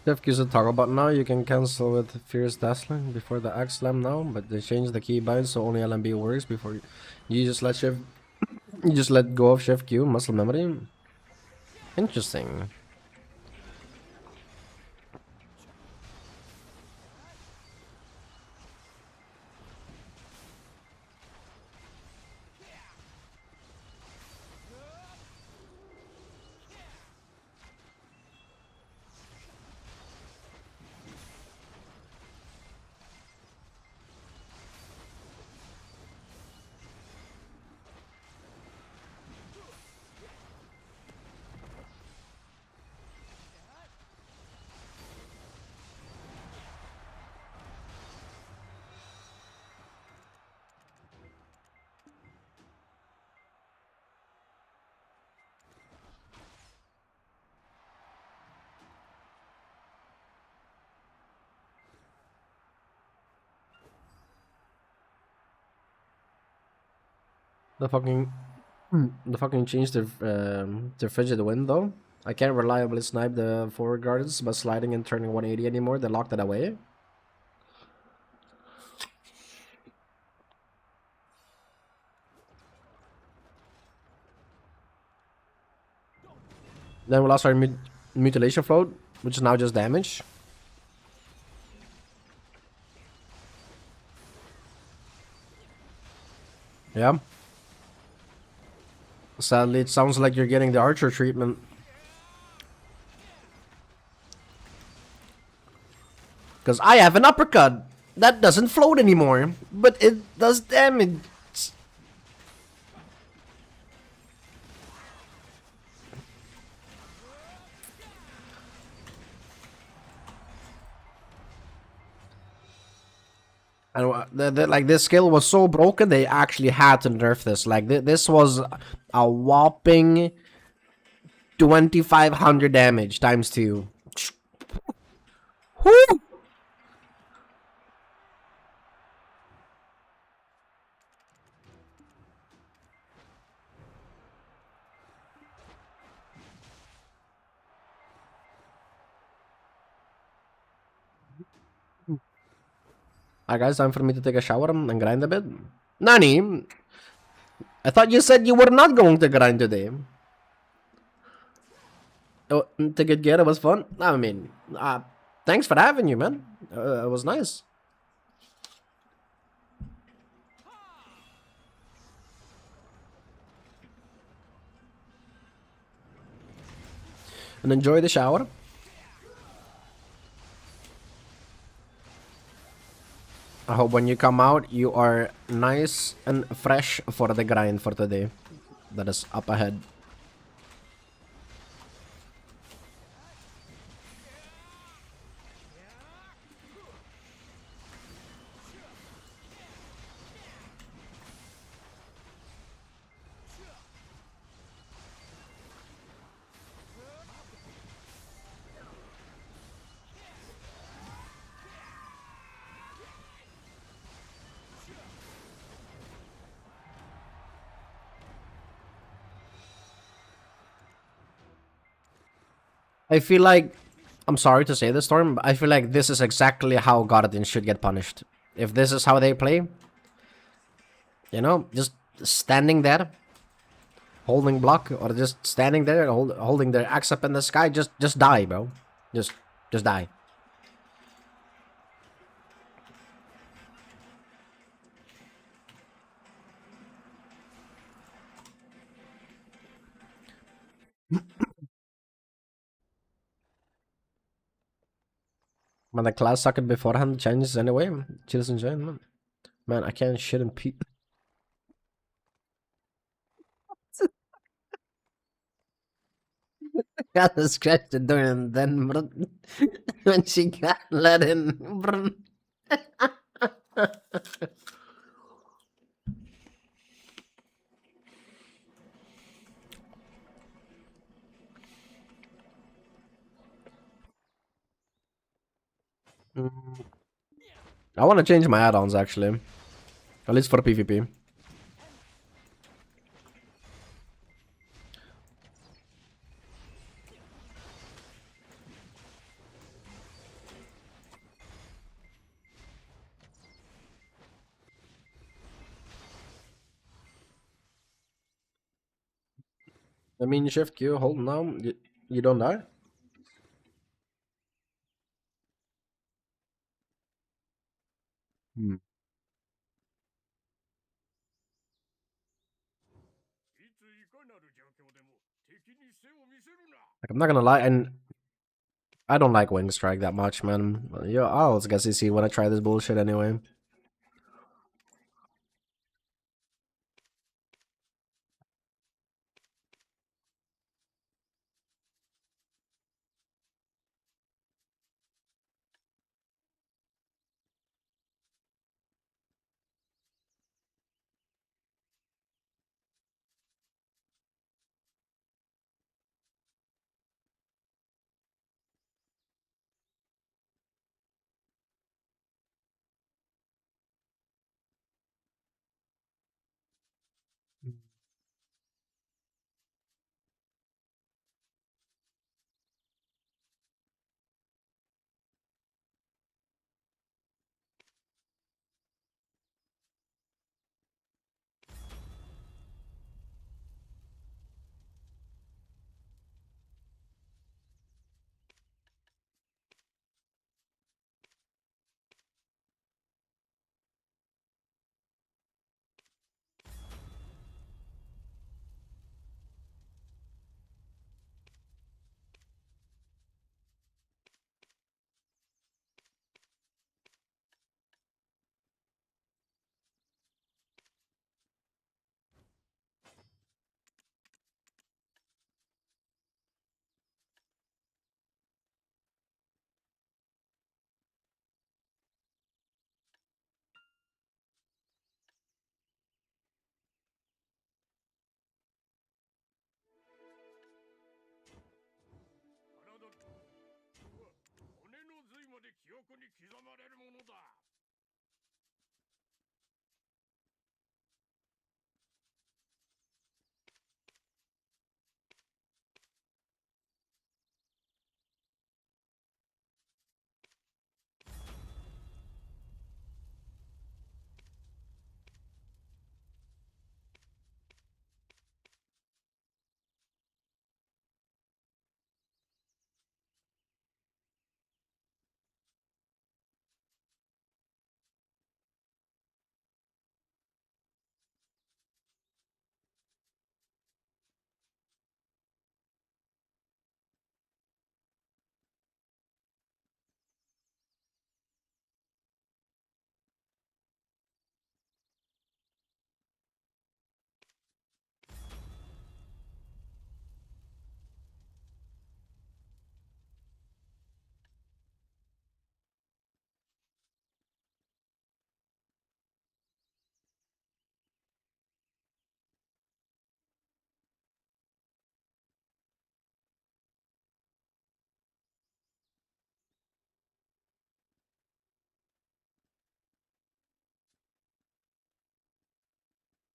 Speaker 1: If use the toggle button now, you can cancel with Fierce Dazzling before the Axe Slam now, but they changed the keybind so only LMB works before you just let shift you just let go of shift Q muscle memory. Interesting. The fucking changed the frigid wind though. I can't reliably snipe the forward guards by sliding and turning 180 anymore. They locked it away. Then we lost our mutilation float, which is now just damage. Yeah. Sadly, it sounds like you're getting the archer treatment. Because I have an uppercut that doesn't float anymore, but it does damage. And like this skill was so broken, they actually had to nerf this. Like this was a whopping 2,500 damage times 2. Whew. Alright guys, time for me to take a shower and grind a bit. Nani? I thought you said you were not going to grind today. Oh, to get it was fun. I mean, thanks for having you, man. It was nice. And enjoy the shower. I hope when you come out, you are nice and fresh for the grind for today. That is up ahead. I feel like, I'm sorry to say this, Storm, but I feel like this is exactly how Godin should get punished. If this is how they play, just standing there, holding block, or just standing there, holding their axe up in the sky, just die, bro. Just, just die. When the class socket beforehand changes anyway, chills and join, man. Man, I can't shit in pee. Got the scratch the door and then when she got let in. I want to change my add-ons actually, at least for PvP. I mean, shift Q, hold now, you don't die. Hmm. Like, I'm not gonna lie, and I don't like Wing Strike that much, man. Yo, I'll get CC when I try this bullshit anyway.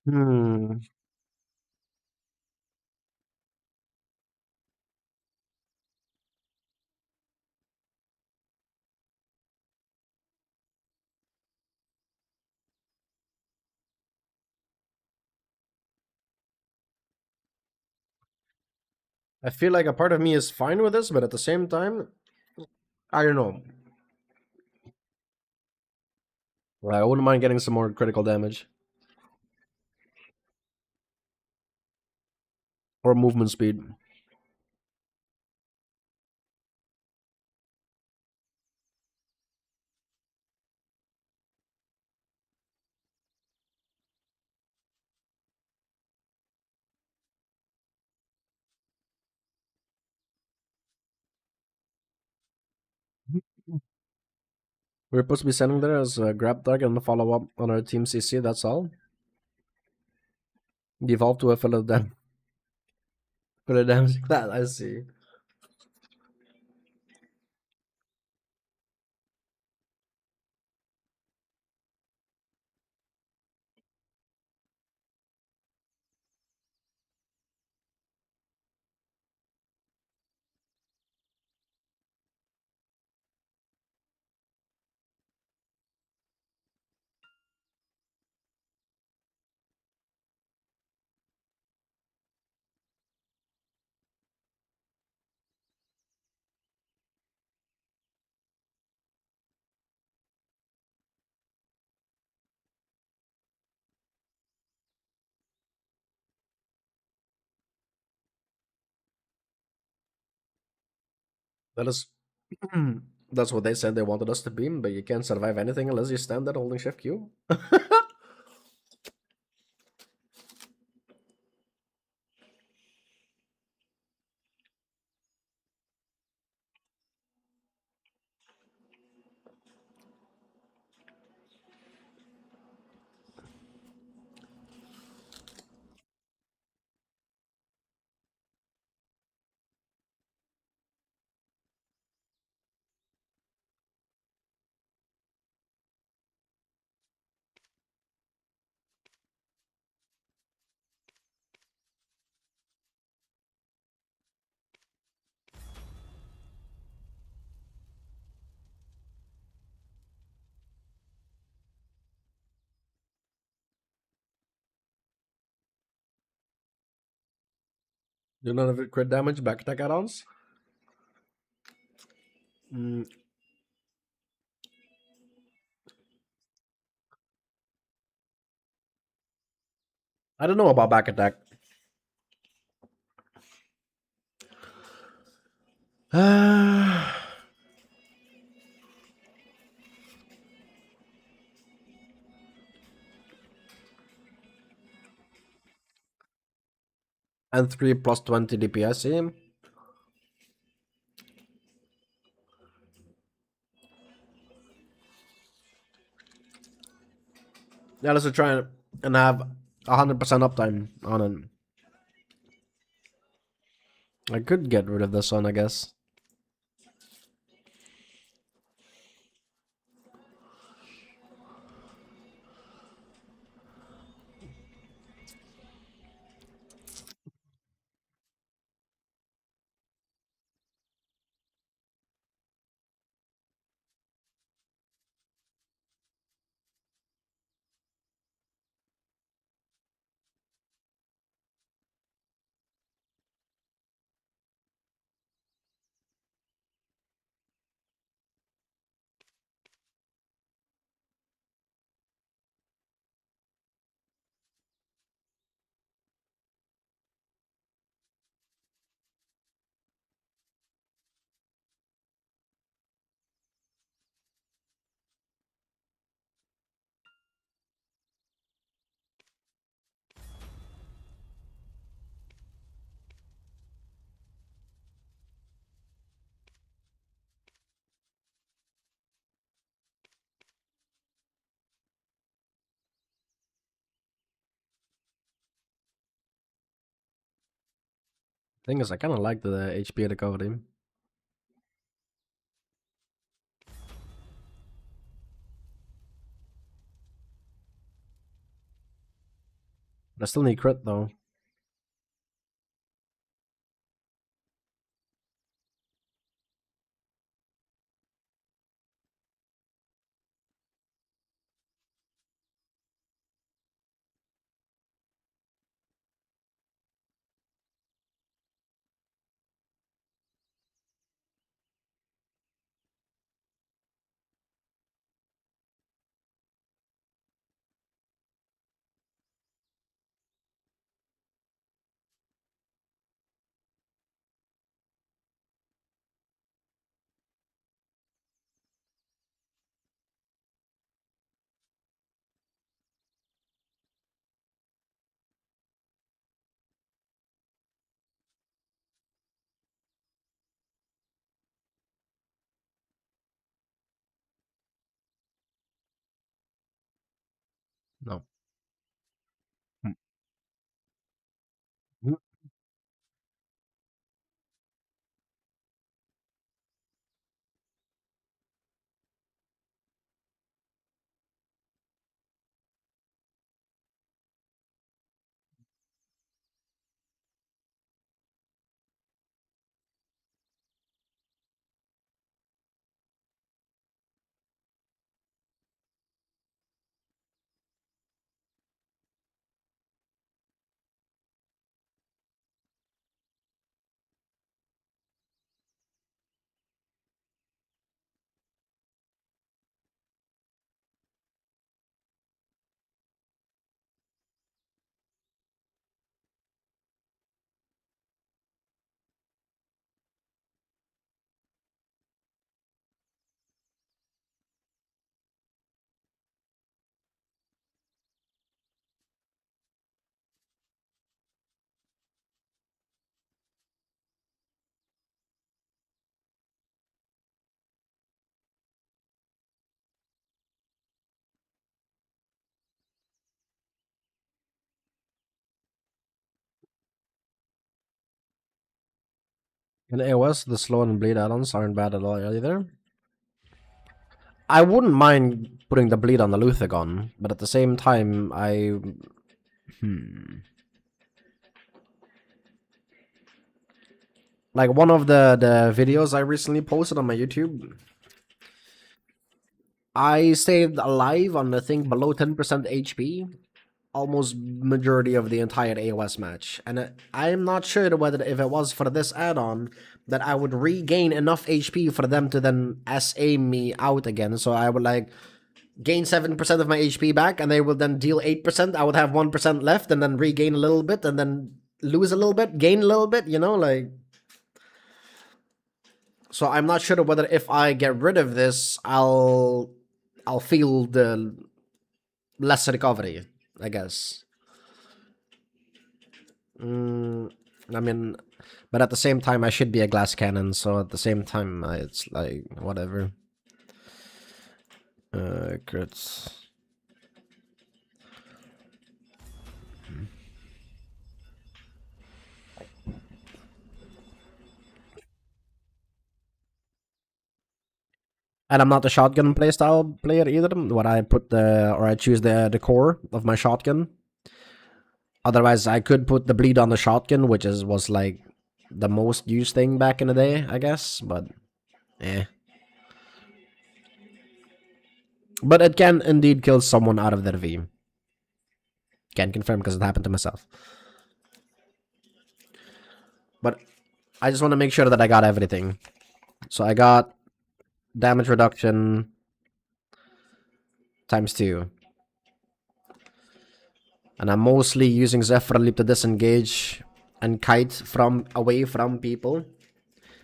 Speaker 1: Hmm. I feel like a part of me is fine with this, but at the same time, I don't know. Like, I wouldn't mind getting some more critical damage or movement speed. We're supposed to be sending there as a grab target and a follow up on our team CC. That's all. Devolve to a filler damage class. I see. That is. That's what they said they wanted us to beam, but you can't survive anything unless you stand there holding shift Q. Do none of it crit damage back attack add-ons? Mm, I don't know about back attack. And 3 plus 20 DPS. See? Yeah, let's try and have 100% uptime on it. I could get rid of this one, I guess. Thing is, I kind of like the HP recovery. I still need crit though. No. In AoS, the slow and bleed add-ons aren't bad at all either. I wouldn't mind putting the bleed on the Luthagon, but at the same time, like one of the videos I recently posted on my YouTube, I stayed alive on the thing below 10% HP, almost majority of the entire AoS match, and I'm not sure whether if it was for this add-on that I would regain enough HP for them to then SA me out again. So I would like gain 7% of my HP back, and they will then deal 8%. I would have 1% left, and then regain a little bit, and then lose a little bit, gain a little bit. You know, like. So I'm not sure whether if I get rid of this, I'll feel the less recovery, I guess. I mean, but at the same time, I should be a glass cannon, so at the same time, it's like, whatever. Crits. And I'm not a shotgun playstyle player either, where I put or I choose the core of my shotgun. Otherwise, I could put the bleed on the shotgun, which was like the most used thing back in the day, I guess, but eh. But it can indeed kill someone out of their V. Can confirm because it happened to myself. But I just want to make sure that I got everything. So I got damage reduction ×2. And I'm mostly using Zephyr Leap to disengage and kite away from people.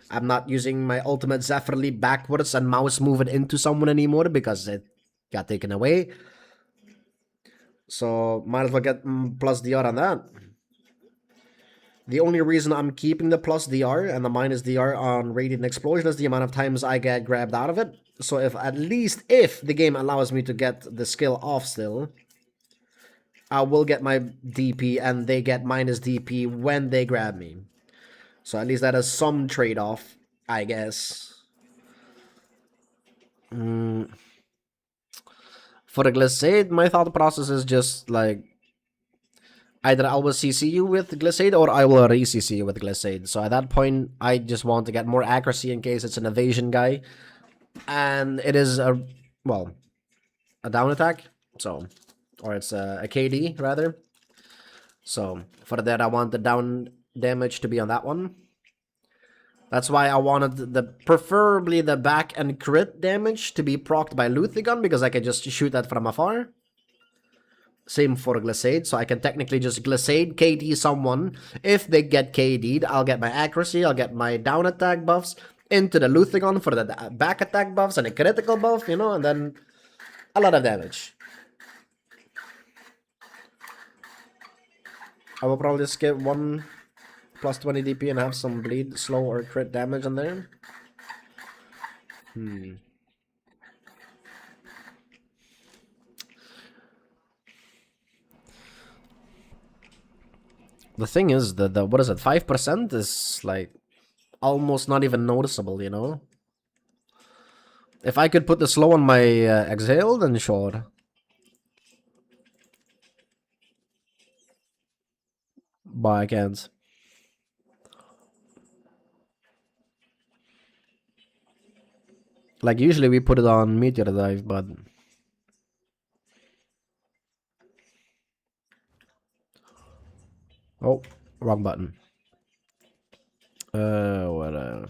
Speaker 1: I'm not using my ultimate Zephyr Leap backwards and mouse move it into someone anymore because it got taken away. So might as well get plus DR on that. The only reason I'm keeping the plus DR and the minus DR on Radiant Explosion is the amount of times I get grabbed out of it. So if the game allows me to get the skill off still, I will get my DP and they get minus DP when they grab me. So at least that is some trade-off, I guess. For the Glissade, my thought process is just like either I will CC you with Glissade or I will re-CC you with Glissade. So at that point, I just want to get more accuracy in case it's an evasion guy. And it is a down attack. So, or it's a KD rather. So for that, I want the down damage to be on that one. That's why I wanted preferably the back and crit damage to be procced by Luthigon because I can just shoot that from afar. Same for Glissade, so I can technically just Glissade KD someone. If they get KD'd, I'll get my accuracy, I'll get my down attack buffs into the Luthigon for the back attack buffs and a critical buff, you know, and then a lot of damage. I will probably just get one plus 20 DP and have some bleed, slow, or crit damage in there. The thing is, the what is it? 5% is like almost not even noticeable, you know. If I could put the slow on my exhale, then sure. But I can't. Like usually we put it on meteor dive, but oh, wrong button. What?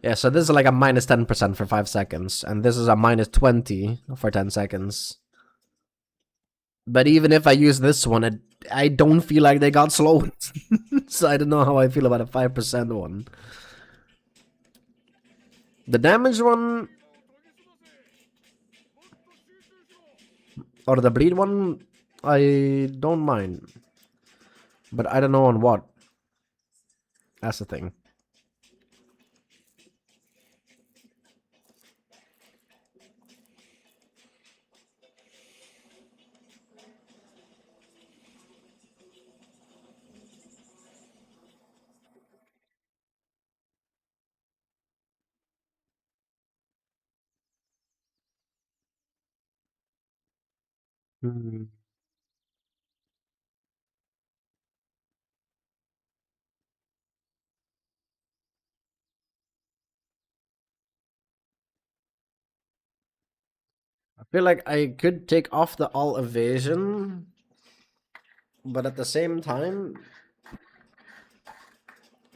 Speaker 1: Yeah, so this is like a minus 10% for 5 seconds, and this is a minus 20 for 10 seconds. But even if I use this one, I don't feel like they got slowed. So I don't know how I feel about a 5% one. The damage one, or the bleed one, I don't mind. But I don't know on what. That's the thing. Hmm. I feel like I could take off the all evasion, but at the same time,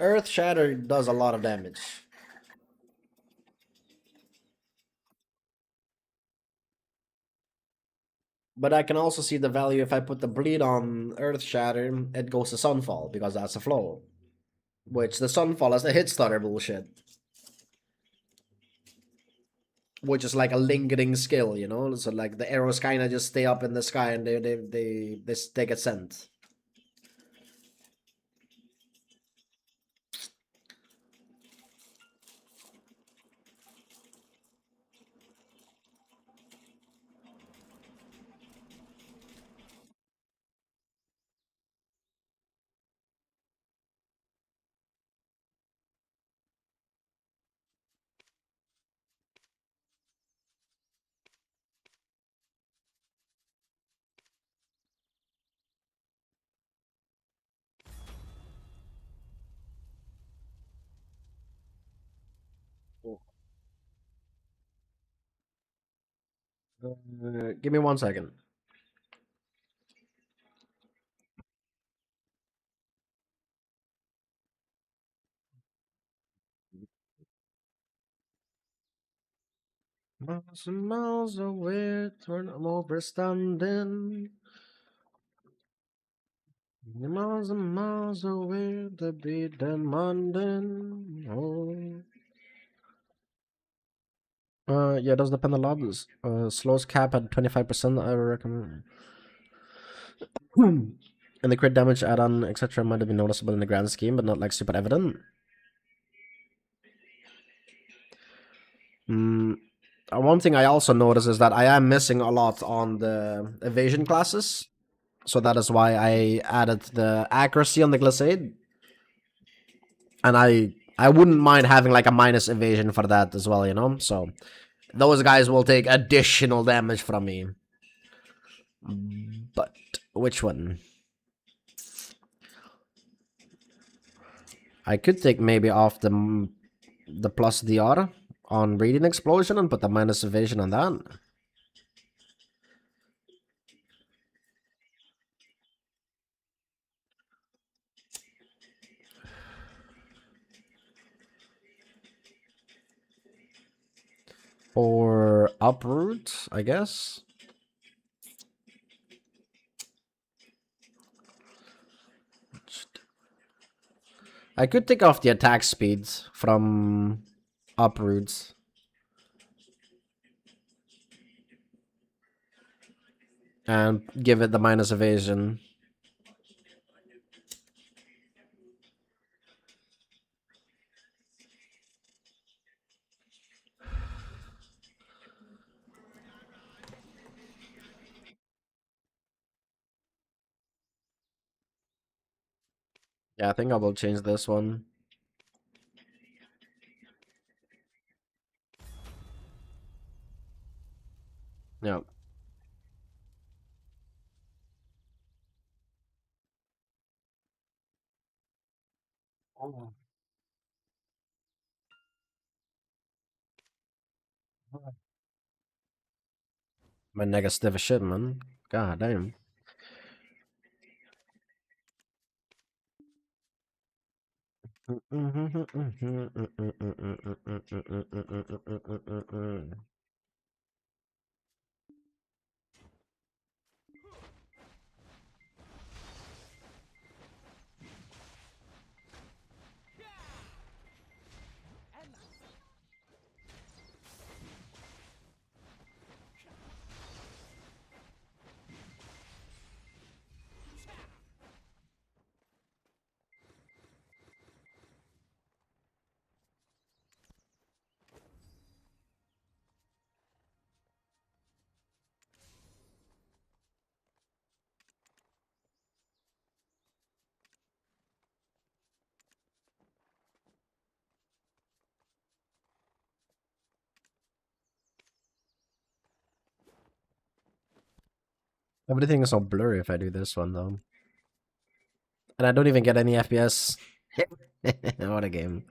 Speaker 1: Earth Shatter does a lot of damage. But I can also see the value if I put the bleed on Earth Shatter, it goes to Sunfall, because that's a flow. Which the Sunfall is the hit starter bullshit. Which is like a lingering skill, you know? So like the arrows kinda just stay up in the sky and they get sent. Give me 1 second. Miles and miles away, turn I'm overstanding. Miles and miles away, to be demanding. Oh. Yeah, it does depend a lot. Slows cap at 25%, I recommend. And the crit damage add-on, etc. might have been noticeable in the grand scheme, but not like super evident. One thing I also notice is that I am missing a lot on the evasion classes. So that is why I added the accuracy on the glissade. And I wouldn't mind having like a minus evasion for that as well, you know? So those guys will take additional damage from me. But which one? I could take maybe off the plus DR on Radiant Explosion and put the minus evasion on that. Or uproot, I guess. I could take off the attack speeds from uproots. And give it the minus evasion. Yeah, I think I will change this one. Yeah. My nigga stiff as shit, man. God damn. Everything is so blurry if I do this one though. And I don't even get any FPS. What a game.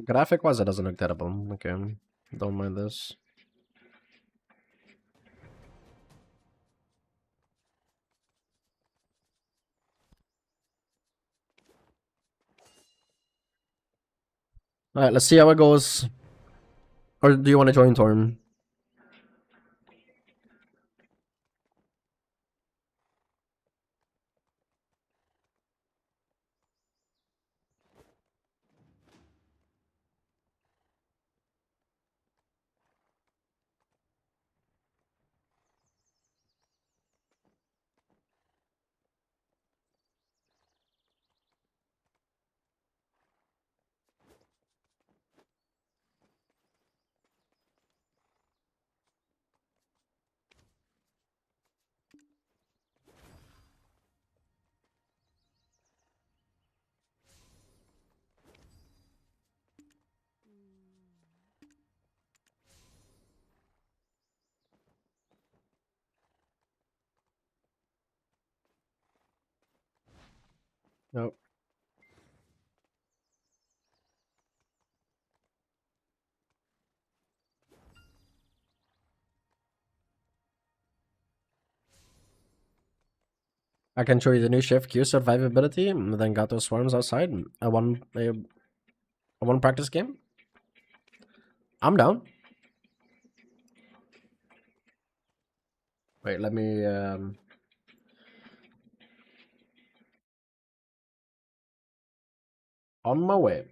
Speaker 1: Graphic wise, it doesn't look terrible. Okay. Don't mind this. Alright, let's see how it goes. Or do you want to join Torm? Nope. I can show you the new shift Q survivability, and then got those swarms outside. A one practice game. I'm down. Wait, let me on my way.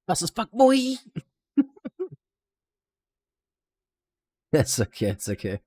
Speaker 1: Fast as fuck, boy. It's okay. It's okay.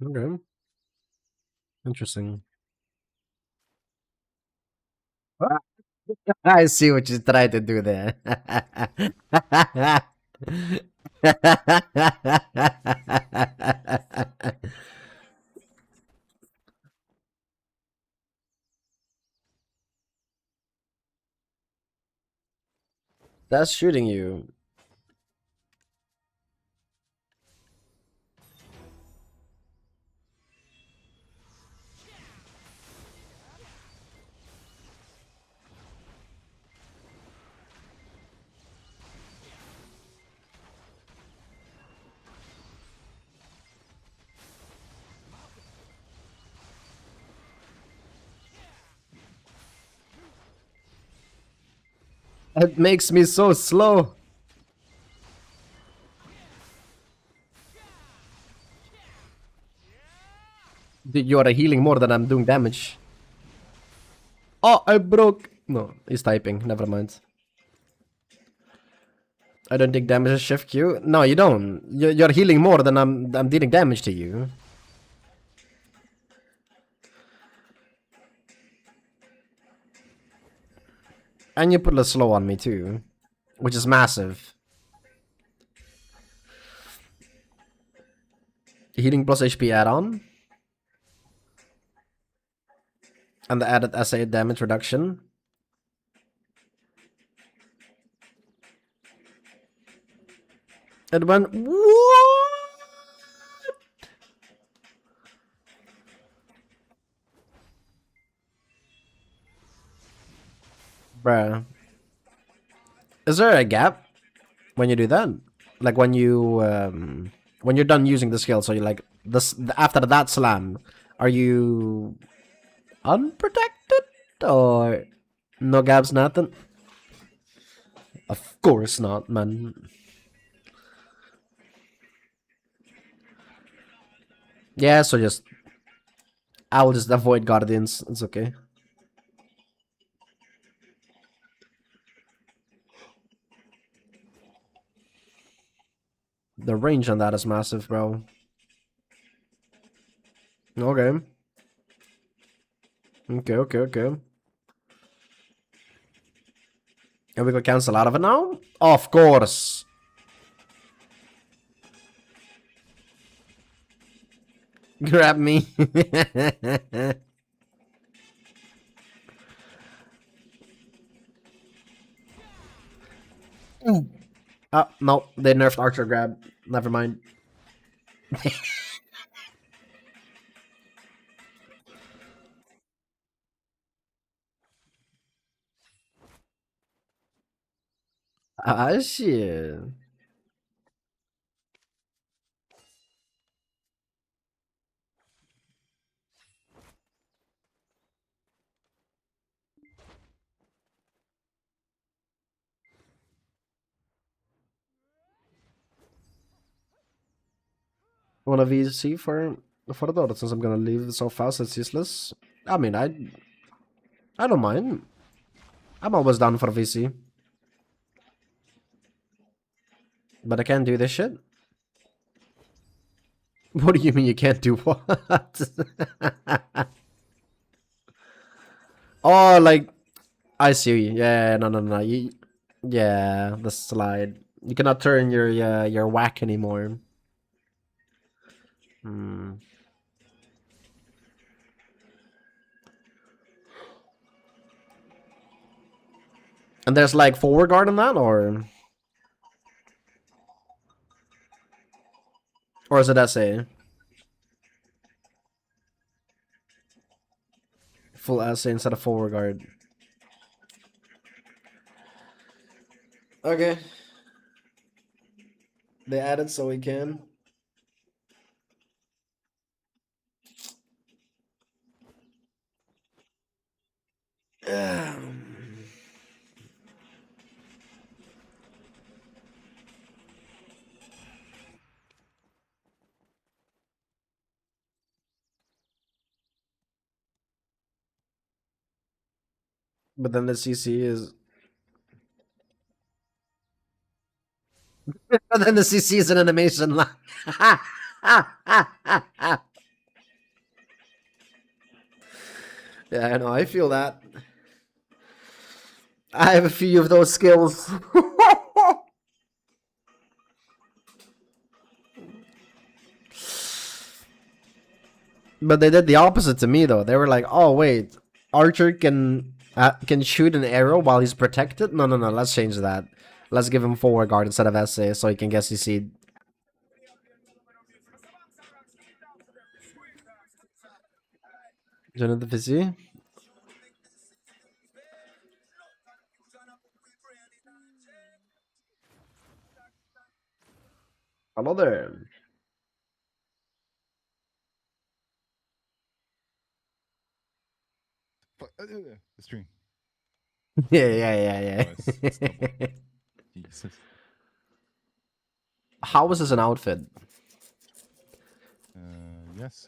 Speaker 1: Okay. Interesting. I see what you tried to do there. That's shooting you. It makes me so slow. Dude, you are healing more than I'm doing damage. Oh, I broke. No, he's typing. Never mind. I don't take damage as shift Q. No, you don't. You're healing more than I'm dealing damage to you. And you put a slow on me too, which is massive. Healing plus HP add-on. And the added SA damage reduction. It went, what? Bruh. Is there a gap when you do that? Like when you're done using the skill, so you're like, this after that slam, are you unprotected? Or no gaps, nothing? Of course not, man. Yeah, so just I will just avoid guardians. It's okay. The range on that is massive, bro. Okay. Okay. And we can cancel out of it now? Of course. Grab me. Oh, no. They nerfed Archer Grab. Never mind. Ah, shit. Want a VC for the daughter, since I'm gonna leave so fast, it's useless. I mean, I don't mind. I'm always down for VC. But I can't do this shit. What do you mean you can't do what? Oh, like, I see. Yeah, no. Yeah, the slide. You cannot turn your whack anymore. Hmm. And there's like forward guard on that, or is it SA? Full SA instead of forward guard. Okay. They added so we can. But then the CC is. But then the CC is an animation line. Yeah, I know. I feel that. I have a few of those skills. But they did the opposite to me, though. They were like, "Oh wait, Archer can shoot an arrow while he's protected." No, no, no. Let's change that. Let's give him forward guard instead of SA, so he can get CC. Jonathan Fizzy? Hello there.
Speaker 3: The stream.
Speaker 1: Yeah, yeah, yeah,
Speaker 3: It's double.
Speaker 1: yeah.
Speaker 3: Jesus.
Speaker 1: How is this an outfit?
Speaker 3: Yes.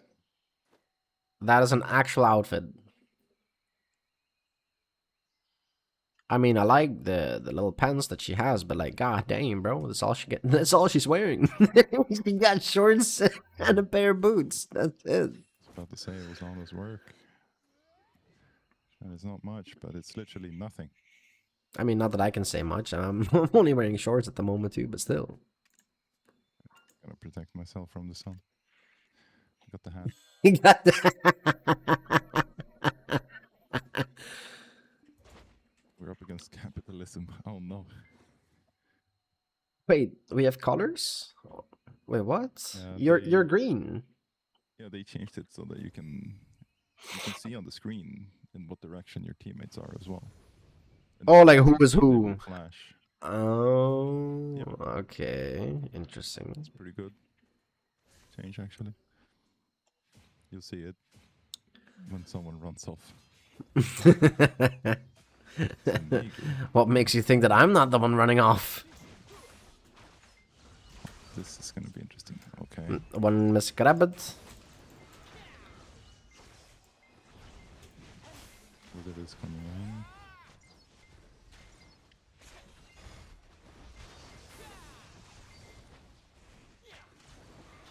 Speaker 1: That is an actual outfit. I mean, I like the little pants that she has, but like, god damn, bro, that's all she get. That's all she's wearing. She got shorts and a pair of boots. That's it.
Speaker 3: I was about to say it was all this work. And it's not much, but it's literally nothing.
Speaker 1: I mean, not that I can say much. I'm only wearing shorts at the moment too, but still.
Speaker 3: Gotta protect myself from the sun. Got the hat.
Speaker 1: You got the
Speaker 3: We're up against capitalism. Oh no.
Speaker 1: Wait, we have colors? Wait, what?
Speaker 3: Yeah,
Speaker 1: You're green.
Speaker 3: Yeah, they changed it so that you can see on the screen in what direction your teammates are as well. And
Speaker 1: Oh, like who is
Speaker 3: they
Speaker 1: who?
Speaker 3: will flash.
Speaker 1: Oh,
Speaker 3: Yep.
Speaker 1: okay. Interesting.
Speaker 3: It's pretty good. Change actually. You'll see it when someone runs off.
Speaker 1: What makes you think that I'm not the one running off?
Speaker 3: This is gonna be interesting. Okay.
Speaker 1: One misgrab it.
Speaker 3: Whether it is coming in.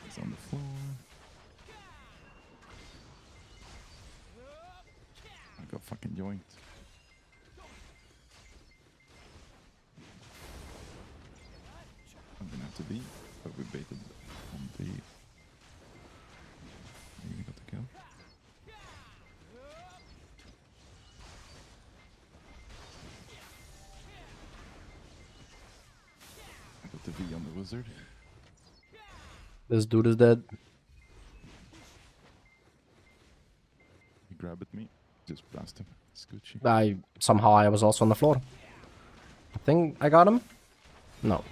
Speaker 3: It's on the floor. I got fucking yoinked. I'm gonna have to be, but we baited on the. You got the kill. I got the V on the wizard.
Speaker 1: This dude is dead.
Speaker 3: He grabbed at me. Just blast him. Scoochie.
Speaker 1: I was also on the floor. I think I got him. No.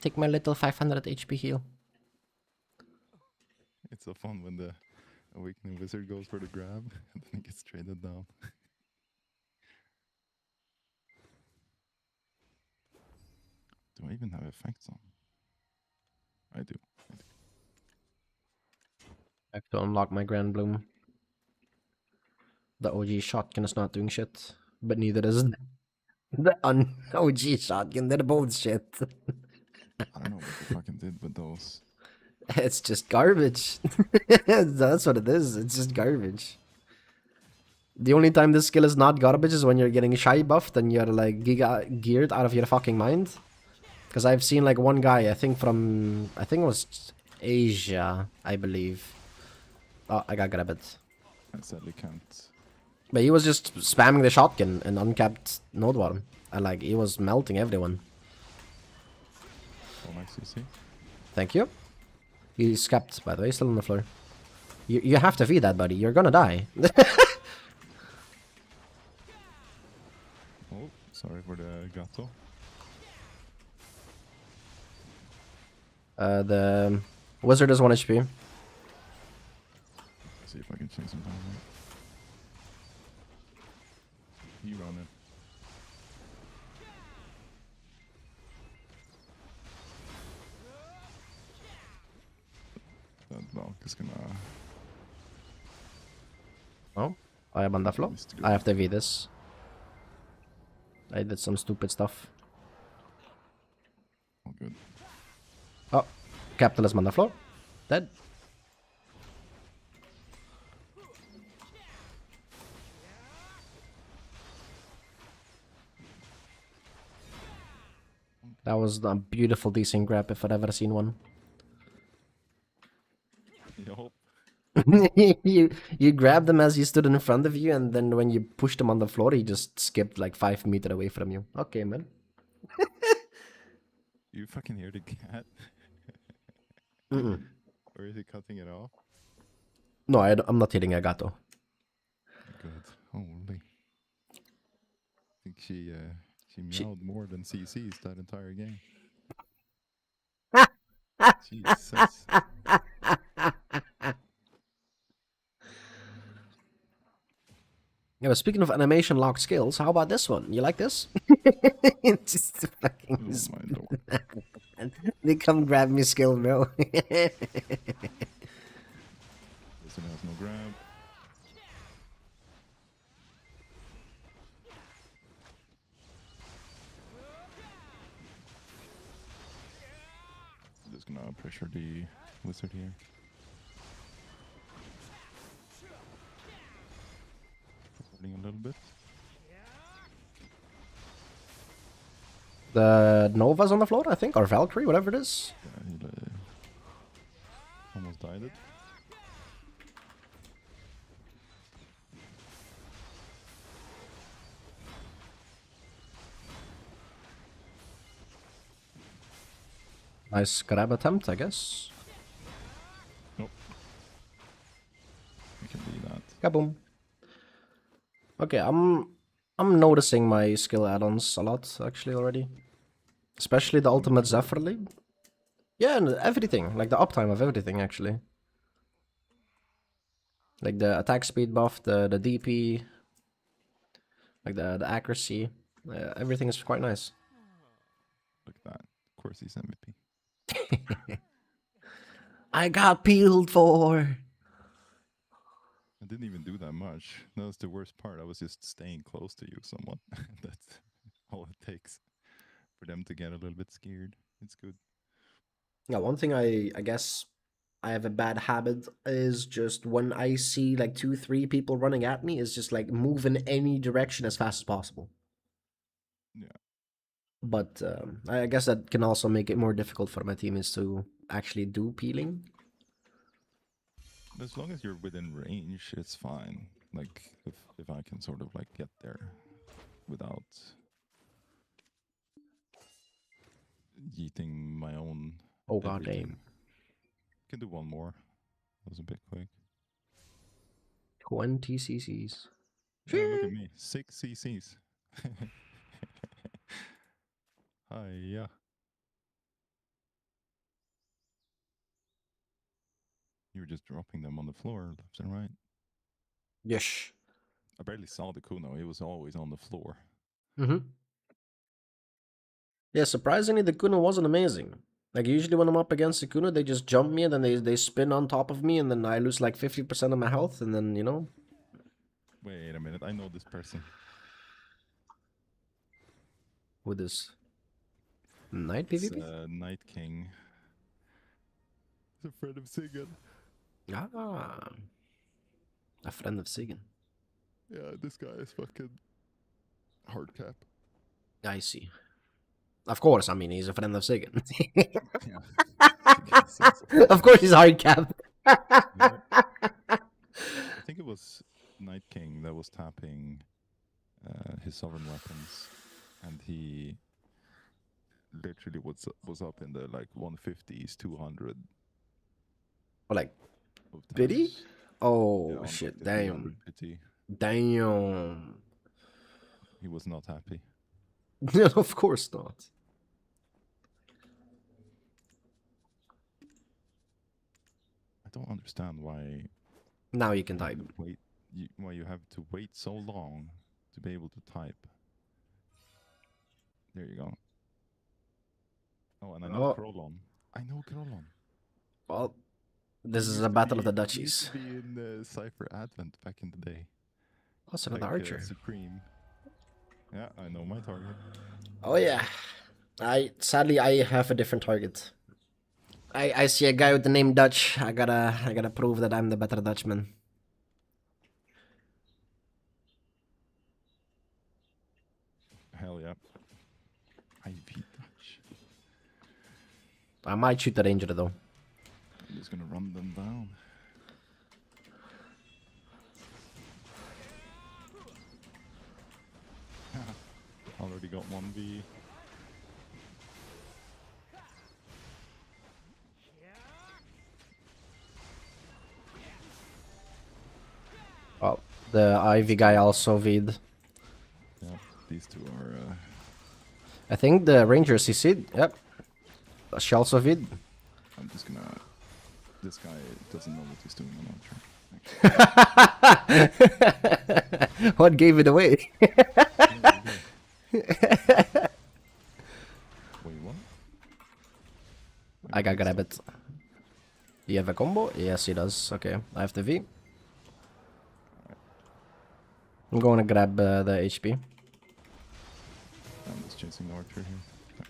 Speaker 1: Take my little 500 HP heal.
Speaker 3: It's so fun when the awakening wizard goes for the grab and then he gets traded down. Do I even have effects on? I do.
Speaker 1: I have to unlock my Grand Bloom. The OG shotgun is not doing shit, but neither is the OG shotgun. They're both shit.
Speaker 3: I don't know what they fucking did with those.
Speaker 1: It's just garbage. That's what it is. It's just garbage. The only time this skill is not garbage is when you're getting shy buffed and you're like giga geared out of your fucking mind. Because I've seen like one guy, I think it was Asia, I believe. Oh, I got grab it.
Speaker 3: I sadly can't.
Speaker 1: But he was just spamming the shotgun and uncapped Node Worm. And like, he was melting everyone.
Speaker 3: Oh, nice CC.
Speaker 1: Thank you. He's capped, by the way, still on the floor. You have to feed that, buddy. You're gonna die.
Speaker 3: Oh, sorry for the gato.
Speaker 1: The wizard is 1 HP.
Speaker 3: Let's see if I can change some time. You run it. That block is gonna...
Speaker 1: Oh, I am on the floor.
Speaker 3: needs to go.
Speaker 1: I have to V this. I did some stupid stuff.
Speaker 3: Oh, good.
Speaker 1: Oh, capitalism on the floor. Dead. That was a beautiful decent grab if I'd ever seen one.
Speaker 3: Yup.
Speaker 1: you grabbed him as he stood in front of you, and then when you pushed him on the floor, he just skipped like 5 meters away from you. Okay, man.
Speaker 3: You fucking hear the cat?
Speaker 1: Mm-mm.
Speaker 3: Or is he cutting it off?
Speaker 1: No, I'm not hitting a gato.
Speaker 3: Good. Holy. I think she meowed more than CC's that entire game. Jesus.
Speaker 1: Yeah, but speaking of animation locked skills, how about this one? You like this? Just fucking.
Speaker 3: Oh my lord.
Speaker 1: They come grab me skill, bro.
Speaker 3: This one has no grab. I'm just gonna pressure the wizard here. Supporting a little bit.
Speaker 1: The Nova's on the floor, I think, or Valkyrie, whatever it is.
Speaker 3: Yeah, he almost died it.
Speaker 1: Nice grab attempt, I guess.
Speaker 3: Nope. I can be that.
Speaker 1: Kaboom. Okay, I'm noticing my skill add-ons a lot actually already. Especially the ultimate Zephyr League. Yeah, and everything, like the uptime of everything actually. Like the attack speed buff, the DP, like the accuracy. Everything is quite nice.
Speaker 3: Look at that. Of course he's MVP.
Speaker 1: I got peeled for.
Speaker 3: I didn't even do that much. That was the worst part. I was just staying close to you somewhat. That's all it takes for them to get a little bit scared. It's good.
Speaker 1: Yeah, one thing I guess I have a bad habit is just when I see like 2-3 people running at me is just like move in any direction as fast as possible.
Speaker 3: Yeah.
Speaker 1: But I guess that can also make it more difficult for my teammates to actually do peeling.
Speaker 3: As long as you're within range, it's fine. Like if I can sort of like get there without yeeting my own.
Speaker 1: Oh god
Speaker 3: everything.
Speaker 1: damn.
Speaker 3: Can do one more. That was a bit quick.
Speaker 1: 20 CCs.
Speaker 3: Yeah, look at me. 6 CCs. Hiya. You were just dropping them on the floor left and right.
Speaker 1: Yes.
Speaker 3: I barely saw the Kuno. He was always on the floor.
Speaker 1: Mm-hmm. Yeah, surprisingly, the Kuno wasn't amazing. Like, usually when I'm up against the Kuno, they just jump me and then they spin on top of me and then I lose like 50% of my health and then, you know.
Speaker 3: Wait a minute. I know this person.
Speaker 1: With this Night
Speaker 3: It's
Speaker 1: PvP?
Speaker 3: Night King. He's a friend of Sigurd.
Speaker 1: Ah. A friend of Sigyn.
Speaker 3: Yeah, this guy is fucking hard cap.
Speaker 1: I see. Of course, I mean, he's a friend of Sigyn.
Speaker 3: Yeah. Sounds like
Speaker 1: Of course, he's hard cap.
Speaker 3: yeah. I think it was Night King that was tapping his sovereign weapons, and he literally was up in the like 150s, 200
Speaker 1: Like,
Speaker 3: of
Speaker 1: pity?
Speaker 3: taps.
Speaker 1: Oh,
Speaker 3: Yeah, on
Speaker 1: shit.
Speaker 3: like the 300 pity.
Speaker 1: Damn.
Speaker 3: He was not happy.
Speaker 1: Of course not.
Speaker 3: I don't understand why
Speaker 1: Now you can
Speaker 3: you have
Speaker 1: type.
Speaker 3: to wait. Why you have to wait so long to be able to type. There you go. Oh, and I know
Speaker 1: Oh.
Speaker 3: Krolon. I know Krolon.
Speaker 1: Well, this
Speaker 3: He
Speaker 1: is
Speaker 3: used
Speaker 1: a
Speaker 3: to
Speaker 1: battle of the
Speaker 3: be- He used
Speaker 1: duchies.
Speaker 3: to be in Cypher Advent back in the day.
Speaker 1: What's another
Speaker 3: Like
Speaker 1: archer?
Speaker 3: Supreme. Yeah, I know my target.
Speaker 1: Oh yeah. Sadly I have a different target. I see a guy with the name Dutch. I gotta prove that I'm the better Dutchman.
Speaker 3: Hell yeah. IV touch.
Speaker 1: I might shoot the ranger though.
Speaker 3: I'm just gonna run them down. Already got 1v.
Speaker 1: Oh, the Ivy guy also V'd.
Speaker 3: Yeah, these two are.
Speaker 1: I think the ranger CC'd. Yep. She also V'd.
Speaker 3: I'm just gonna. This guy doesn't know what he's doing on Archer.
Speaker 1: What gave it away?
Speaker 3: Wait, what?
Speaker 1: I gotta grab it. You have a combo? Yes, he does. Okay, I have the V. I'm going to grab the HP.
Speaker 3: I'm just chasing the Archer here.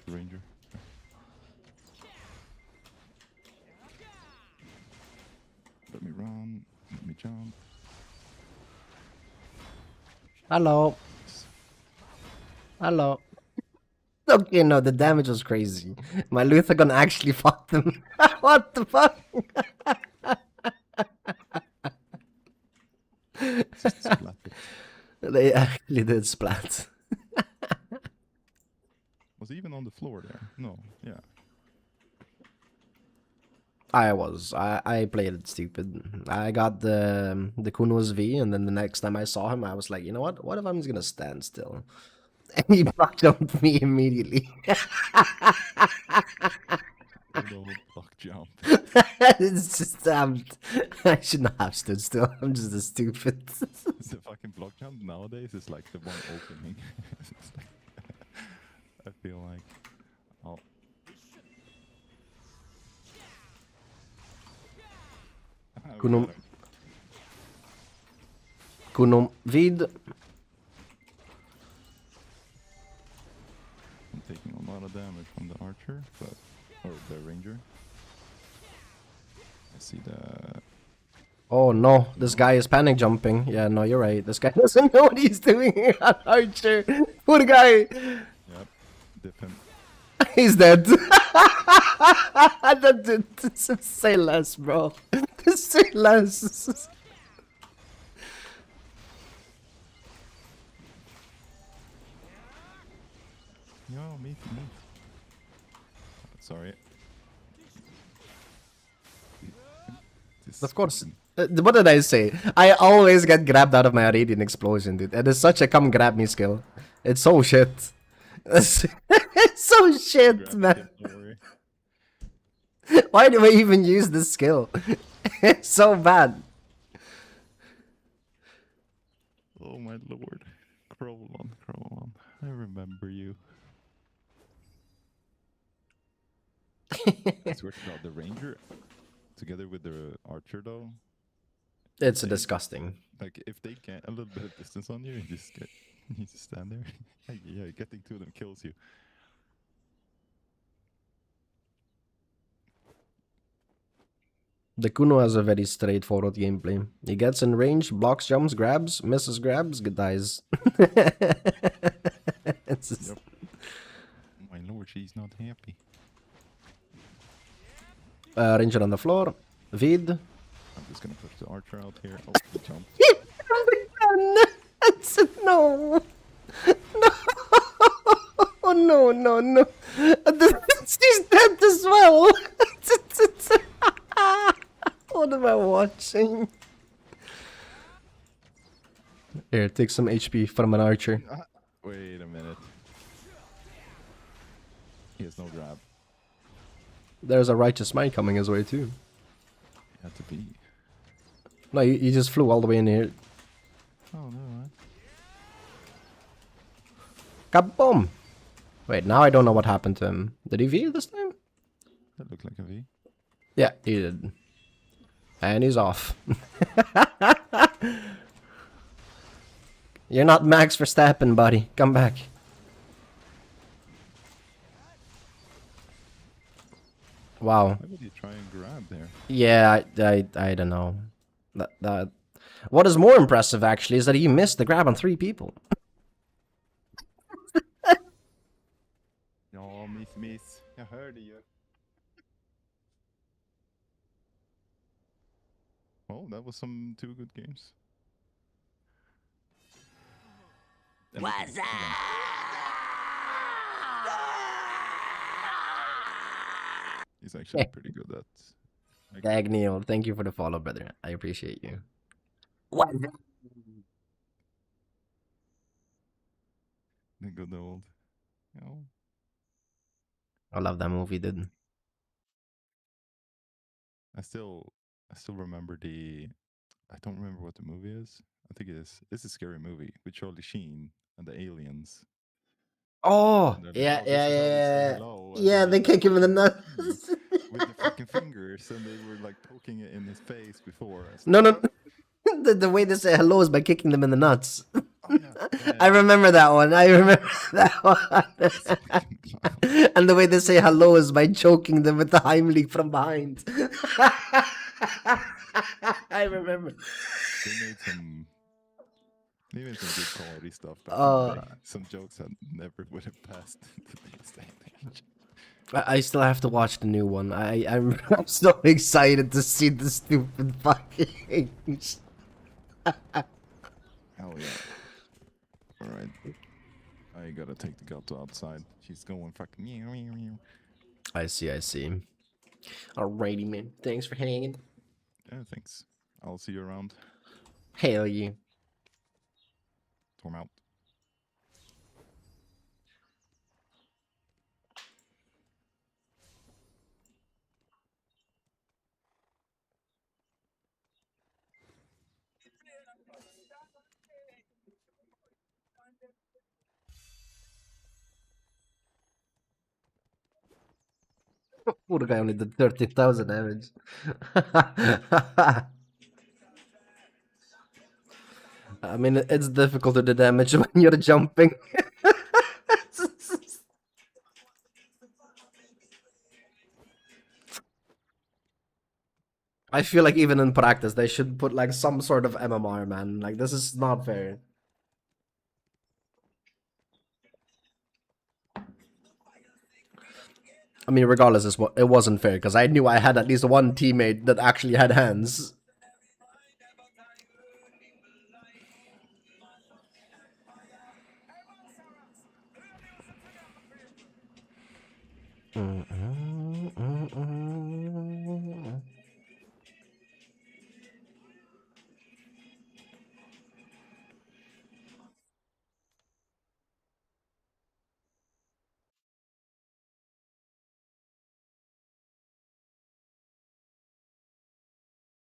Speaker 3: The Ranger. Let me run. Let me jump.
Speaker 1: Hello. Hello. Okay, no, the damage was crazy. My Luthagon actually fought them. What the fuck?
Speaker 3: Just splat it.
Speaker 1: They actually did splat.
Speaker 3: Was he even on the floor there? No. Yeah.
Speaker 1: I was. I played it stupid. I got the Kuno's V, and then the next time I saw him, I was like, you know what? What if I'm just gonna stand still? And he block jumped me immediately.
Speaker 3: Good old block jump.
Speaker 1: It's just I should not have stood still. I'm just a stupid.
Speaker 3: The fucking block jump nowadays is like the one opening. It's like, I feel like. Oh.
Speaker 1: Kuno. Kuno vid.
Speaker 3: I'm taking a lot of damage from the archer, but or the ranger. I see the.
Speaker 1: Oh no, this guy is panic jumping. Yeah, no, you're right. This guy doesn't know what he's doing on Archer. Poor guy.
Speaker 3: Yep, different.
Speaker 1: He's dead. That did say less, bro. Say less.
Speaker 3: Yo, meet. Sorry. This
Speaker 1: Of course.
Speaker 3: fucking-
Speaker 1: What did I say? I always get grabbed out of my radiant explosion, dude. It is such a come grab me skill. It's so shit. It's so shit,
Speaker 3: Grab
Speaker 1: man.
Speaker 3: it, don't worry.
Speaker 1: Why do I even use this skill? It's so bad.
Speaker 3: Oh my lord. Krolon. I remember you. I swear to God, the ranger, together with the archer though,
Speaker 1: It's disgusting.
Speaker 3: like if they get a little bit of distance on you, you just stand there. Like, yeah, getting two of them kills you.
Speaker 1: The Kuno has a very straightforward gameplay. He gets in range, blocks, jumps, grabs, misses, grabs, dies. It's just-
Speaker 3: Yep. My lord, she's not happy.
Speaker 1: Ranger on the floor. Vid.
Speaker 3: I'm just gonna push the archer out here. Oh, he jumped.
Speaker 1: No. No. Oh, no, no, no. She's dead as well. What am I watching? Here, take some HP from an archer.
Speaker 3: Wait a minute. He has no grab.
Speaker 1: There's a righteous mind coming his way too.
Speaker 3: Had to be.
Speaker 1: No, he just flew all the way in here.
Speaker 3: Oh no.
Speaker 1: Kaboom! Wait, now I don't know what happened to him. Did he V this time?
Speaker 3: That looked like a V.
Speaker 1: Yeah, he did. And he's off. You're not Max Verstappen, buddy. Come back. Wow.
Speaker 3: Why would you try and grab there?
Speaker 1: Yeah, I don't know. What is more impressive, actually, is that he missed the grab on 3 people.
Speaker 3: Ja, miss. Jag hörde ju. Well, that was some 2 good games.
Speaker 2: What's up?
Speaker 3: He's actually pretty good at.
Speaker 1: Dagneil, thank you for the follow, brother. I appreciate you.
Speaker 2: What's up?
Speaker 3: The good old. You know,
Speaker 1: I love that movie, dude.
Speaker 3: I still remember the. I don't remember what the movie is. I think it's a scary movie with Charlie Sheen and the aliens.
Speaker 1: Oh,
Speaker 3: And they're like,
Speaker 1: yeah,
Speaker 3: "Oh, this is how we say hello," and
Speaker 1: Yeah,
Speaker 3: they're
Speaker 1: they
Speaker 3: like,
Speaker 1: kick him in the
Speaker 3: "Fucking
Speaker 1: nuts.
Speaker 3: with the fucking fingers, and they were like poking it in his face before. It's
Speaker 1: No,
Speaker 3: like,
Speaker 1: no. The way they say hello is by kicking them in the nuts.
Speaker 3: "Oh, yeah,
Speaker 1: I remember that one. I remember that one. And the way they say hello is by choking them with the Heimlich from behind. I remember.
Speaker 3: They made some good quality stuff back in
Speaker 1: Oh.
Speaker 3: the day. Some jokes that never would have passed today's day and age.
Speaker 1: I still have to watch the new one. I'm so excited to see the stupid fucking.
Speaker 3: Hell yeah. Alright. I gotta take the gato outside. She's going fucking meow, meow, meow.
Speaker 1: I see. Alrighty, man. Thanks for hanging.
Speaker 3: Yeah, thanks. I'll see you around.
Speaker 1: Hell yeah.
Speaker 3: Torm out.
Speaker 1: Poor guy only did 30,000 damage. I mean, it's difficult to do damage when you're jumping. I feel like even in practice, they should put like some sort of MMR, man. Like, this is not fair. I mean, regardless, it wasn't fair because I knew I had at least one teammate that actually had hands.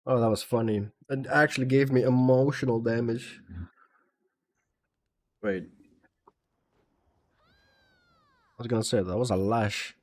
Speaker 1: Oh, that was funny. It actually gave me emotional damage. Wait. I was gonna say, that was a lash.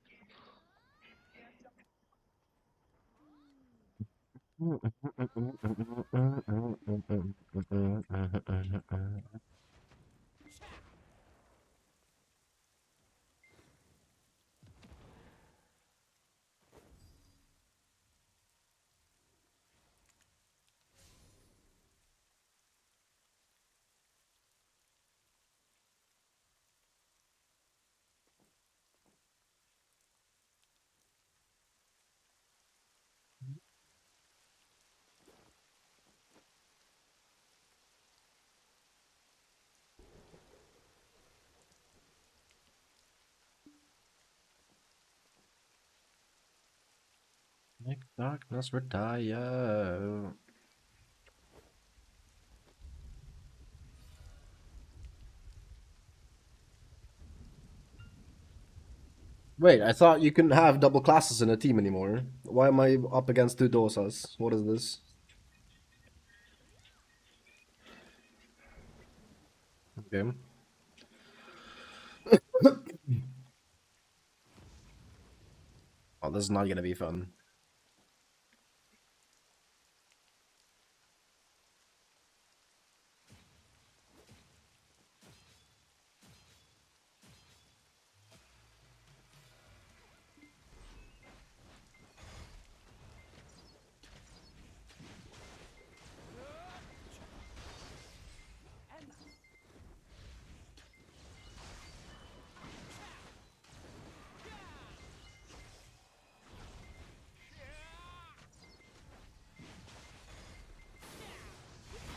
Speaker 1: Make darkness retire. Wait, I thought you couldn't have double classes in a team anymore. Why am I up against two dosas? What is this? Okay. Oh, this is not gonna be fun.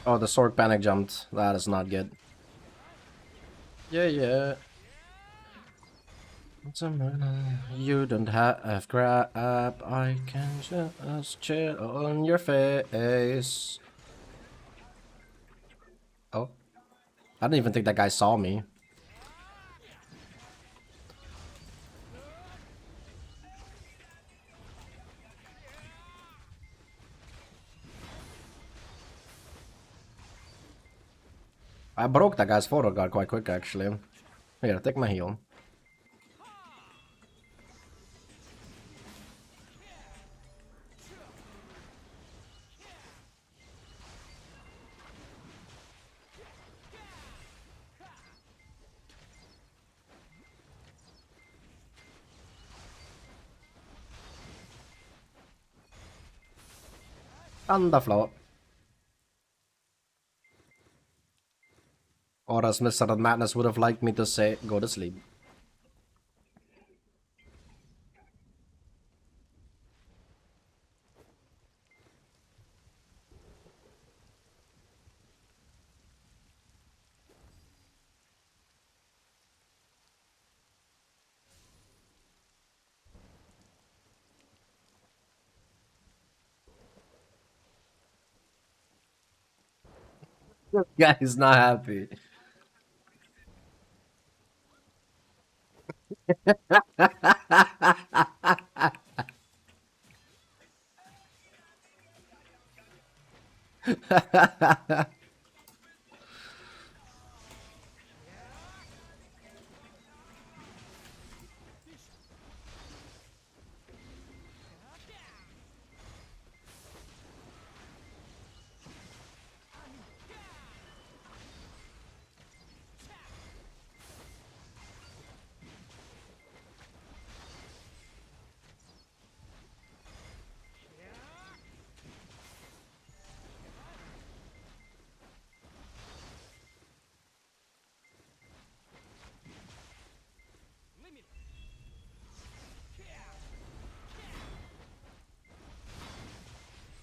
Speaker 1: Oh, the sword panic jumped. That is not good. Yeah, yeah. You don't have grab. I can just chill on your face. Oh, I didn't even think that guy saw me. I broke that guy's photo guard quite quick, actually. Here, take my heal. On the floor. Or as Mr. Madness would have liked me to say, go to sleep. This guy is not happy.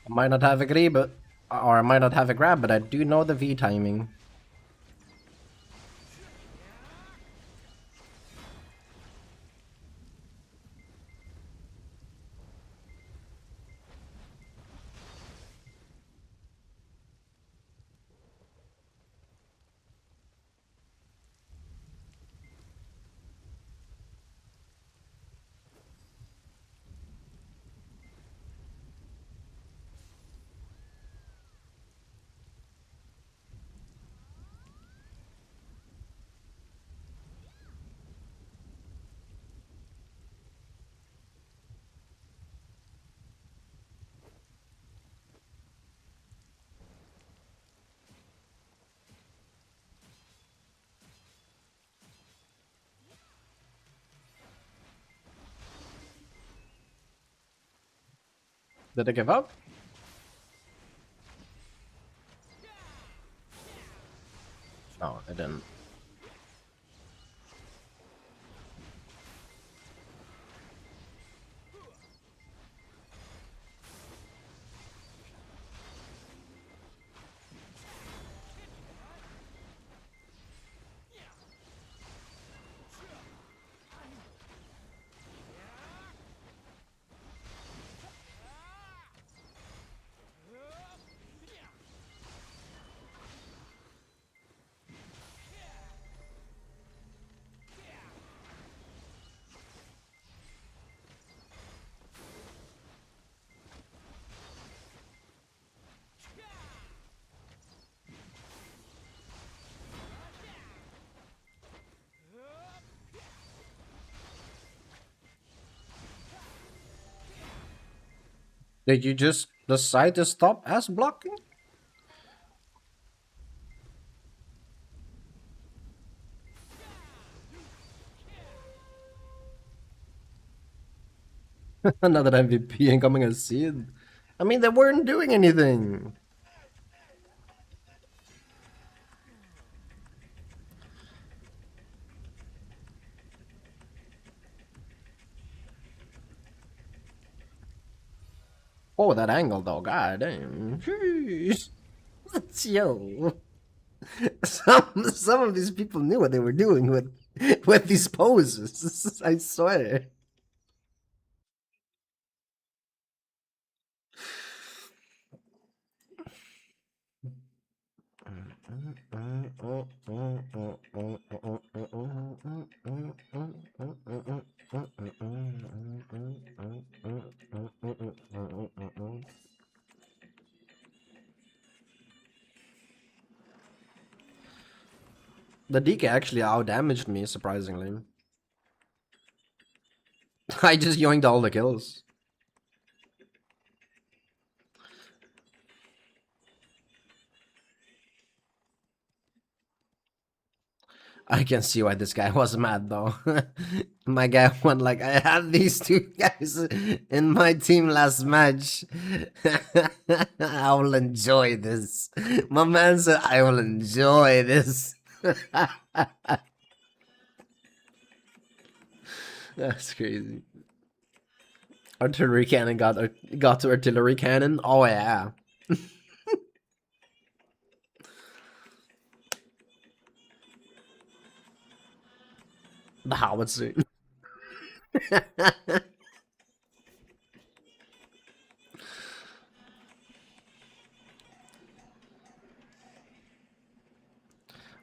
Speaker 1: I might not have a grab, or I might not have a grab, but I do know the V timing. Did I give up? No, I didn't. Did you just decide to stop S blocking? Another MVP incoming as seed. I mean, they weren't doing anything. Oh, that angle though, god damn. Jeez. Yo. Some of these people knew what they were doing with these poses. I swear. The DK actually outdamaged me, surprisingly. I just yoinked all the kills. I can see why this guy was mad though. My guy went like, I had these two guys in my team last match. I will enjoy this. My man said, I will enjoy this. That's crazy. Artillery cannon got to artillery cannon. Oh yeah. The howitzer.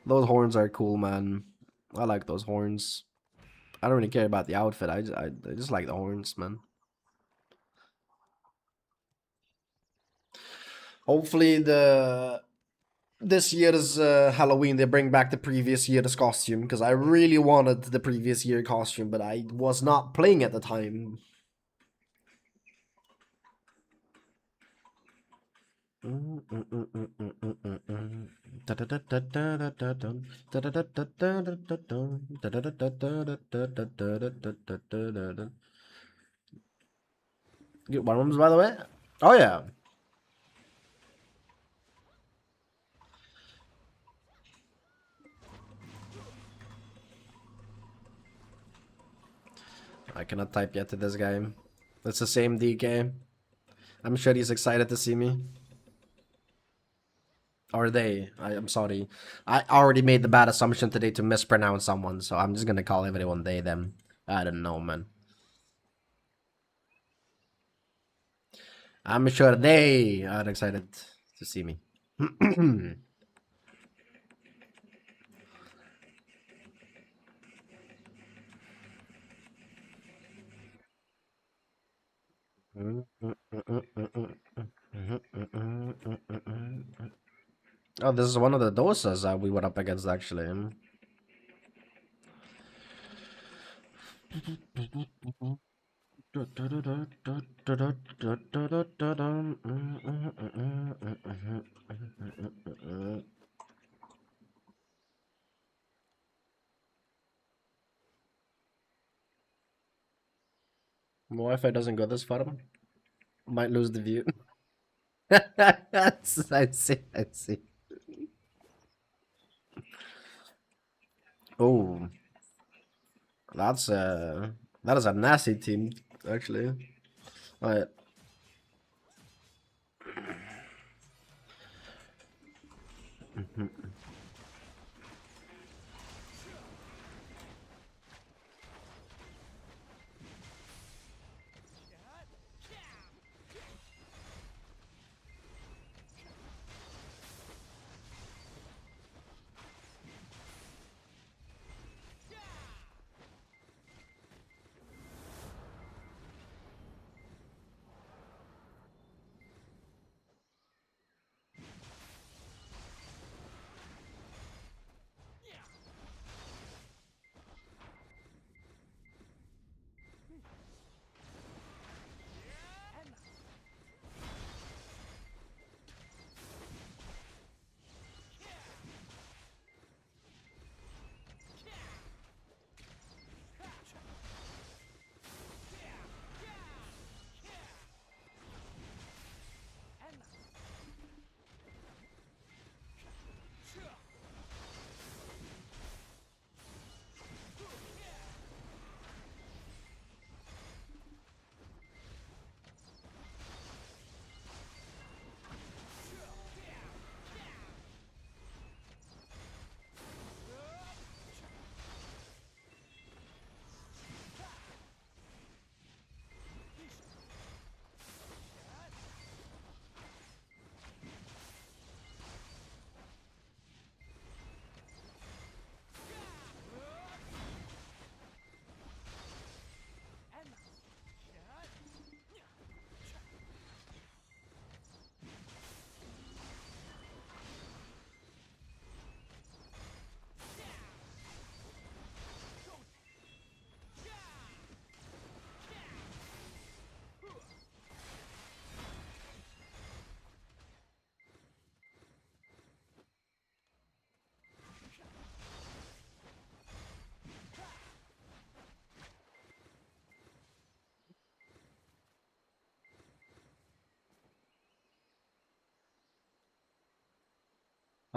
Speaker 1: Those horns are cool, man. I like those horns. I don't really care about the outfit. I just like the horns, man. Hopefully this year's Halloween they bring back the previous year's costume because I really wanted the previous year costume, but I was not playing at the time. Get one rooms by the way. Oh yeah. I cannot type yet to this guy. It's the same DK. I'm sure he's excited to see me. Or they. I'm sorry. I already made the bad assumption today to mispronounce someone, so I'm just gonna call everyone they, them. I don't know, man. I'm sure they are excited to see me. Oh, this is one of the dosas that we went up against, actually. My Wi-Fi doesn't go this far. Might lose the view. I see, I see. Oh, that's that is a nasty team, actually. Alright.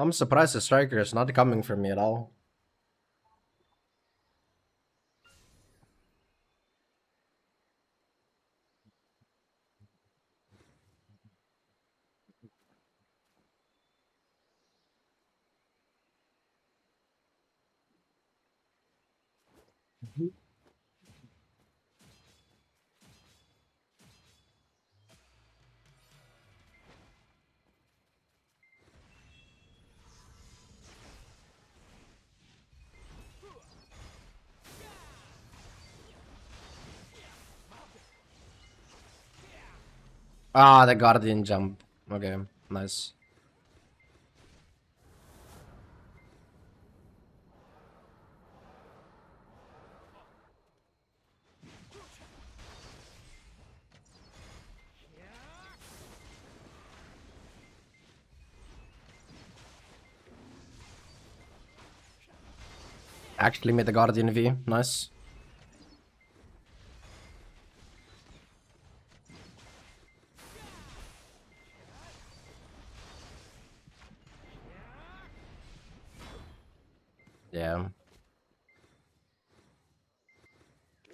Speaker 1: I'm surprised the striker is not coming for me at all. Ah, the Guardian jump. Okay, nice. Actually made the Guardian V. Nice. Yeah.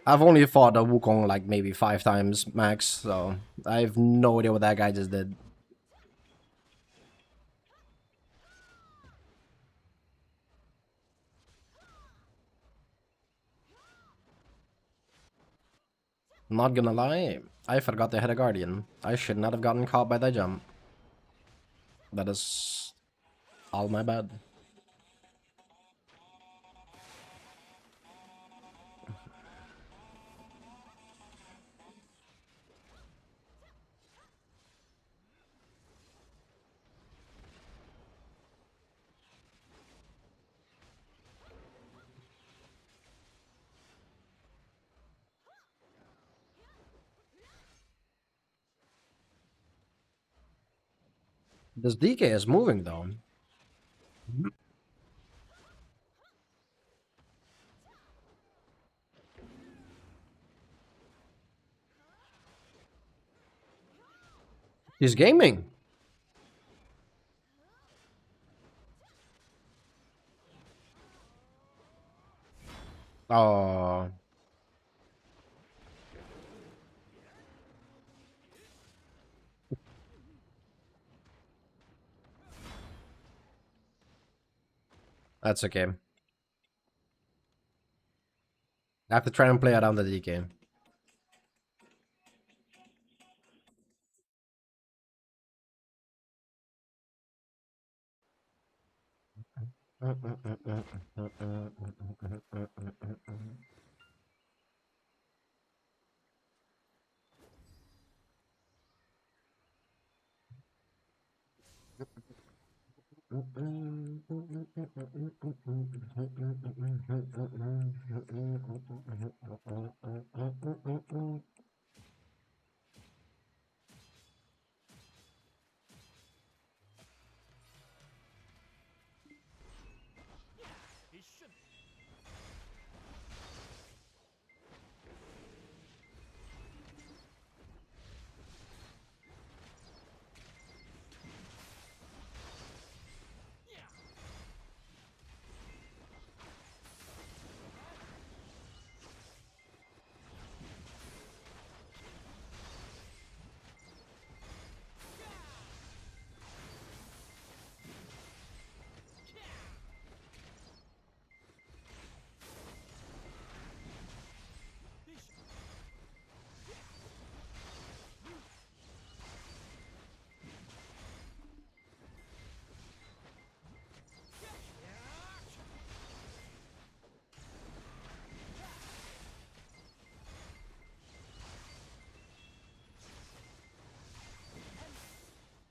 Speaker 1: I've only fought a Wukong like maybe 5 times max, so I have no idea what that guy just did. Not gonna lie, I forgot they had a Guardian. I should not have gotten caught by that jump. That is all my bad. This DK is moving though. He's gaming. Oh. That's okay. I have to try and play around the DK.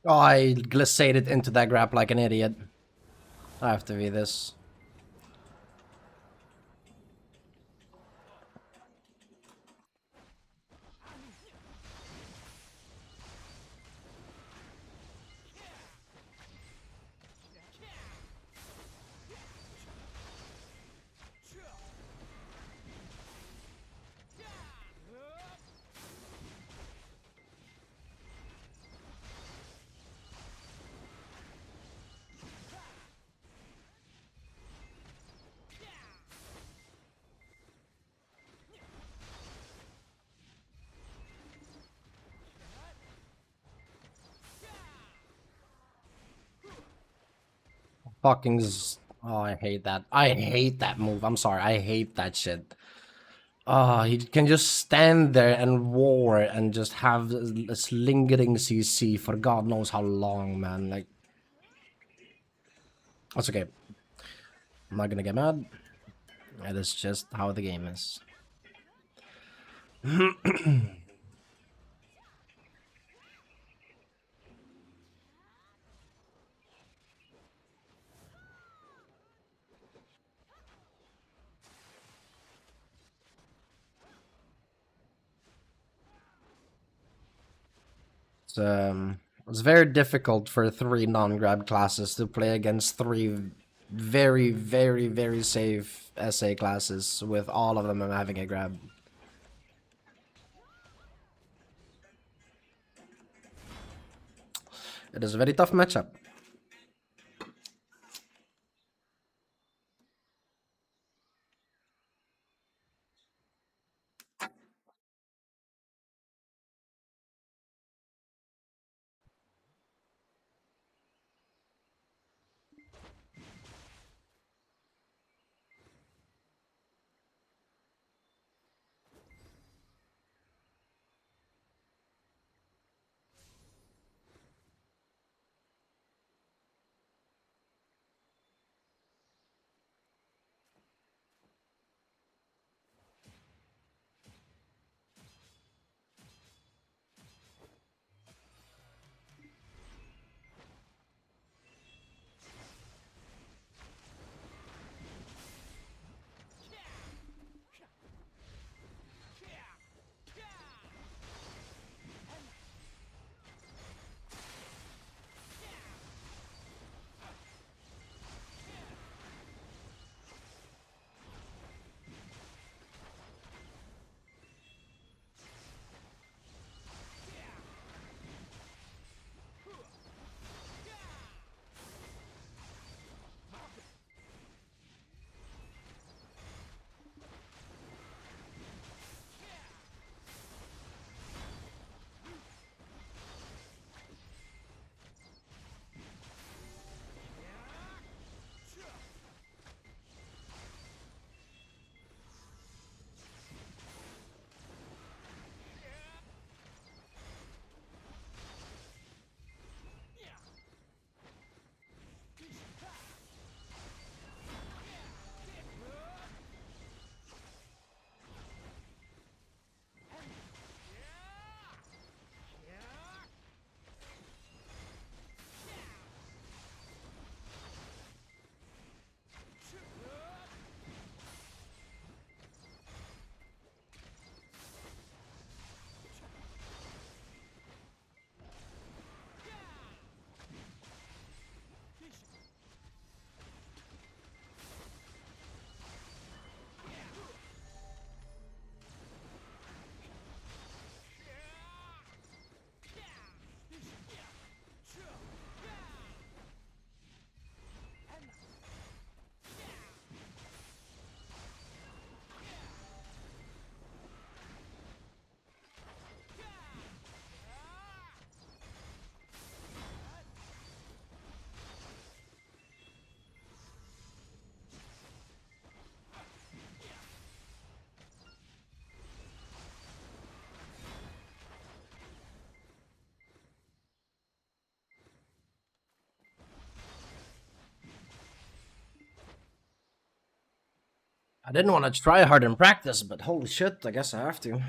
Speaker 1: Oh, I glissaded into that grab like an idiot. I have to be this. fucking... Oh, I hate that. I hate that move. I'm sorry. I hate that shit. Oh, he can just stand there and war and just have this lingering CC for God knows how long, man. Like, that's okay. I'm not gonna get mad. That is just how the game is. It's very difficult for 3 non-grab classes to play against 3 very, very, very safe SA classes with all of them having a grab. It is a very tough matchup. I didn't want to try hard in practice, but holy shit, I guess I have to.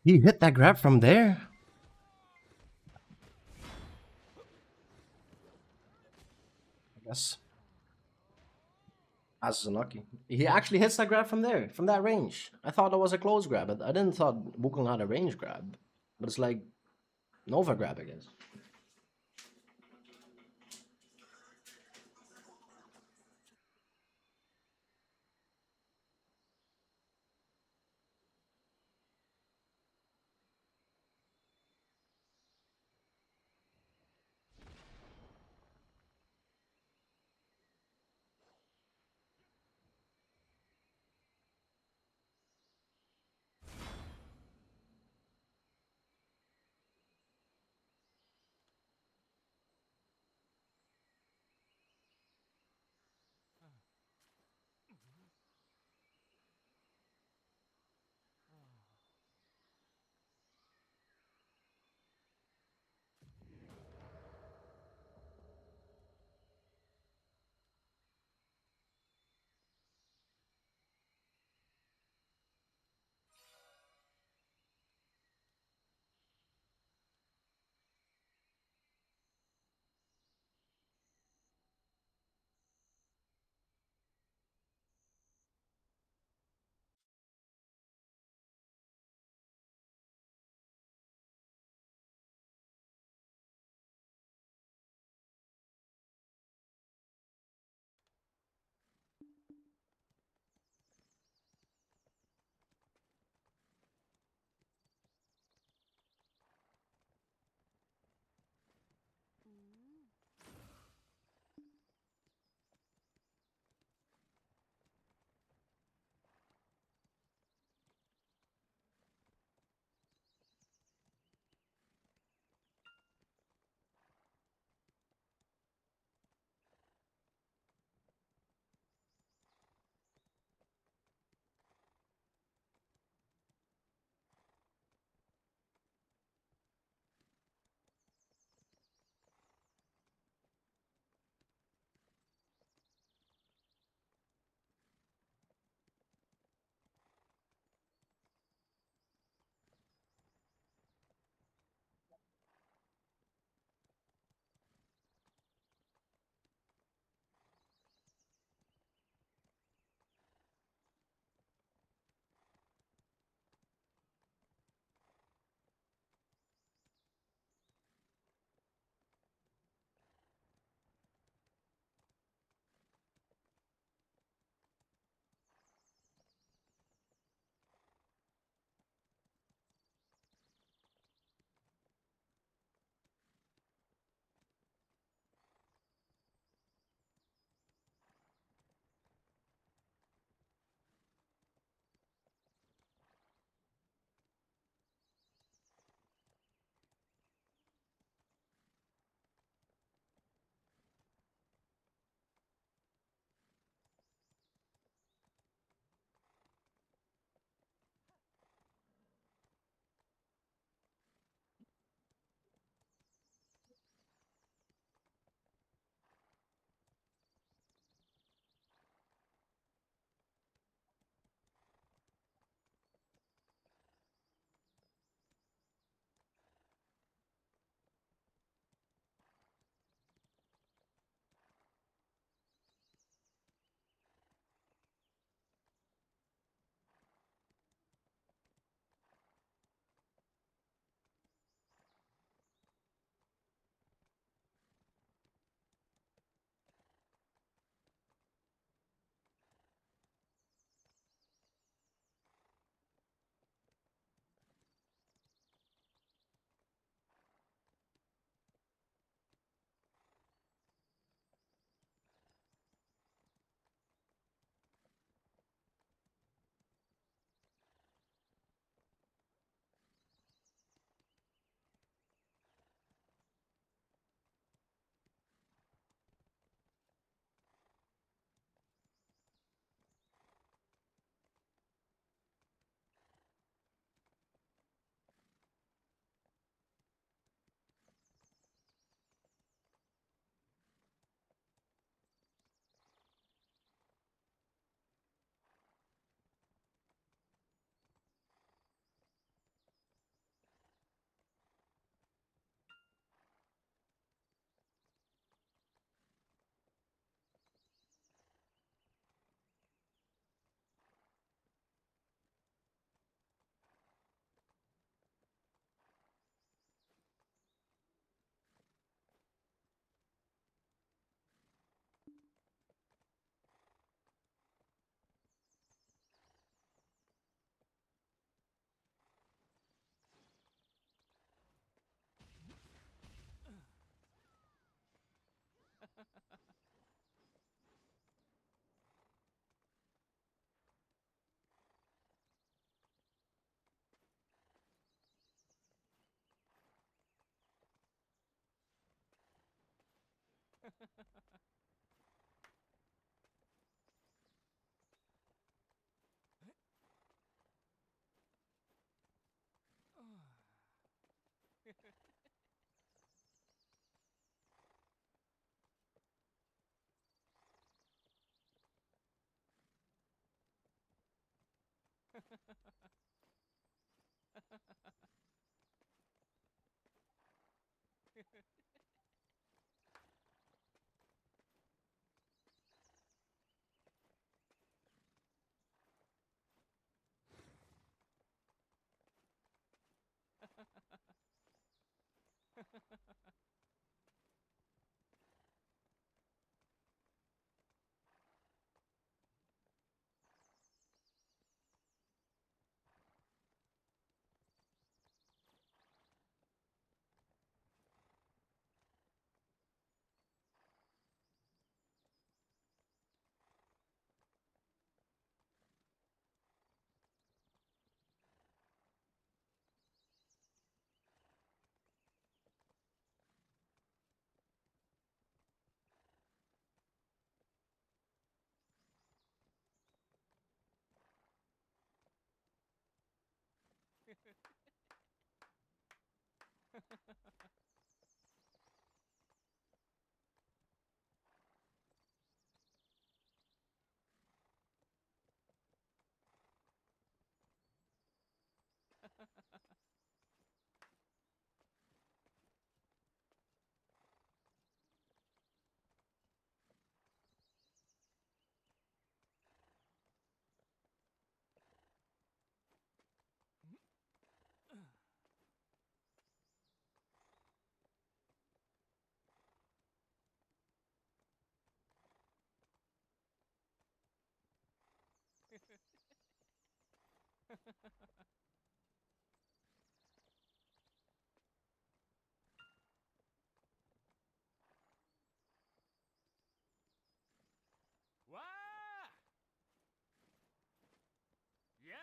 Speaker 1: He hit that grab from there? I guess. That's unlucky. He actually hits that grab from there, from that range. I thought that was a close grab, but I didn't thought Wukong had a range grab. But it's like Nova grab, I guess.
Speaker 4: Wah! Yeah!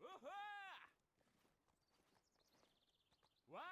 Speaker 4: Woohoo! Wah!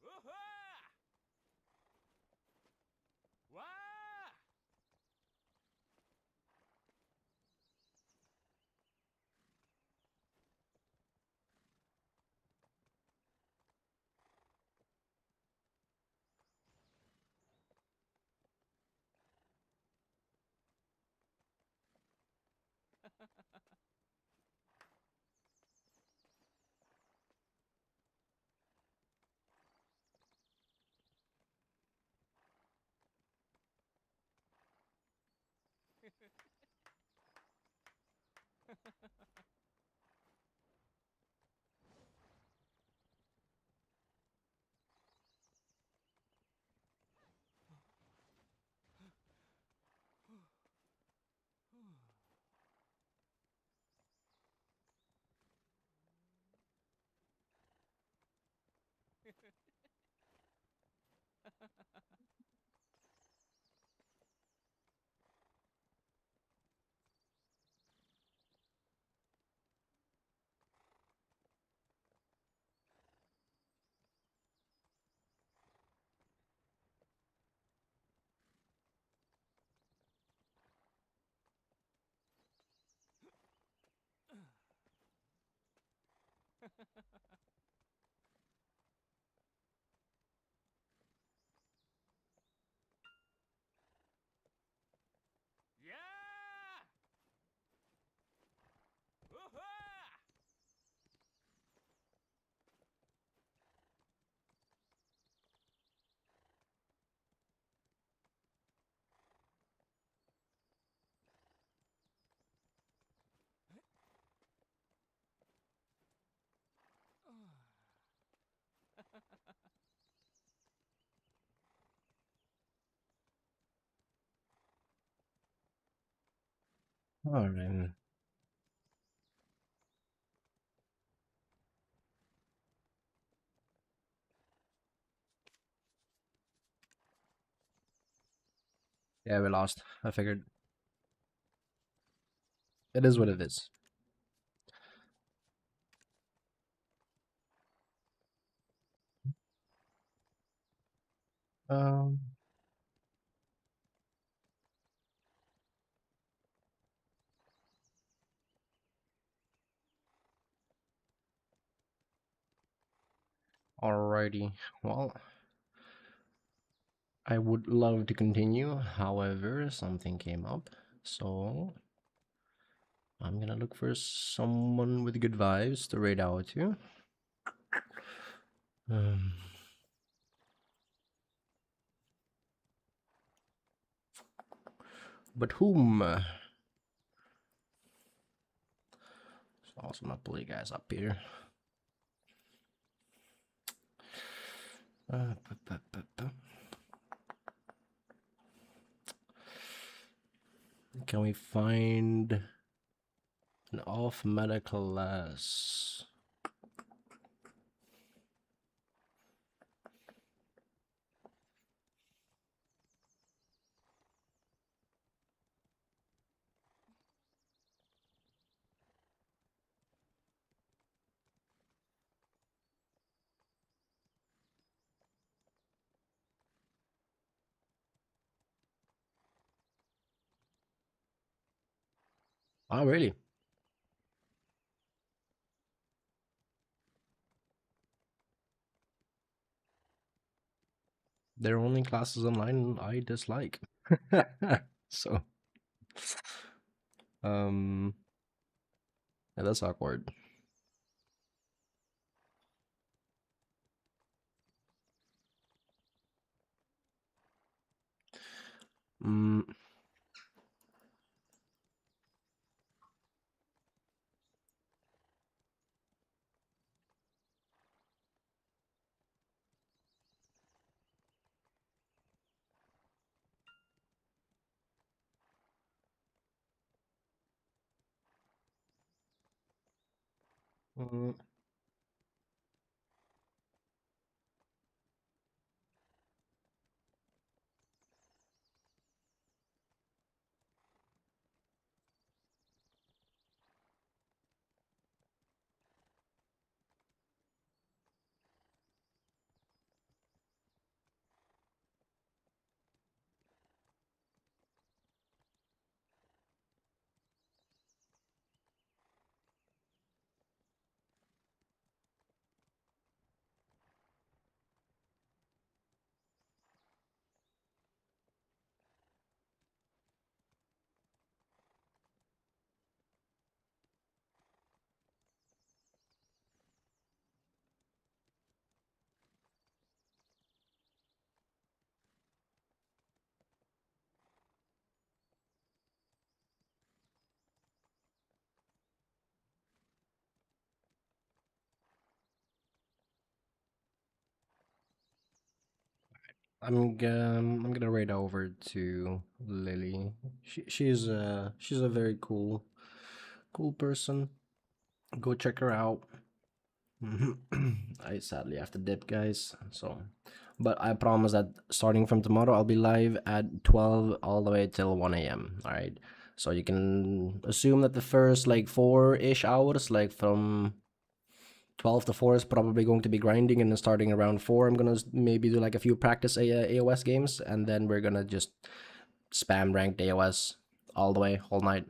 Speaker 4: Woohoo! Wah! Yeah! Woohoo!
Speaker 1: All right. Yeah, we lost. I figured. It is what it is. Um. Alrighty. Well, I would love to continue. However, something came up, so I'm gonna look for someone with good vibes to raid out to. Um, but whom? So also not play guys up here. Uh, bu- bu- bu- bu. Can we find An off meta class. Oh, really? There are only classes online I dislike. So, yeah, that's awkward. Mm, mm, I'm gonna raid over to Lily. She's a very cool person. Go check her out. I sadly have to dip, guys. So, but I promise that starting from tomorrow, I'll be live at 12 all the way till 1 a.m. All right. So you can assume that the first like 4-ish hours, like from 12 to 4, is probably going to be grinding, and then starting around 4, I'm gonna maybe do like a few practice AOS games, and then we're gonna just spam ranked AOS all the way, whole night.